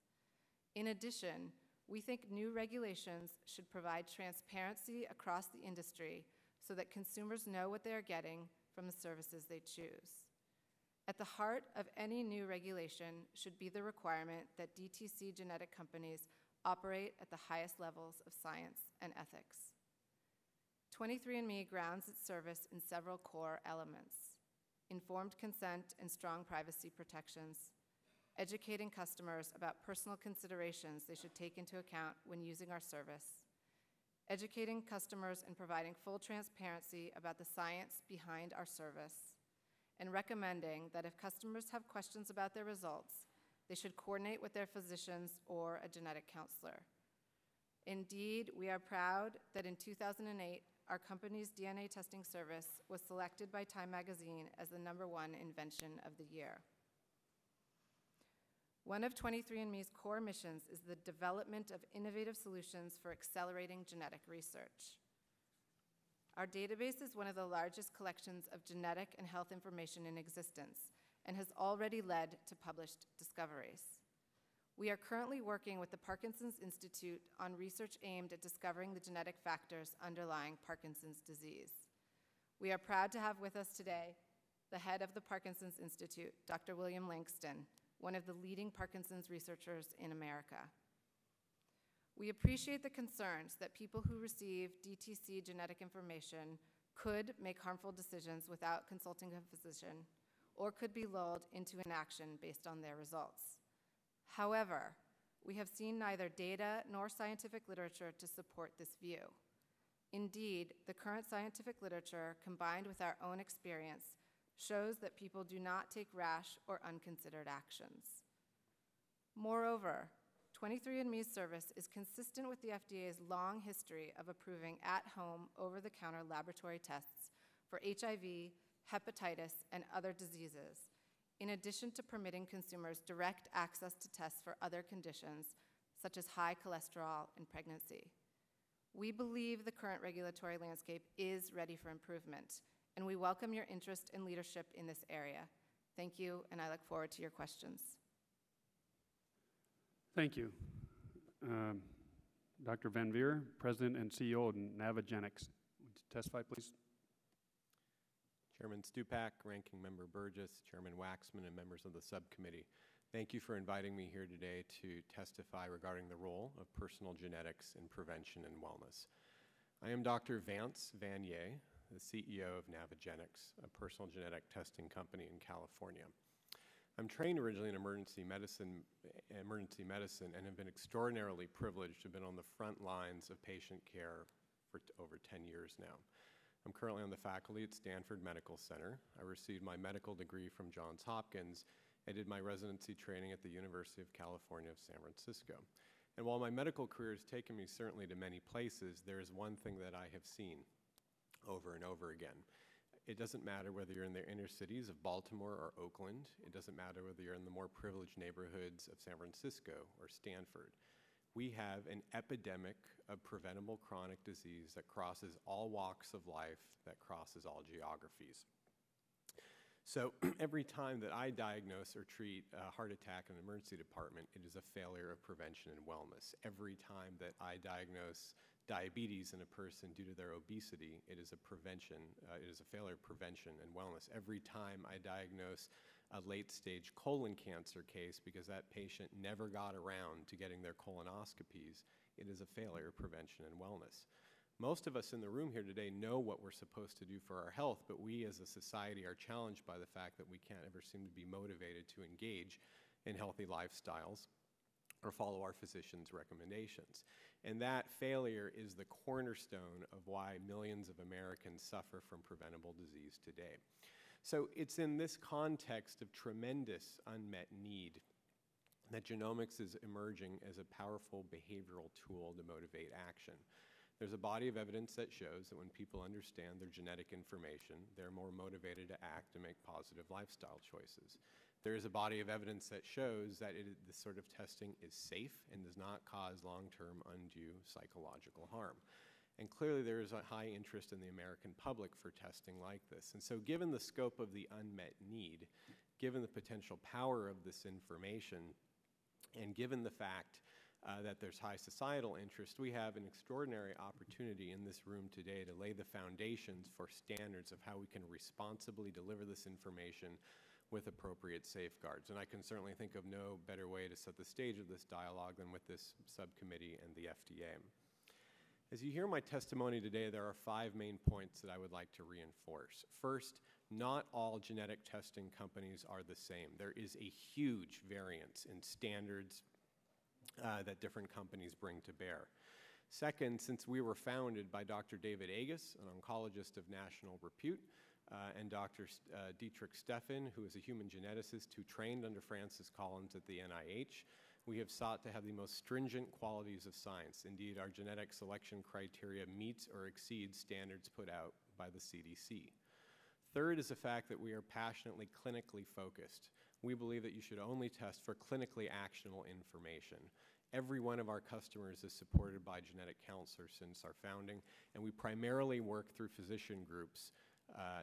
In addition, we think new regulations should provide transparency across the industry so that consumers know what they are getting from the services they choose. At the heart of any new regulation should be the requirement that DTC genetic companies operate at the highest levels of science and ethics. 23andMe grounds its service in several core elements: informed consent and strong privacy protections, educating customers about personal considerations they should take into account when using our service, educating customers and providing full transparency about the science behind our service, and recommending that if customers have questions about their results, they should coordinate with their physicians or a genetic counselor. Indeed, we are proud that in 2008, our company's DNA testing service was selected by Time Magazine as the #1 invention of the year. One of 23andMe's core missions is the development of innovative solutions for accelerating genetic research. Our database is one of the largest collections of genetic and health information in existence and has already led to published discoveries. We are currently working with the Parkinson's Institute on research aimed at discovering the genetic factors underlying Parkinson's disease. We are proud to have with us today the head of the Parkinson's Institute, Dr. William Langston, one of the leading Parkinson's researchers in America. We appreciate the concerns that people who receive DTC genetic information could make harmful decisions without consulting a physician or could be lulled into inaction based on their results. However, we have seen neither data nor scientific literature to support this view. Indeed, the current scientific literature, combined with our own experience, shows that people do not take rash or unconsidered actions. Moreover, 23andMe's service is consistent with the FDA's long history of approving at-home, over-the-counter laboratory tests for HIV, hepatitis, and other diseases, in addition to permitting consumers direct access to tests for other conditions, such as high cholesterol and pregnancy. We believe the current regulatory landscape is ready for improvement, and we welcome your interest and leadership in this area. Thank you, and I look forward to your questions. Thank you. Dr. Van Veer, President and CEO of Navigenics. Would you testify, please? Chairman Stupak, Ranking Member Burgess, Chairman Waxman, and members of the subcommittee. Thank you for inviting me here today to testify regarding the role of personal genetics in prevention and wellness. I am Dr. Vance Vanier, the CEO of Navigenics, a personal genetic testing company in California. I'm trained originally in emergency medicine and have been extraordinarily privileged to have been on the front lines of patient care for over 10 years now. I'm currently on the faculty at Stanford Medical Center. I received my medical degree from Johns Hopkins and did my residency training at the University of California of San Francisco. And while my medical career has taken me certainly to many places, there is one thing that I have seen over and over again. It doesn't matter whether you're in the inner cities of Baltimore or Oakland. It doesn't matter whether you're in the more privileged neighborhoods of San Francisco or Stanford. We have an epidemic of preventable chronic disease that crosses all walks of life, that crosses all geographies. So every time that I diagnose or treat a heart attack in the emergency department, it is a failure of prevention and wellness. Every time that I diagnose diabetes in a person due to their obesity, it is a failure of prevention and wellness. Every time I diagnose a late-stage colon cancer case because that patient never got around to getting their colonoscopies, it is a failure of prevention and wellness. Most of us in the room here today know what we're supposed to do for our health, but we as a society are challenged by the fact that we can't ever seem to be motivated to engage in healthy lifestyles or follow our physician's recommendations. And that failure is the cornerstone of why millions of Americans suffer from preventable disease today. So it's in this context of tremendous unmet need that genomics is emerging as a powerful behavioral tool to motivate action. There's a body of evidence that shows that when people understand their genetic information, they're more motivated to act and make positive lifestyle choices. There is a body of evidence that shows that this sort of testing is safe and does not cause long-term undue psychological harm. And clearly there is a high interest in the American public for testing like this. And so given the scope of the unmet need, given the potential power of this information, and given the fact that there's high societal interest, we have an extraordinary opportunity in this room today to lay the foundations for standards of how we can responsibly deliver this information with appropriate safeguards. And I can certainly think of no better way to set the stage of this dialogue than with this subcommittee and the FDA. As you hear my testimony today, there are 5 main points that I would like to reinforce. First, not all genetic testing companies are the same. There is a huge variance in standards that different companies bring to bear. Second, since we were founded by Dr. David Agus, an oncologist of national repute, and Dr. Dietrich Steffen, who is a human geneticist who trained under Francis Collins at the NIH, we have sought to have the most stringent qualities of science. Indeed, our genetic selection criteria meets or exceeds standards put out by the CDC. Third is the fact that we are passionately clinically focused. We believe that you should only test for clinically actionable information. Every one of our customers is supported by genetic counselors since our founding, and we primarily work through physician groups,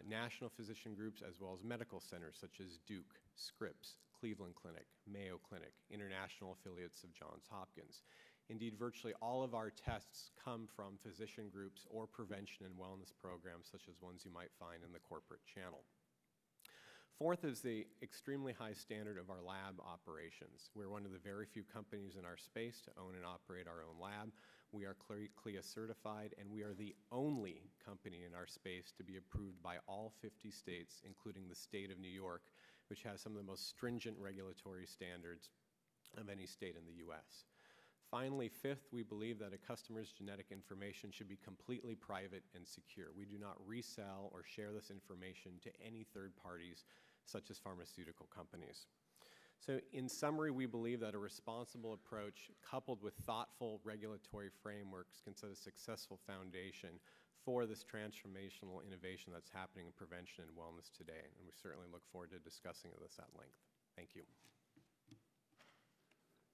national physician groups, as well as medical centers such as Duke, Scripps, Cleveland Clinic, Mayo Clinic, international affiliates of Johns Hopkins. Indeed, virtually all of our tests come from physician groups or prevention and wellness programs such as ones you might find in the corporate channel. Fourth is the extremely high standard of our lab operations. We're one of the very few companies in our space to own and operate our own lab. We are CLIA certified, and we are the only company in our space to be approved by all 50 states, including the state of New York, which has some of the most stringent regulatory standards of any state in the U.S. Finally, fifth, we believe that a customer's genetic information should be completely private and secure. We do not resell or share this information to any third parties, such as pharmaceutical companies. So in summary, we believe that a responsible approach coupled with thoughtful regulatory frameworks can set a successful foundation for this transformational innovation that's happening in prevention and wellness today. And we certainly look forward to discussing this at length. Thank you.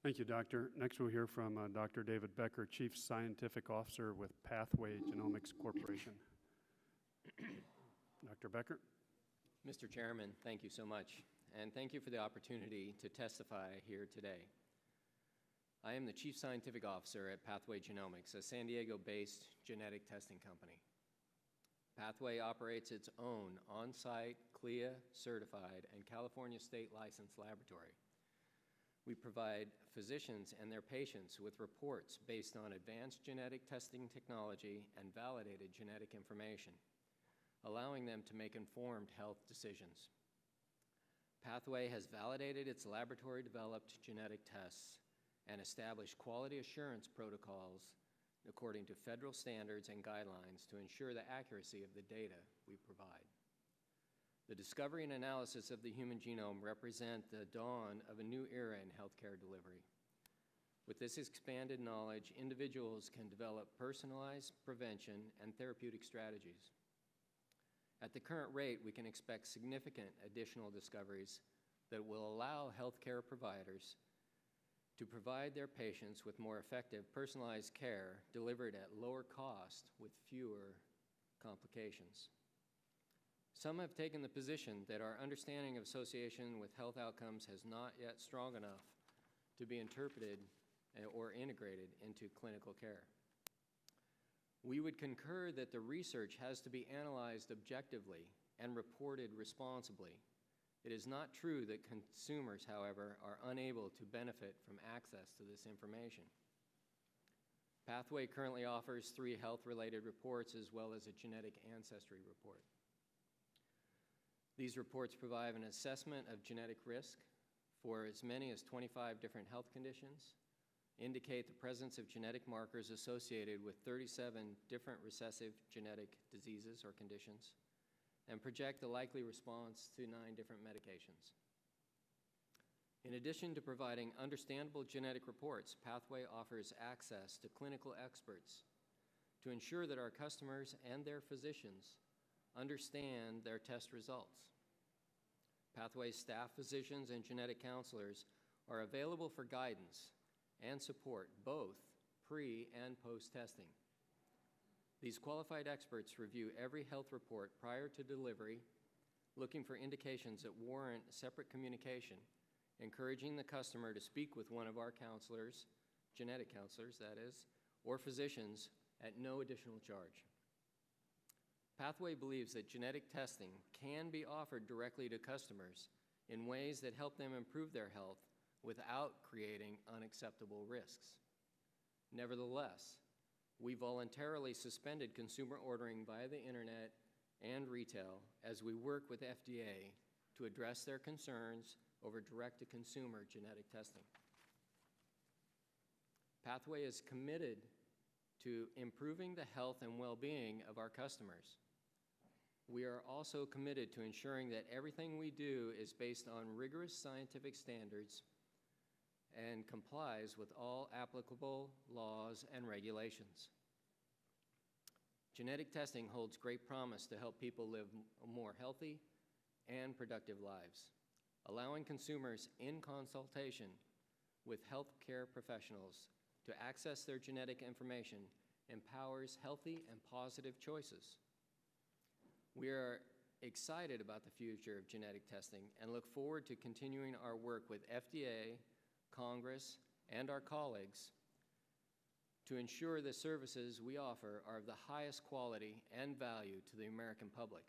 Thank you, Doctor. Next we'll hear from Dr. David Becker, Chief Scientific Officer with Pathway Genomics Corporation. Dr. Becker. Mr. Chairman, thank you so much, and thank you for the opportunity to testify here today. I am the Chief Scientific Officer at Pathway Genomics, a San Diego-based genetic testing company. Pathway operates its own on-site, CLIA certified, and California state licensed laboratory. We provide physicians and their patients with reports based on advanced genetic testing technology and validated genetic information, allowing them to make informed health decisions. Pathway has validated its laboratory-developed genetic tests and established quality assurance protocols according to federal standards and guidelines to ensure the accuracy of the data we provide. The discovery and analysis of the human genome represent the dawn of a new era in healthcare delivery. With this expanded knowledge, individuals can develop personalized prevention and therapeutic strategies. At the current rate, we can expect significant additional discoveries that will allow healthcare providers to provide their patients with more effective, personalized care delivered at lower cost with fewer complications. Some have taken the position that our understanding of association with health outcomes has not yet strong enough to be interpreted or integrated into clinical care. We would concur that the research has to be analyzed objectively and reported responsibly. It is not true that consumers, however, are unable to benefit from access to this information. Pathway currently offers 3 health-related reports as well as a genetic ancestry report. These reports provide an assessment of genetic risk for as many as 25 different health conditions, indicate the presence of genetic markers associated with 37 different recessive genetic diseases or conditions, and project the likely response to 9 different medications. In addition to providing understandable genetic reports, Pathway offers access to clinical experts to ensure that our customers and their physicians understand their test results. Pathway's staff physicians and genetic counselors are available for guidance and support both pre- and post-testing. These qualified experts review every health report prior to delivery, looking for indications that warrant separate communication, encouraging the customer to speak with one of our counselors, genetic counselors that is, or physicians at no additional charge. Pathway believes that genetic testing can be offered directly to customers in ways that help them improve their health without creating unacceptable risks. Nevertheless, we voluntarily suspended consumer ordering via the internet and retail as we work with FDA to address their concerns over direct-to-consumer genetic testing. Pathway is committed to improving the health and well-being of our customers. We are also committed to ensuring that everything we do is based on rigorous scientific standards and complies with all applicable laws and regulations. Genetic testing holds great promise to help people live more healthy and productive lives. Allowing consumers in consultation with healthcare professionals to access their genetic information empowers healthy and positive choices. We are excited about the future of genetic testing and look forward to continuing our work with FDA, Congress, and our colleagues to ensure the services we offer are of the highest quality and value to the American public.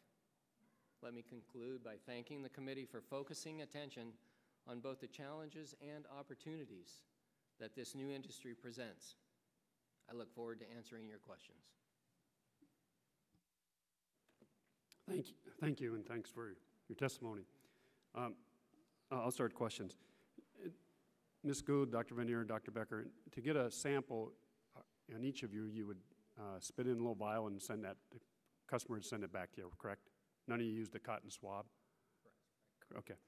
Let me conclude by thanking the committee for focusing attention on both the challenges and opportunities that this new industry presents. I look forward to answering your questions. Thank you, and thanks for your testimony. I'll start questions. Ms. Gould, Dr. Vanier, Dr. Becker, to get a sample on each of you, you would spit in a little vial and send that, the customer would send it back to you, correct? None of you used a cotton swab? Correct. Okay.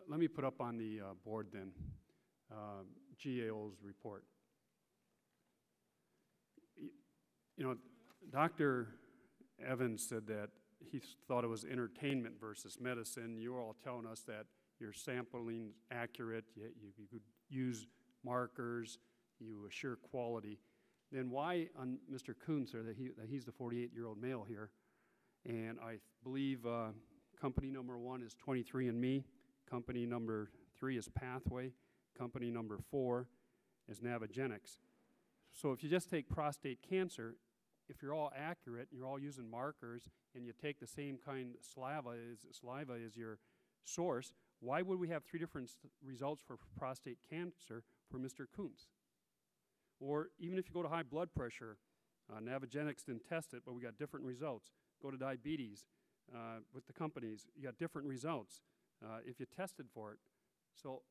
Let me put up on the board then GAO's report. You know, Dr. Evans said that he thought it was entertainment versus medicine. You were all telling us that your sampling accurate, you could use markers, you assure quality. Then why on Mr. Kuhn, sir, that he's the 48-year-old male here, and I believe company number 1 is 23andMe, company number 3 is Pathway, company number 4 is Navigenics. So if you just take prostate cancer, if you're all accurate, you're all using markers, and you take the same kind of saliva as your source, why would we have 3 different results for prostate cancer for Mr. Kuntz? Or even if you go to high blood pressure, Navigenics didn't test it, but we got different results. Go to diabetes with the companies, you got different results if you tested for it. So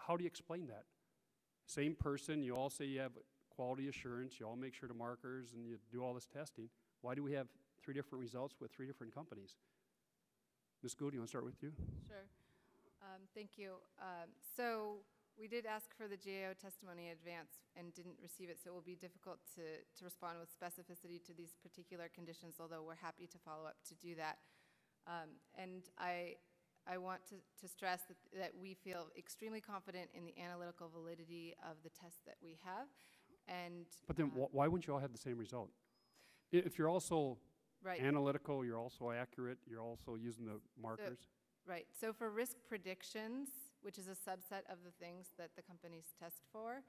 how do you explain that? Same person, you all say you have quality assurance, you all make sure to markers, and you do all this testing. Why do we have 3 different results with 3 different companies? Ms. Gould, you want to start with you? Sure. Thank you. So we did ask for the GAO testimony in advance and didn't receive it, so it will be difficult to respond with specificity to these particular conditions, although we're happy to follow up to do that. And I want to stress that we feel extremely confident in the analytical validity of the tests that we have. And But then why wouldn't you all have the same result? If you're also analytical, you're also accurate, you're also using the markers. Right. So for risk predictions, which is a subset of the things that the companies test for,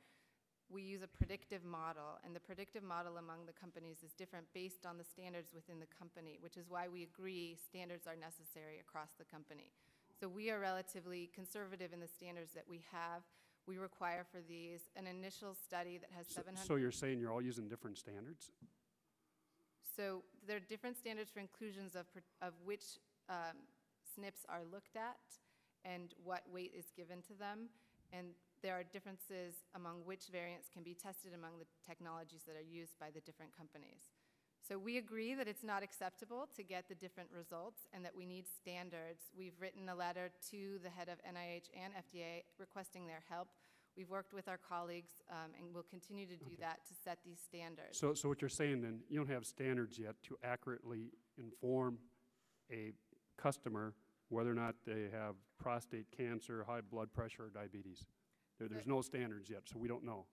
we use a predictive model. And the predictive model among the companies is different based on the standards within the company, which is why we agree standards are necessary across the company. So we are relatively conservative in the standards that we have. We require for these an initial study that has 700. So you're saying you're all using different standards? So there are different standards for inclusions of which SNPs are looked at and what weight is given to them. And there are differences among which variants can be tested among the technologies that are used by the different companies. So we agree that it's not acceptable to get the different results and that we need standards. We've written a letter to the head of NIH and FDA requesting their help. We've worked with our colleagues and will continue to do that to set these standards. So what you're saying then, you don't have standards yet to accurately inform a customer whether or not they have prostate cancer, high blood pressure, or diabetes. There's no standards yet, so we don't know.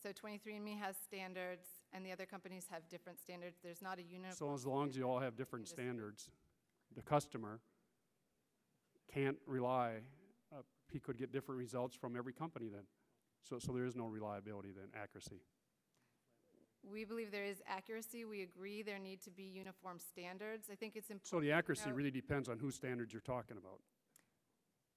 So 23andMe has standards, and the other companies have different standards. There's not a uniform. So as long as you all have different standards, the customer can't rely. He could get different results from every company then. So there is no reliability then, accuracy. We believe there is accuracy. We agree there need to be uniform standards. I think it's important. So the accuracy really depends on whose standards you're talking about.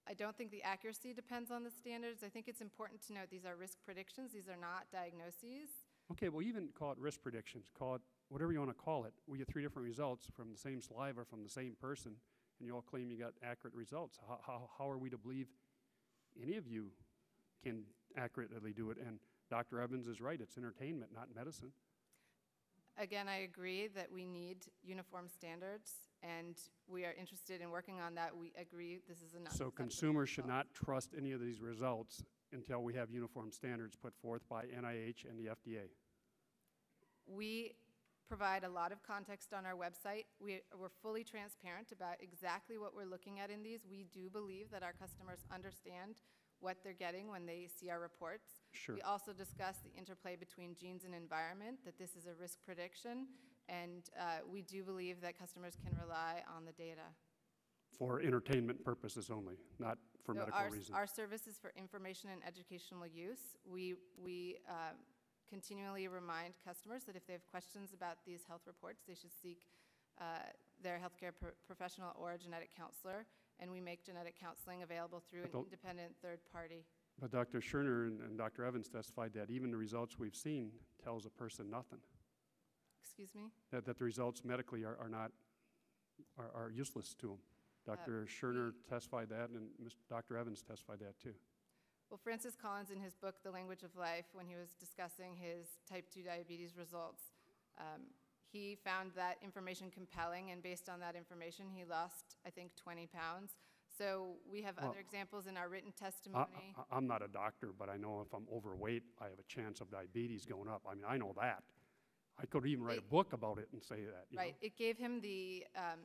I don't think the accuracy depends on the standards. I think it's important to note these are risk predictions. These are not diagnoses. Okay, well, even call it risk predictions. Call it whatever you want to call it. We get 3 different results from the same saliva from the same person, and you all claim you got accurate results. How are we to believe any of you can accurately do it? And Dr. Evans is right. It's entertainment, not medicine. Again, I agree that we need uniform standards, and we are interested in working on that. We agree this is enough. So consumers should not trust any of these results until we have uniform standards put forth by NIH and the FDA. We provide a lot of context on our website. We're fully transparent about exactly what we're looking at in these. We do believe that our customers understand what they're getting when they see our reports. Sure. We also discuss the interplay between genes and environment, that this is a risk prediction, and we do believe that customers can rely on the data. For entertainment purposes only, not for medical reasons. Our service is for information and educational use. We continually remind customers that if they have questions about these health reports, they should seek their healthcare professional or a genetic counselor, and we make genetic counseling available through an independent third party. But Dr. Scherner and Dr. Evans testified that even the results we've seen tells a person nothing. Excuse me? That the results medically are useless to them. Dr. Scherner testified that, and Dr. Evans testified that too. Well, Francis Collins, in his book, The Language of Life, when he was discussing his type 2 diabetes results, he found that information compelling, and based on that information, he lost, I think, 20 pounds. So we have other examples in our written testimony. I'm not a doctor, but I know if I'm overweight, I have a chance of diabetes going up. I mean, I know that. I could even write a book about it and say that. Right. It gave him the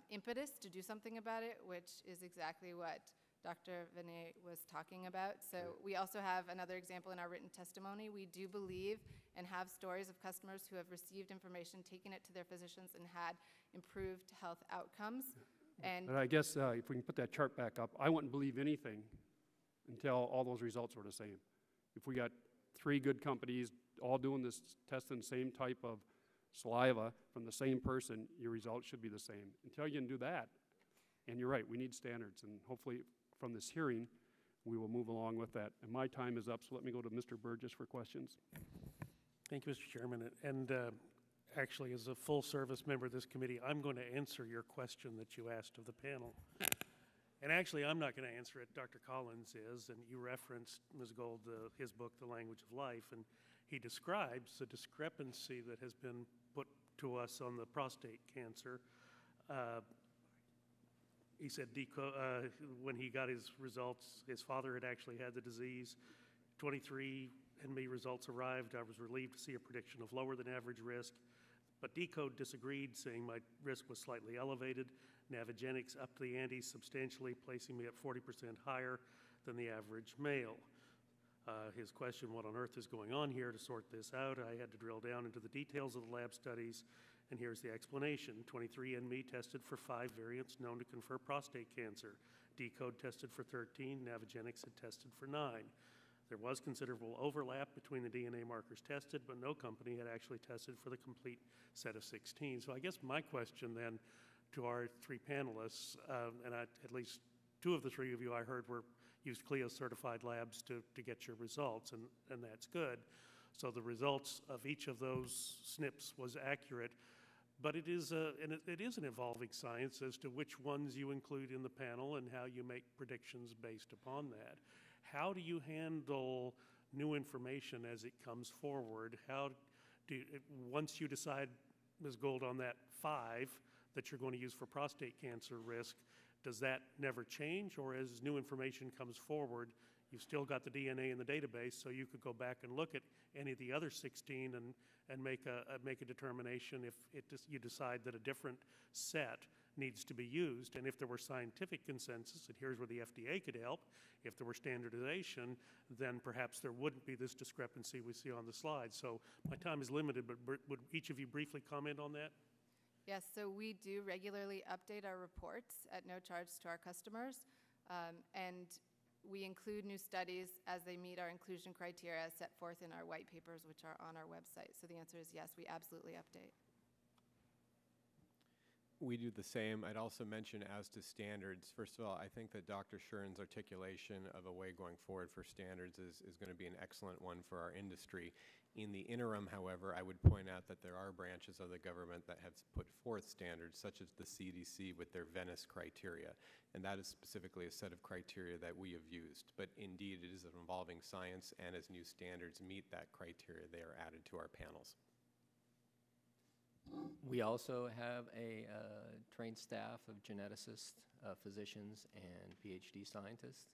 impetus to do something about it, which is exactly what Dr. Vinay was talking about. So we also have another example in our written testimony. We do believe and have stories of customers who have received information, taken it to their physicians, and had improved health outcomes. But I guess if we can put that chart back up, I wouldn't believe anything until all those results were the same. If we got 3 good companies all doing this, testing the same type of saliva from the same person, your results should be the same. Until you can do that, and you're right, we need standards, and hopefully from this hearing, we will move along with that. And my time is up, so let me go to Mr. Burgess for questions. Thank you, Mr. Chairman. And actually, as a full-service member of this committee, I'm going to answer your question that you asked of the panel. And actually, I'm not going to answer it. Dr. Collins is, and you referenced, Ms. Gold, his book, The Language of Life, and he describes the discrepancy that has been put to us on the prostate cancer. He said when he got his results, his father had actually had the disease. 23andMe results arrived. I was relieved to see a prediction of lower than average risk, but Decode disagreed, saying my risk was slightly elevated. Navigenics upped the ante substantially, placing me at 40% higher than the average male. His question, what on earth is going on here? To sort this out, I had to drill down into the details of the lab studies, and here's the explanation. 23andMe tested for 5 variants known to confer prostate cancer. Decode tested for 13. Navigenics had tested for 9. There was considerable overlap between the DNA markers tested, but no company had actually tested for the complete set of 16. So I guess my question then to our 3 panelists, and at least 2 of the 3 of you I heard used CLIA certified labs to get your results, and that's good. So the results of each of those SNPs was accurate, but it is an evolving science as to which ones you include in the panel and how you make predictions based upon that. How do you handle new information as it comes forward? Once you decide, Ms. Gold, on that 5 that you're going to use for prostate cancer risk, does that never change? Or as new information comes forward, you've still got the DNA in the database, so you could go back and look at any of the other 16 and make a determination if you decide that a different set needs to be used. And if there were scientific consensus, and here's where the FDA could help, if there were standardization, then perhaps there wouldn't be this discrepancy we see on the slide. So my time is limited, but would each of you briefly comment on that? Yes, so we do regularly update our reports at no charge to our customers, and we include new studies as they meet our inclusion criteria as set forth in our white papers, which are on our website. So the answer is yes, we absolutely update. We do the same. I'd also mention as to standards. First of all, I think that Dr. Shuren's articulation of a way going forward for standards is going to be an excellent one for our industry. In the interim, however, I would point out that there are branches of the government that have put forth standards, such as the CDC with their Venice criteria, and that is specifically a set of criteria that we have used. But indeed, it is an evolving science, and as new standards meet that criteria, they are added to our panels. We also have a trained staff of geneticists, physicians, and PhD scientists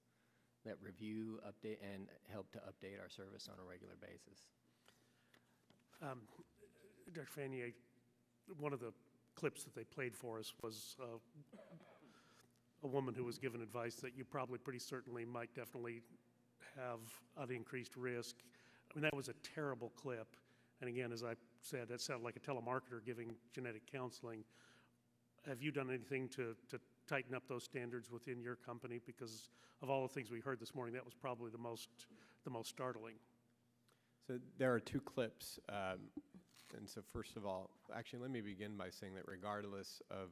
that review, update, and help to update our service on a regular basis. Dr. Fanier, one of the clips that they played for us was a woman who was given advice that you probably pretty certainly might definitely have an increased risk. I mean, that was a terrible clip. And again, as I said, that sounded like a telemarketer giving genetic counseling. Have you done anything to tighten up those standards within your company? Because of all the things we heard this morning, that was probably the most startling. So there are 2 clips. And so first of all, actually, let me begin by saying that regardless of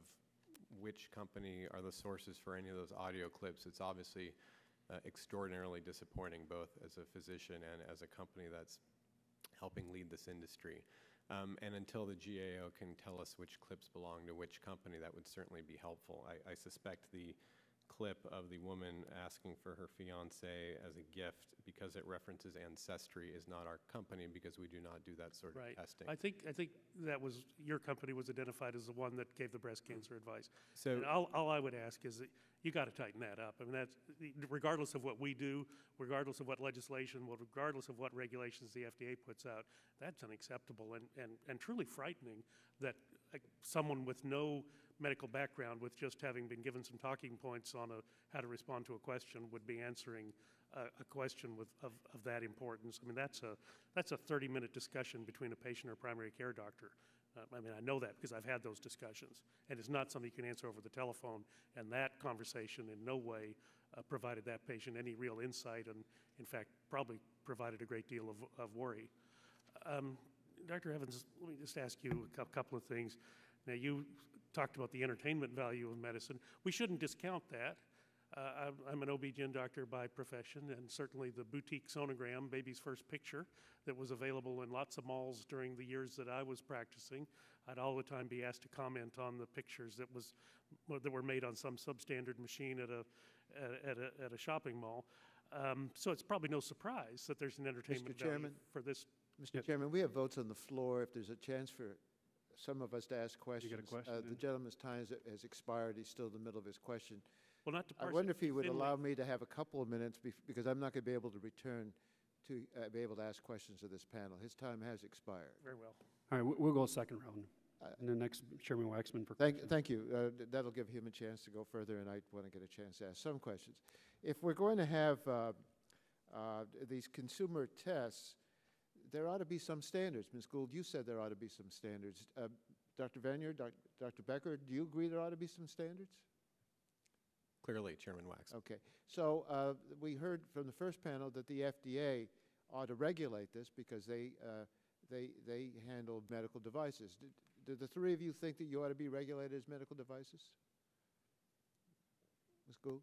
which company are the sources for any of those audio clips, it's obviously extraordinarily disappointing, both as a physician and as a company that's helping lead this industry. And until the GAO can tell us which clips belong to which company, that would certainly be helpful. I suspect the clip of the woman asking for her fiancé as a gift because it references Ancestry is not our company, because we do not do that sort of testing. I think that was your company was identified as the one that gave the breast cancer advice. So and all I would ask is that you got to tighten that up. I mean, that's regardless of what we do, regardless of what legislation, regardless of what regulations the FDA puts out, that's unacceptable and truly frightening that someone with no medical background, with just having been given some talking points on how to respond to a question, would be answering a question of that importance. I mean, that's a 30-minute discussion between a patient or primary care doctor. I mean, I know that because I've had those discussions, and it's not something you can answer over the telephone, and that conversation in no way provided that patient any real insight, and in fact probably provided a great deal of worry. Dr. Evans, let me just ask you a couple of things. Now, you talked about the entertainment value of medicine. We shouldn't discount that. I'm an OB-GYN doctor by profession, and certainly the boutique sonogram, baby's first picture, that was available in lots of malls during the years that I was practicing, I'd all the time be asked to comment on the pictures that were made on some substandard machine at a shopping mall. So it's probably no surprise that there's an entertainment value for this. Mr. Chairman, we have votes on the floor. If there's a chance for some of us to ask questions. You got a question, the gentleman's time has expired. He's still in the middle of his question. Well, not to I wonder if he would allow me to have a couple of minutes because I'm not going to be able to return to be able to ask questions of this panel. His time has expired. Very well. All right, we'll go second round. And then next, Chairman Waxman for questions. Thank you. That'll give him a chance to go further, and I want to get a chance to ask some questions. If we're going to have these consumer tests, there ought to be some standards. Ms. Gould, you said there ought to be some standards. Dr. Vanier, Dr. Becker, do you agree there ought to be some standards? Clearly, Chairman Wax. Okay. So we heard from the first panel that the FDA ought to regulate this because they handle medical devices. Do the three of you think that you ought to be regulated as medical devices? Ms. Gould?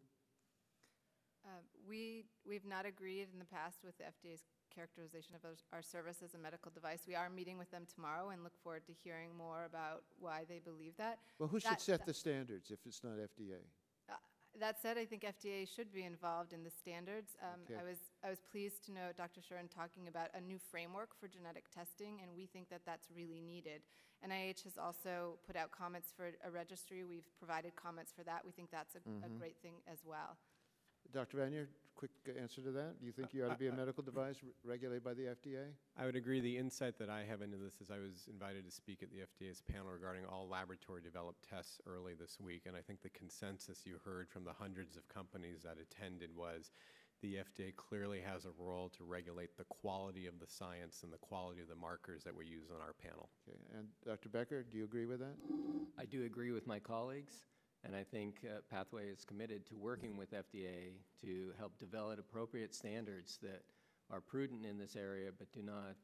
We've not agreed in the past with the FDA's characterization of our service as a medical device. We are meeting with them tomorrow and look forward to hearing more about why they believe that. Well, who should set the standards if it's not FDA? That said, I think FDA should be involved in the standards. Okay. I was pleased to note Dr. Shuren talking about a new framework for genetic testing, and we think that that's really needed. NIH has also put out comments for a registry. We've provided comments for that. We think that's a great thing as well. Dr. Vanier, quick answer to that. Do you think you ought to be a medical device regulated by the FDA? I would agree. The insight that I have into this is I was invited to speak at the FDA's panel regarding all laboratory-developed tests early this week, and I think the consensus you heard from the hundreds of companies that attended was the FDA clearly has a role to regulate the quality of the science and the quality of the markers that we use on our panel. Okay. And Dr. Becker, do you agree with that? I do agree with my colleagues. And I think Pathway is committed to working with FDA to help develop appropriate standards that are prudent in this area but do not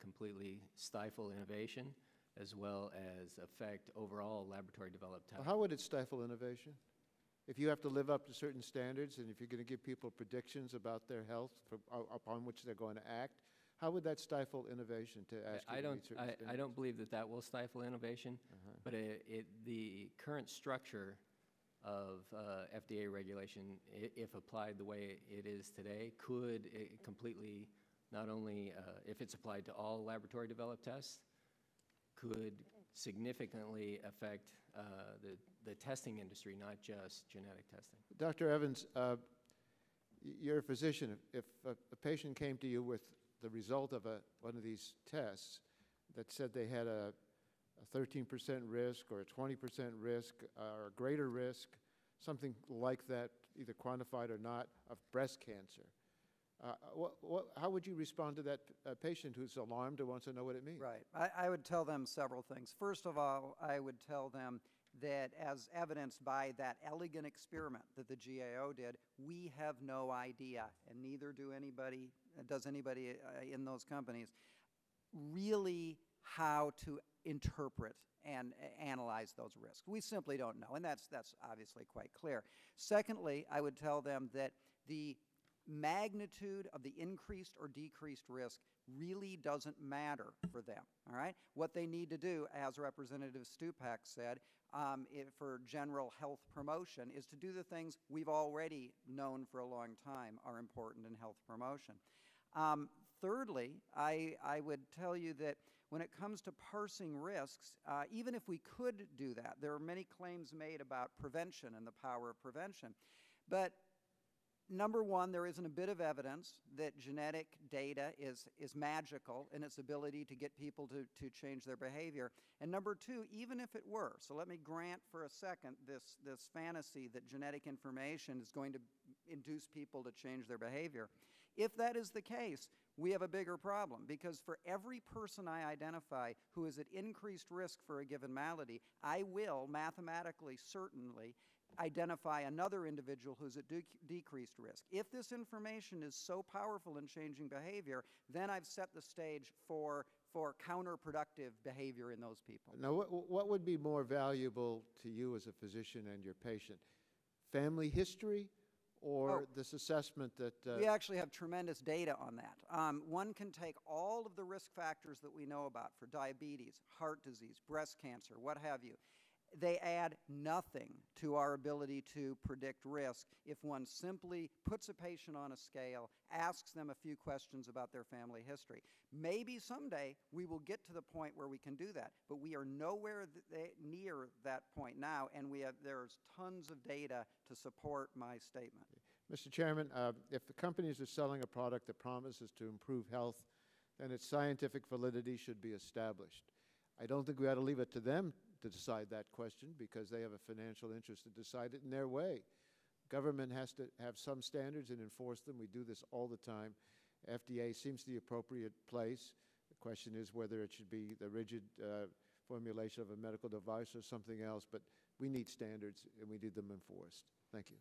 completely stifle innovation as well as affect overall laboratory-developed tests. How would it stifle innovation? If you have to live up to certain standards and if you're going to give people predictions about their health upon which they're going to act, how would that stifle innovation to ask you to meet certain standards? I don't believe that will stifle innovation, but the current structure of FDA regulation, if applied the way it is today, could completely, not only if it's applied to all laboratory-developed tests, could significantly affect the testing industry, not just genetic testing. Dr. Evans, you're a physician. If a patient came to you with the result of one of these tests that said they had a 13% risk or a 20% risk or a greater risk, something like that, either quantified or not, of breast cancer, how would you respond to that patient who's alarmed and wants to know what it means? Right. I would tell them several things. First of all, I would tell them that as evidenced by that elegant experiment that the GAO did, we have no idea, and neither does anybody in those companies, really how to interpret and analyze those risks. We simply don't know, and that's obviously quite clear. Secondly, I would tell them that the magnitude of the increased or decreased risk really doesn't matter for them, all right? What they need to do, as Representative Stupak said, for general health promotion is to do the things we've already known for a long time are important in health promotion. Thirdly, I would tell you that when it comes to parsing risks, even if we could do that, there are many claims made about prevention and the power of prevention. But number one, there isn't a bit of evidence that genetic data is magical in its ability to get people to change their behavior. And number two, even if it were, so let me grant for a second this fantasy that genetic information is going to induce people to change their behavior. If that is the case, we have a bigger problem, because for every person I identify who is at increased risk for a given malady, I will mathematically, certainly, identify another individual who's at decreased risk. If this information is so powerful in changing behavior, then I've set the stage for counterproductive behavior in those people. Now, what would be more valuable to you as a physician and your patient? Family history or this assessment that... we actually have tremendous data on that. One can take all of the risk factors that we know about for diabetes, heart disease, breast cancer, what have you. They add nothing to our ability to predict risk if one simply puts a patient on a scale, asks them a few questions about their family history. Maybe someday we will get to the point where we can do that, but we are nowhere near that point now, and there's tons of data to support my statement. Mr. Chairman, if the companies are selling a product that promises to improve health, then its scientific validity should be established. I don't think we ought to leave it to them to decide that question because they have a financial interest to decide it in their way. Government has to have some standards and enforce them. We do this all the time. FDA seems the appropriate place. The question is whether it should be the rigid formulation of a medical device or something else, but we need standards and we need them enforced. Thank you.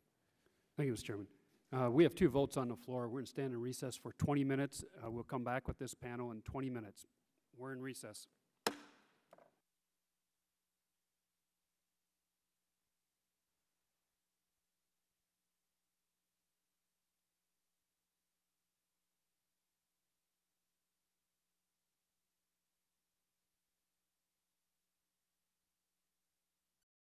Thank you, Mr. Chairman. We have 2 votes on the floor. We're going to stand in recess for 20 minutes. We'll come back with this panel in 20 minutes. We're in recess.